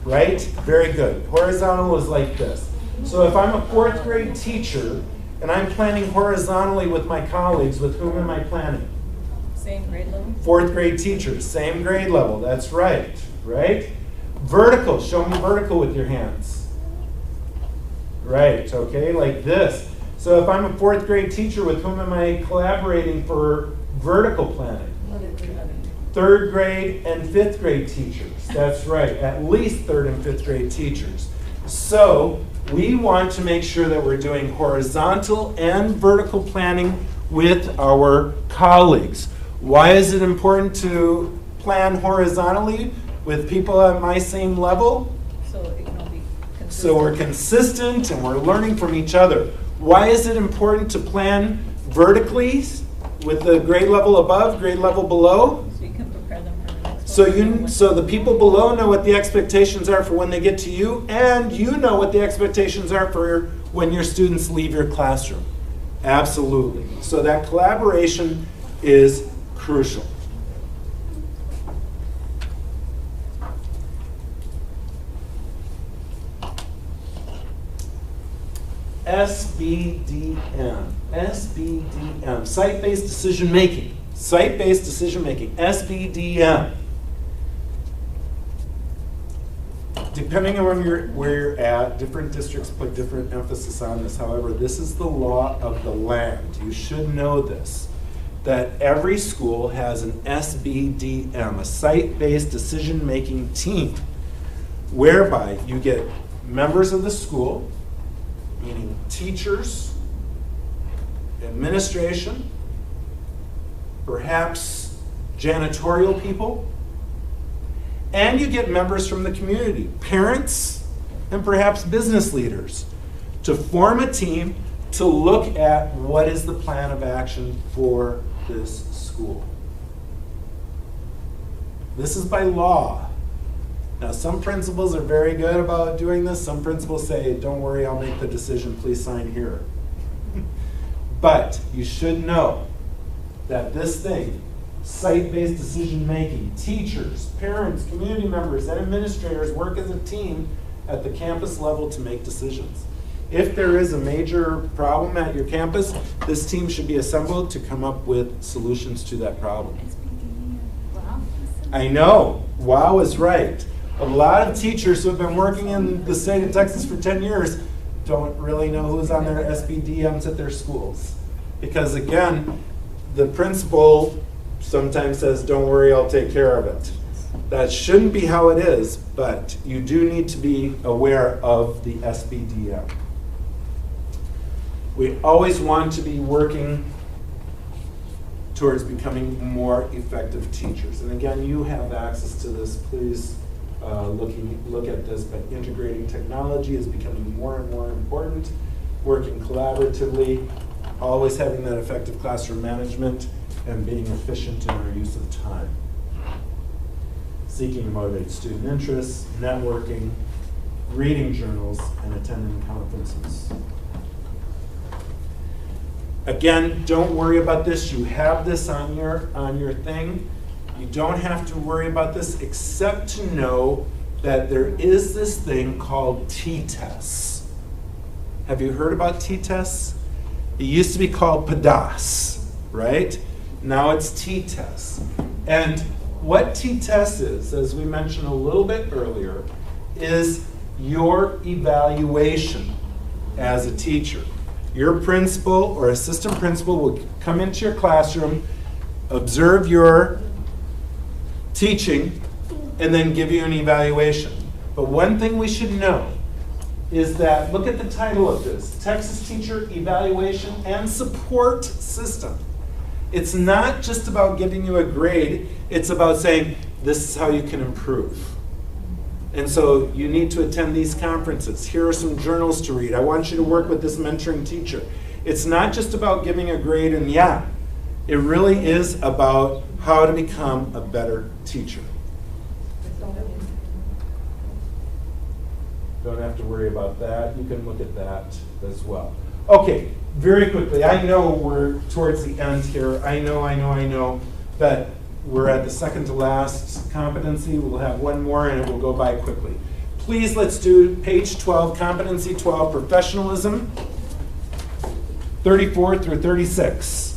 Right? Very good. Horizontal is like this. So if I'm a 4th grade teacher and I'm planning horizontally with my colleagues, with whom am I planning? Same grade level? 4th grade teachers, same grade level, that's right, right? Vertical, show me vertical with your hands. Right, okay, like this. So if I'm a 4th grade teacher, with whom am I collaborating for vertical planning? 3rd grade and 5th grade teachers, that's right, at least 3rd and 5th grade teachers. So we want to make sure that we're doing horizontal and vertical planning with our colleagues. Why is it important to plan horizontally with people at my same level? So it can all be consistent. So we're consistent and we're learning from each other. Why is it important to plan vertically with the grade level above, grade level below? So you can prepare them for the next So so the people below know what the expectations are for when they get to you, and you know what the expectations are for when your students leave your classroom. Absolutely. So that collaboration is crucial. SBDM. SBDM. Site-based decision making. Site-based decision making. SBDM. Depending on where you're at, different districts put different emphasis on this. However, this is the law of the land. You should know this. That every school has an SBDM, a site-based decision-making team, whereby you get members of the school, meaning teachers, administration, perhaps janitorial people, and you get members from the community, parents, and perhaps business leaders, to form a team to look at what is the plan of action for this school. This is by law. Now, some principals are very good about doing this. Some principals say, don't worry, I'll make the decision, please sign here. But you should know that this thing, site-based decision-making, teachers, parents, community members, and administrators work as a team at the campus level to make decisions. If there is a major problem at your campus, this team should be assembled to come up with solutions to that problem. Wow. I know, wow is right. A lot of teachers who have been working in the state of Texas for 10 years don't really know who's on their SBDMs at their schools. Because again, the principal sometimes says, don't worry, I'll take care of it. That shouldn't be how it is, but you do need to be aware of the SBDM. We always want to be working towards becoming more effective teachers. And again, you have access to this. Please look at this, but integrating technology is becoming more and more important, working collaboratively, always having that effective classroom management, and being efficient in our use of time. Seeking to motivate student interests, networking, reading journals, and attending conferences. Again, don't worry about this. You have this on your thing. You don't have to worry about this except to know that there is this thing called T-tests. Have you heard about T-tests? It used to be called PDAS, right? Now it's T-tests. And what T-test is, as we mentioned a little bit earlier, is your evaluation as a teacher. Your principal or assistant principal will come into your classroom, observe your teaching, and then give you an evaluation. But one thing we should know is that, look at the title of this, Texas Teacher Evaluation and Support System. It's not just about giving you a grade, it's about saying, this is how you can improve. And so you need to attend these conferences. Here are some journals to read. I want you to work with this mentoring teacher. It's not just about giving a grade and yeah, it really is about how to become a better teacher. Don't have to worry about that. You can look at that as well. Okay, very quickly. I know we're towards the end here. I know that we're at the second to last competency. We'll have one more and it will go by quickly. Please, let's do page 12, competency 12, professionalism, 34 through 36.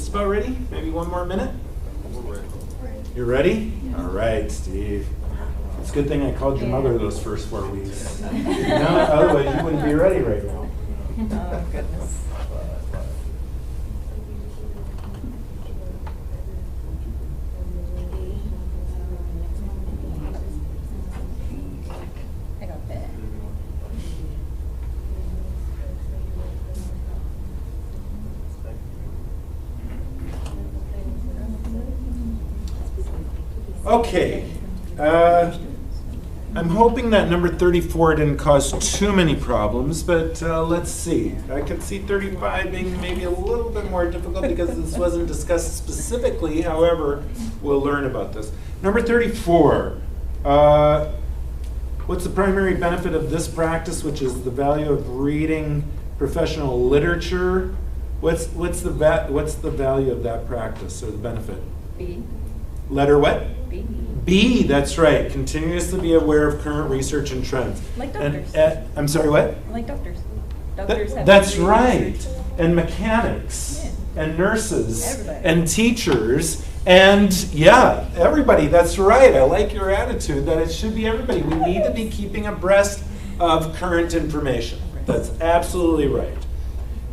About ready? Maybe one more minute? You're ready? All right, Steve. It's a good thing I called your mother those first 4 weeks. No, otherwise you wouldn't be ready right now. Oh, goodness. I got that. Okay. I'm hoping that number 34 didn't cause too many problems, but let's see. I could see 35 being maybe a little bit more difficult because this wasn't discussed specifically. However, we'll learn about this. Number 34. What's the primary benefit of this practice, which is the value of reading professional literature? What's the value of that practice or the benefit? B. Letter what? B. B, that's right. Continuously be aware of current research and trends. Like doctors. And, I'm sorry, what? Like doctors. Doctors have That's to read right. research. And mechanics, Yeah. and nurses, Everybody. and teachers, and yeah, everybody. That's right. I like your attitude that it should be everybody. We need to be keeping abreast of current information. That's absolutely right.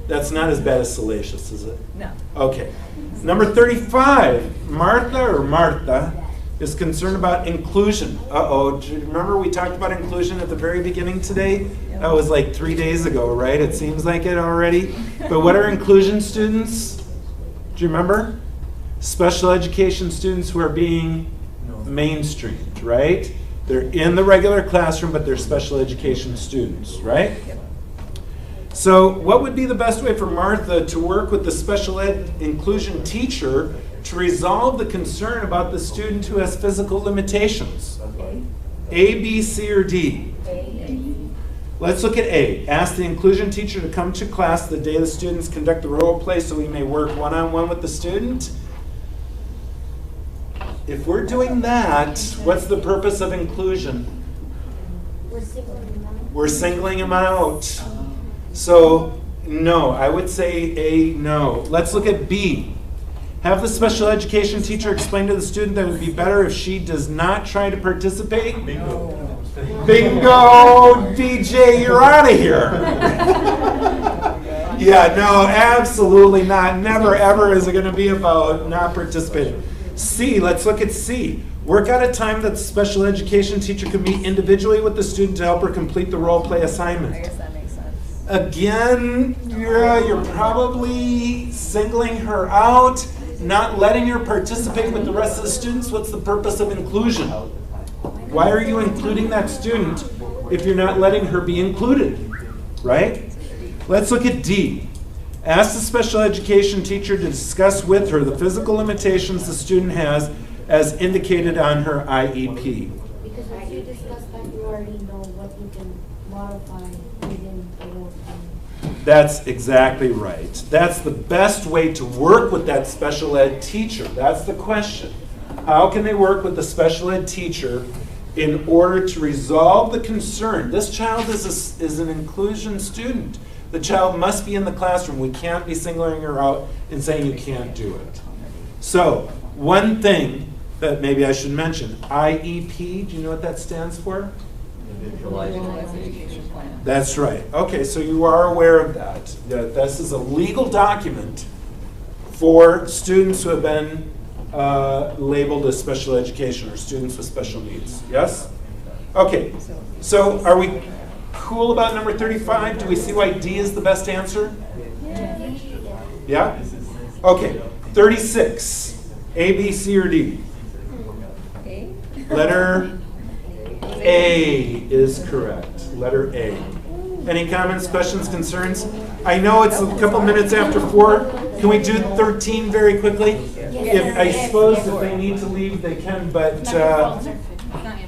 That's not as bad as salacious, is it? No. Okay. Number 35, Martha is concerned about inclusion. Uh-oh, do you remember we talked about inclusion at the very beginning today? That was like 3 days ago, right? It seems like it already. But what are inclusion students? Do you remember? Special education students who are being mainstreamed, right? They're in the regular classroom, but they're special education students, right? So what would be the best way for Martha to work with the special ed inclusion teacher to resolve the concern about the student who has physical limitations? A, B, C, or D? Let's look at A. Ask the inclusion teacher to come to class the day the students conduct the role play so we may work one-on-one with the student. If we're doing that, what's the purpose of inclusion? We're singling him out. So, no, I would say A, no. Let's look at B. Have the special education teacher explain to the student that it would be better if she does not try to participate. Bingo. Bingo, DJ, you're out of here. Yeah, no, absolutely not. Never, ever is it going to be about not participating. C, let's look at C. Work out a time that the special education teacher can meet individually with the student to help her complete the role play assignment. I guess that makes sense. Again, you're probably singling her out, not letting her participate with the rest of the students. What's the purpose of inclusion? Why are you including that student if you're not letting her be included, right? Let's look at D. Ask the special education teacher to discuss with her the physical limitations the student has as indicated on her IEP. Because once you discuss that, you already know what you can modify within the role plan. That's exactly right. That's the best way to work with that special ed teacher. That's the question. How can they work with the special ed teacher in order to resolve the concern? This child is an inclusion student. The child must be in the classroom. We can't be singling her out and saying you can't do it. So, one thing that maybe I should mention, IEP, do you know what that stands for? Individualized education plan. That's right. Okay, so you are aware of that. That this is a legal document for students who have been labeled as special education or students with special needs. Yes? Okay, so are we cool about number 35? Do we see why D is the best answer? Yeah? Okay, 36. A, B, C, or D? A. Letter A is correct. Letter A. Any comments, questions, concerns? I know it's a couple minutes after 4. Can we do 13 very quickly? If, I suppose if they need to leave, they can, but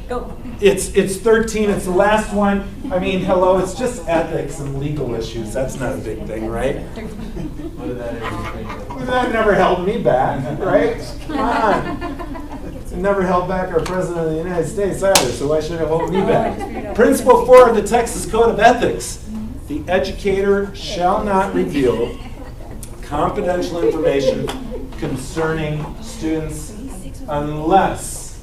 Go. it's 13. It's the last one. I mean, hello, it's just ethics and legal issues. That's not a big thing, right? What did that ever think? Well, that never held me back, right? Come on. It never held back our President of the United States either, so why should it hold me back? Principle 4 of the Texas Code of Ethics. The educator shall not reveal confidential information concerning students unless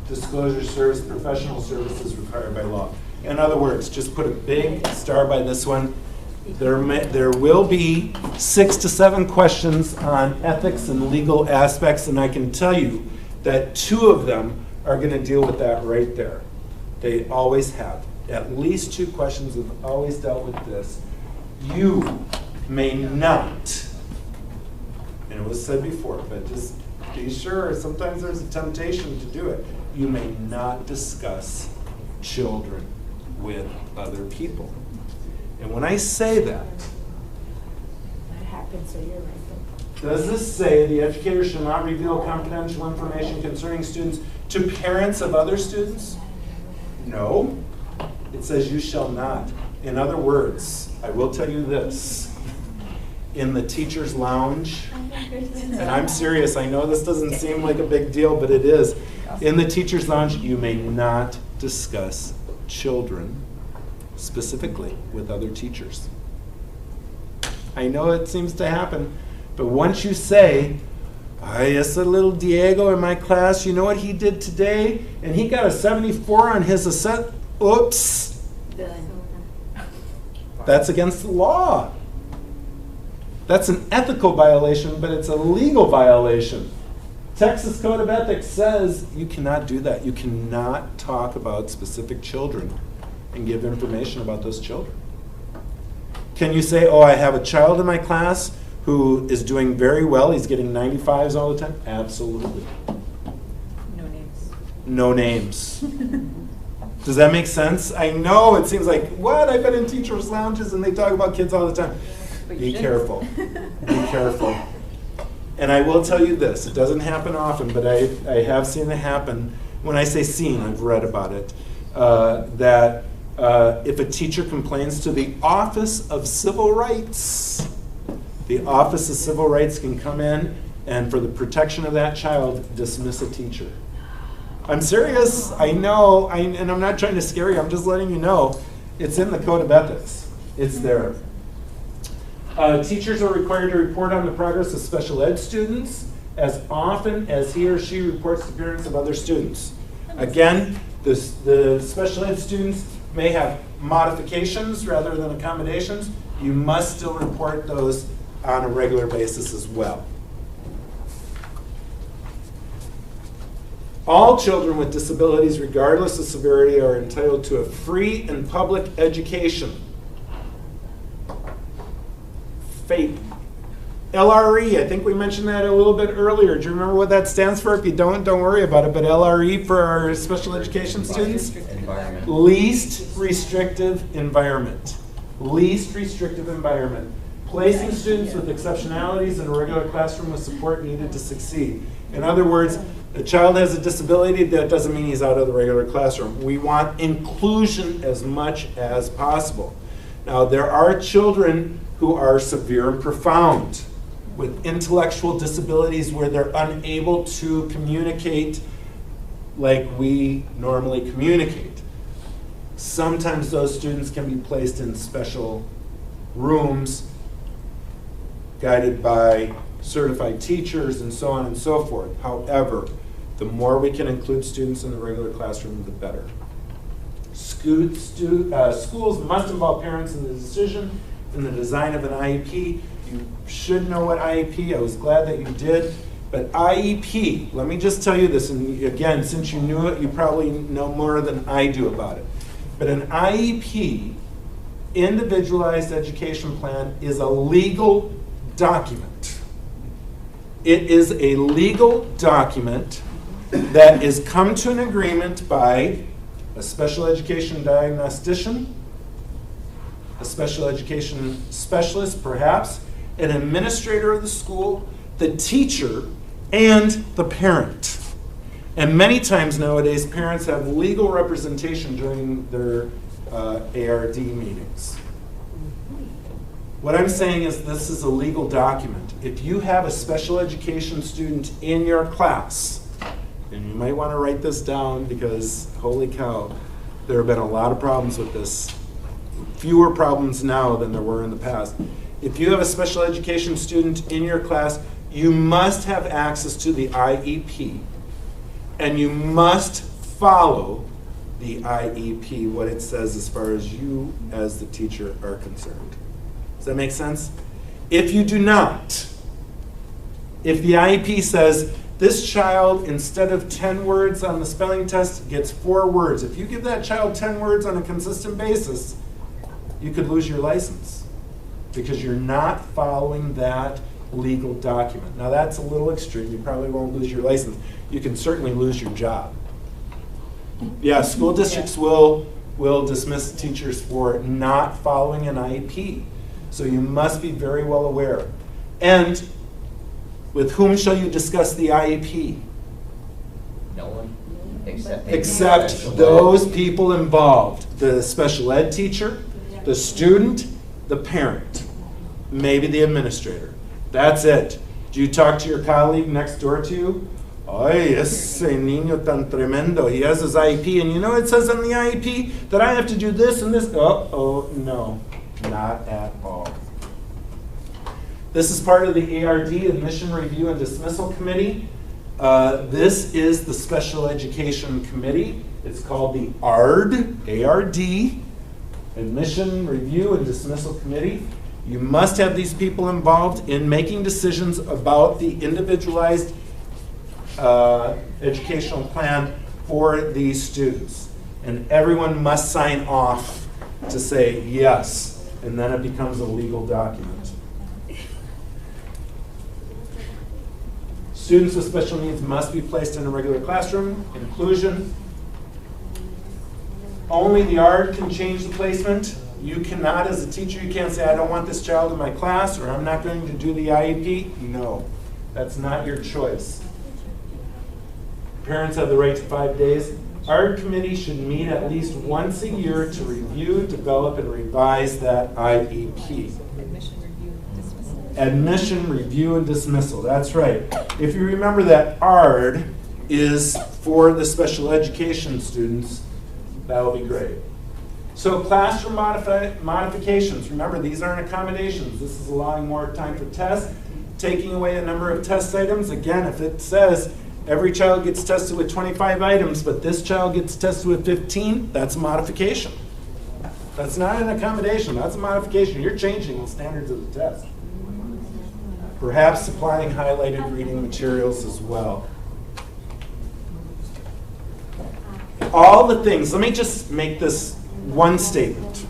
disclosure serves professional services required by law. In other words, just put a big star by this one. There will be 6 to 7 questions on ethics and legal aspects, and I can tell you that 2 of them are going to deal with that right there. They always have. At least 2 questions have always dealt with this. You may not, and it was said before, but just Be sure, sometimes there's a temptation to do it. You may not discuss children with other people. And when I say that, That happens, so you're right. does this say the educator shall not reveal confidential information concerning students to parents of other students? No. It says you shall not. In other words, I will tell you this. In the teacher's lounge, and I'm serious, I know this doesn't seem like a big deal, but it is. In the teacher's lounge, you may not discuss children specifically with other teachers. I know it seems to happen, but once you say, yes, a little Diego in my class, you know what he did today? And he got a 74 on his assessment. Oops. That's against the law. That's an ethical violation, but it's a legal violation. Texas Code of Ethics says you cannot do that. You cannot talk about specific children and give information about those children. Can you say, I have a child in my class who is doing very well, he's getting 95s all the time? Absolutely. No names. No names. Does that make sense? I know it seems like, what? I've been in teachers' lounges and they talk about kids all the time. Be careful. Be careful. And I will tell you this, it doesn't happen often, but I have seen it happen. When I say seen, I've read about it, that if a teacher complains to the Office of Civil Rights, the Office of Civil Rights can come in and for the protection of that child, dismiss a teacher. I'm serious, I know, and I'm not trying to scare you, I'm just letting you know. It's in the Code of Ethics. It's there. Teachers are required to report on the progress of special ed students as often as he or she reports to parents of other students. Again, the special ed students may have modifications rather than accommodations. You must still report those on a regular basis as well. All children with disabilities, regardless of severity, are entitled to a free and public education. FAPE. LRE, I think we mentioned that a little bit earlier. Do you remember what that stands for? If you don't worry about it. But LRE for our special education students? Environment. Least restrictive environment. Least restrictive environment. Placing students with exceptionalities in a regular classroom with support needed to succeed. In other words, a child has a disability, that doesn't mean he's out of the regular classroom. We want inclusion as much as possible. Now, there are children who are severe and profound with intellectual disabilities where they're unable to communicate like we normally communicate. Sometimes those students can be placed in special rooms guided by certified teachers and so on and so forth. However, the more we can include students in the regular classroom, the better. Schools must involve parents in the decision in the design of an IEP. You should know what IEP, I was glad that you did. But IEP, let me just tell you this, and again, since you knew it, you probably know more than I do about it. But an IEP, Individualized Education Plan, is a legal document. It is a legal document that is come to an agreement by a special education diagnostician, a special education specialist perhaps, an administrator of the school, the teacher, and the parent. And many times nowadays, parents have legal representation during their ARD meetings. What I'm saying is this is a legal document. If you have a special education student in your class, and you might want to write this down because, holy cow, there have been a lot of problems with this. Fewer problems now than there were in the past. If you have a special education student in your class, you must have access to the IEP, and you must follow the IEP, what it says as far as you as the teacher are concerned. Does that make sense? If you do not, if the IEP says, this child, instead of 10 words on the spelling test, gets 4 words. If you give that child 10 words on a consistent basis, you could lose your license because you're not following that legal document. Now that's a little extreme. You probably won't lose your license. You can certainly lose your job. Yeah, school districts will dismiss teachers for not following an IEP. So you must be very well aware. And with whom shall you discuss the IEP? No one, except Those people involved. The special ed teacher, the student, the parent, maybe the administrator. That's it. Do you talk to your colleague next door to you? Ay, ese niño tan tremendo. He has his IEP, and you know it says on the IEP that I have to do this and this. Oh, no, not at all. This is part of the ARD, Admission Review and Dismissal Committee. This is the Special Education Committee. It's called the ARD, A-R-D, Admission Review and Dismissal Committee. You must have these people involved in making decisions about the individualized educational plan for these students. And everyone must sign off to say yes, and then it becomes a legal document. Students with special needs must be placed in a regular classroom. Inclusion. Only the ARD can change the placement. You cannot, as a teacher, you can't say, I don't want this child in my class, or I'm not going to do the IEP. No, that's not your choice. Parents have the right to 5 days. ARD committee should meet at least once a year to review, develop, and revise that IEP. Admission, review, and dismissal. That's right. If you remember that ARD is for the special education students, that'll be great. So classroom modifications. Remember, these aren't accommodations. This is allowing more time for tests, taking away a number of test items. Again, if it says every child gets tested with 25 items, but this child gets tested with 15, that's a modification. That's not an accommodation. That's a modification. You're changing the standards of the test. Perhaps supplying highlighted reading materials as well. All the things, let me just make this one statement.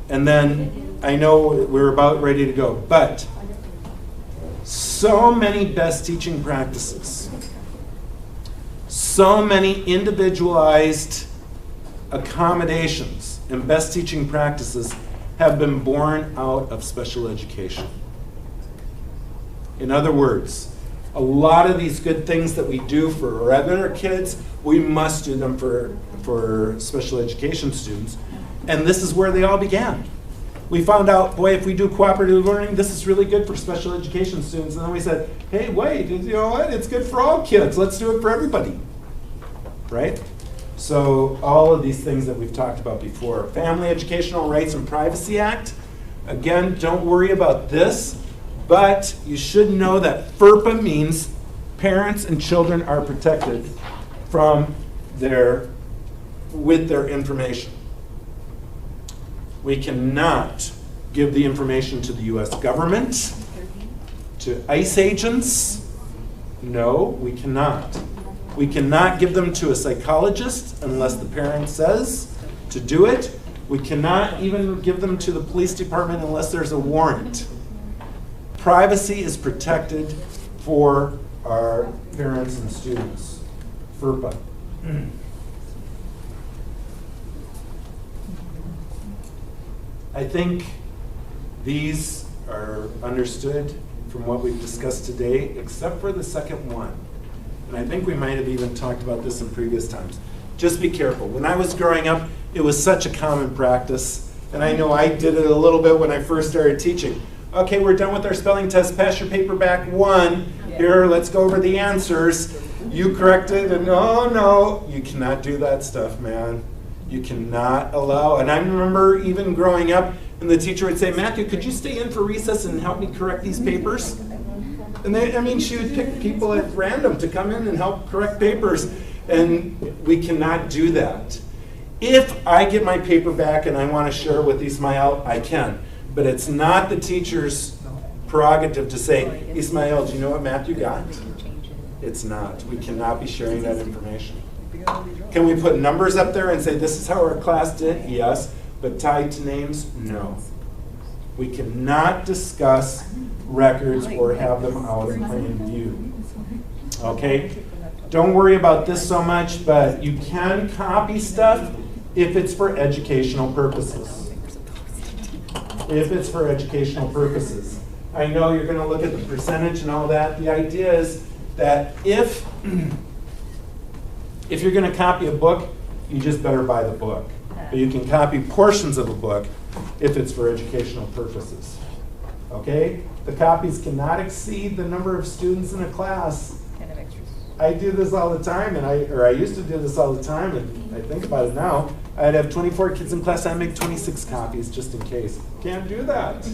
And then I know we're about ready to go. But so many best teaching practices, so many individualized accommodations and best teaching practices have been born out of special education. In other words, a lot of these good things that we do for regular kids, we must do them for special education students. And this is where they all began. We found out, boy, if we do cooperative learning, this is really good for special education students. And then we said, hey, wait, you know what? It's good for all kids. Let's do it for everybody. Right? So all of these things that we've talked about before. Family Educational Rights and Privacy Act. Again, don't worry about this. But you should know that FERPA means parents and children are protected from with their information. We cannot give the information to the US government, to ICE agents. No, we cannot. We cannot give them to a psychologist unless the parent says to do it. We cannot even give them to the police department unless there's a warrant. Privacy is protected for our parents and students. FERPA. I think these are understood from what we've discussed today, except for the second one. And I think we might have even talked about this in previous times. Just be careful. When I was growing up, it was such a common practice, and I know I did it a little bit when I first started teaching. Okay, we're done with our spelling test. Pass your paper back 1. Here, let's go over the answers. You corrected, and no, you cannot do that stuff, man. You cannot allow, and I remember even growing up, and the teacher would say, Matthew, could you stay in for recess and help me correct these papers? And she would pick people at random to come in and help correct papers, and we cannot do that. If I get my paper back and I want to share it with Ismael, I can. But it's not the teacher's prerogative to say, Ismael, do you know what Matthew got? It's not. We cannot be sharing that information. Can we put numbers up there and say, this is how our class did? Yes. But tied to names? No. We cannot discuss records or have them out in plain view. Okay? Don't worry about this so much, but you can copy stuff if it's for educational purposes. If it's for educational purposes. I know you're going to look at the percentage and all that. The idea is that if you're going to copy a book, you just better buy the book. But you can copy portions of a book if it's for educational purposes. Okay? The copies cannot exceed the number of students in a class. Kind of extras. I do this all the time, and I used to do this all the time, and I think about it now. I'd have 24 kids in class, I'd make 26 copies just in case. Can't do that.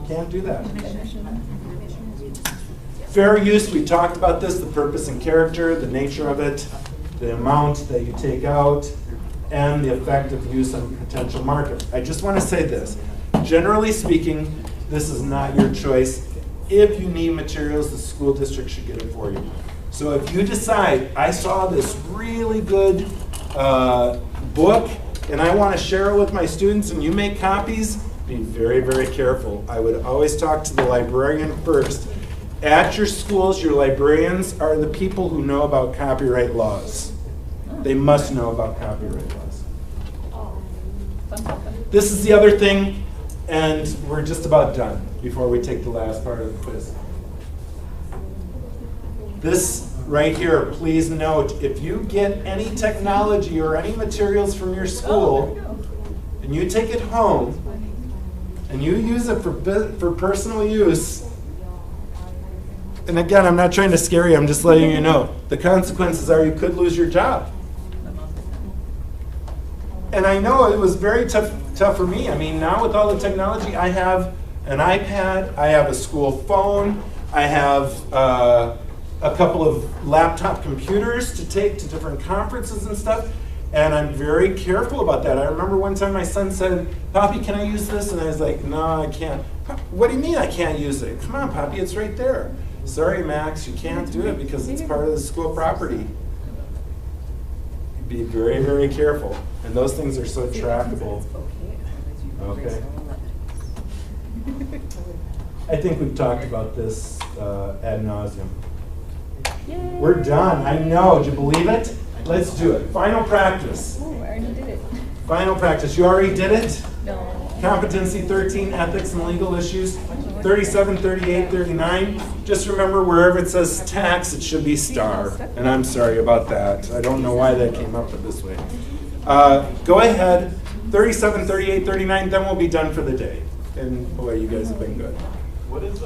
Can't do that. Fair use, we talked about this, the purpose and character, the nature of it, the amount that you take out, and the effective use on potential market. I just want to say this. Generally speaking, this is not your choice. If you need materials, the school district should get it for you. So if you decide, I saw this really good book, and I want to share it with my students, and you make copies, be very, very careful. I would always talk to the librarian first. At your schools, your librarians are the people who know about copyright laws. They must know about copyright laws. This is the other thing, and we're just about done before we take the last part of the quiz. This right here, please note, if you get any technology or any materials from your school, and you take it home, and you use it for personal use, and again, I'm not trying to scare you, I'm just letting you know, the consequences are you could lose your job. And I know it was very tough for me. I mean, now with all the technology, I have an iPad, I have a school phone, I have a couple of laptop computers to take to different conferences and stuff, and I'm very careful about that. I remember one time my son said, "Poppy, can I use this?" And I was like, "No, I can't." "What do you mean I can't use it?" "Come on, Poppy, it's right there." "Sorry, Max, you can't do it because it's part of the school property." Be very, very careful. And those things are so trackable. Okay. I think we've talked about this ad nauseum. We're done. I know. Do you believe it? Let's do it. Final practice. Oh, I already did it. Final practice. You already did it? No. Competency 13, ethics and legal issues. 37, 38, 39. Just remember wherever it says tax, it should be star. And I'm sorry about that. I don't know why that came up this way. Go ahead. 37, 38, 39, then we'll be done for the day. And boy, you guys have been good. What is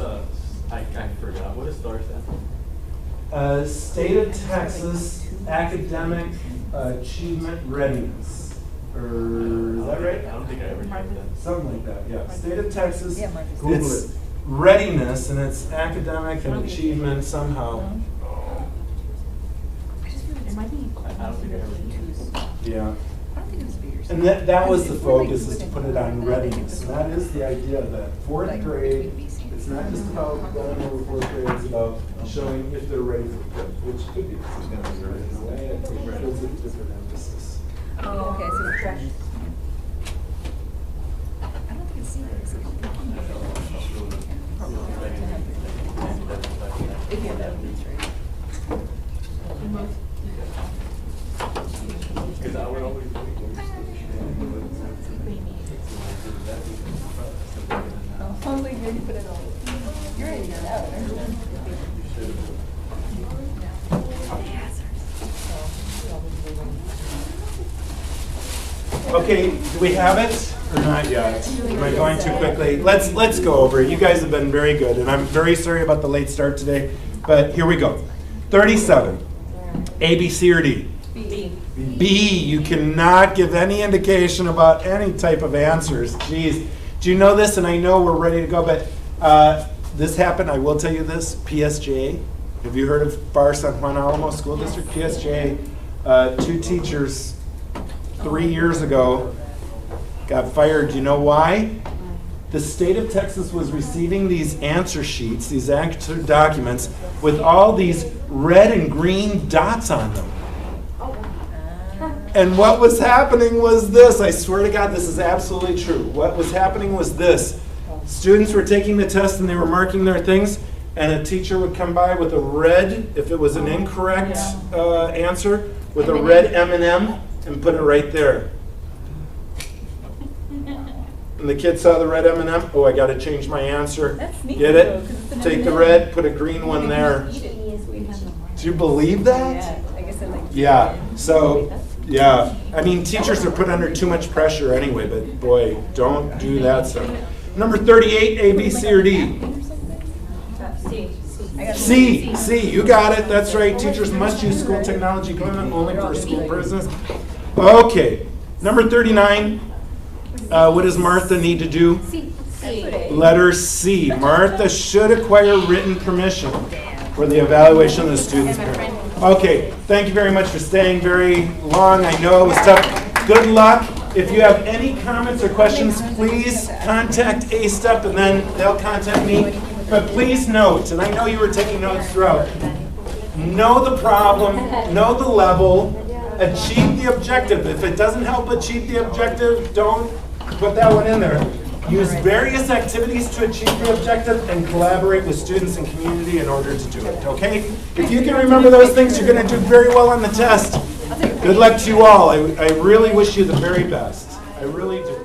I forgot, what is STAR stand for? State of Texas Academic Achievement Readiness. Or is that right? I don't think I ever heard that. Something like that, yeah. State of Texas. Yeah, Marcus. It's readiness, and it's academic and achievement somehow. It might be. I don't think I ever heard Yeah. I don't think it was figures. And that was the focus, is to put it on readiness. And that is the idea that fourth grade, it's not just about going over fourth grade, it's about showing if they're ready for fifth, which could be. In a way, I think it's a different emphasis. Oh, okay, so it's trash. I don't think it's serious. If you have that, it's right. Because I would always Only you put it on. You're ready to get out, aren't you? Okay, do we have it or not yet? Am I going too quickly? Let's go over it. You guys have been very good, and I'm very sorry about the late start today, but here we go. 37. A, B, C, or D? B. B. You cannot give any indication about any type of answers. Jeez. Do you know this? And I know we're ready to go, but this happened. I will tell you this. PSJ. Have you heard of Bar San Juan Alamo School District? PSJ. 2 teachers 3 years ago got fired. Do you know why? The state of Texas was receiving these answer sheets, these answer documents, with all these red and green dots on them. And what was happening was this. I swear to God, this is absolutely true. What was happening was this. students were taking the test and they were marking their things, and a teacher would come by with a red, if it was an incorrect answer, with a red M&M and put it right there. And the kid saw the red M&M, oh, I got to change my answer. That's sneaky, Get though, 'cause it? it's an Take the M&M. red, put a green one there. Eat it. Do you believe that? Yeah, I guess I like. Yeah, so, yeah, I mean, teachers are put under too much pressure anyway, but boy, don't do that stuff. Number 38, A, B, C, or D? C. C, you got it, that's right. Teachers must use school technology equipment only for school business. Okay, number 39, what does Martha need to do? C. Letter C, Martha should acquire written permission for the evaluation of the student's parent. Okay, thank you very much for staying very long. I know it was tough. Good luck. If you have any comments or questions, please contact A-Step and then they'll contact me. But please note, and I know you were taking notes throughout, know the problem, know the level, achieve the objective. If it doesn't help achieve the objective, don't put that one in there. Use various activities to achieve the objective and collaborate with students and community in order to do it, okay? If you can remember those things, you're going to do very well on the test. Good luck to you all. I really wish you the very best. I really do.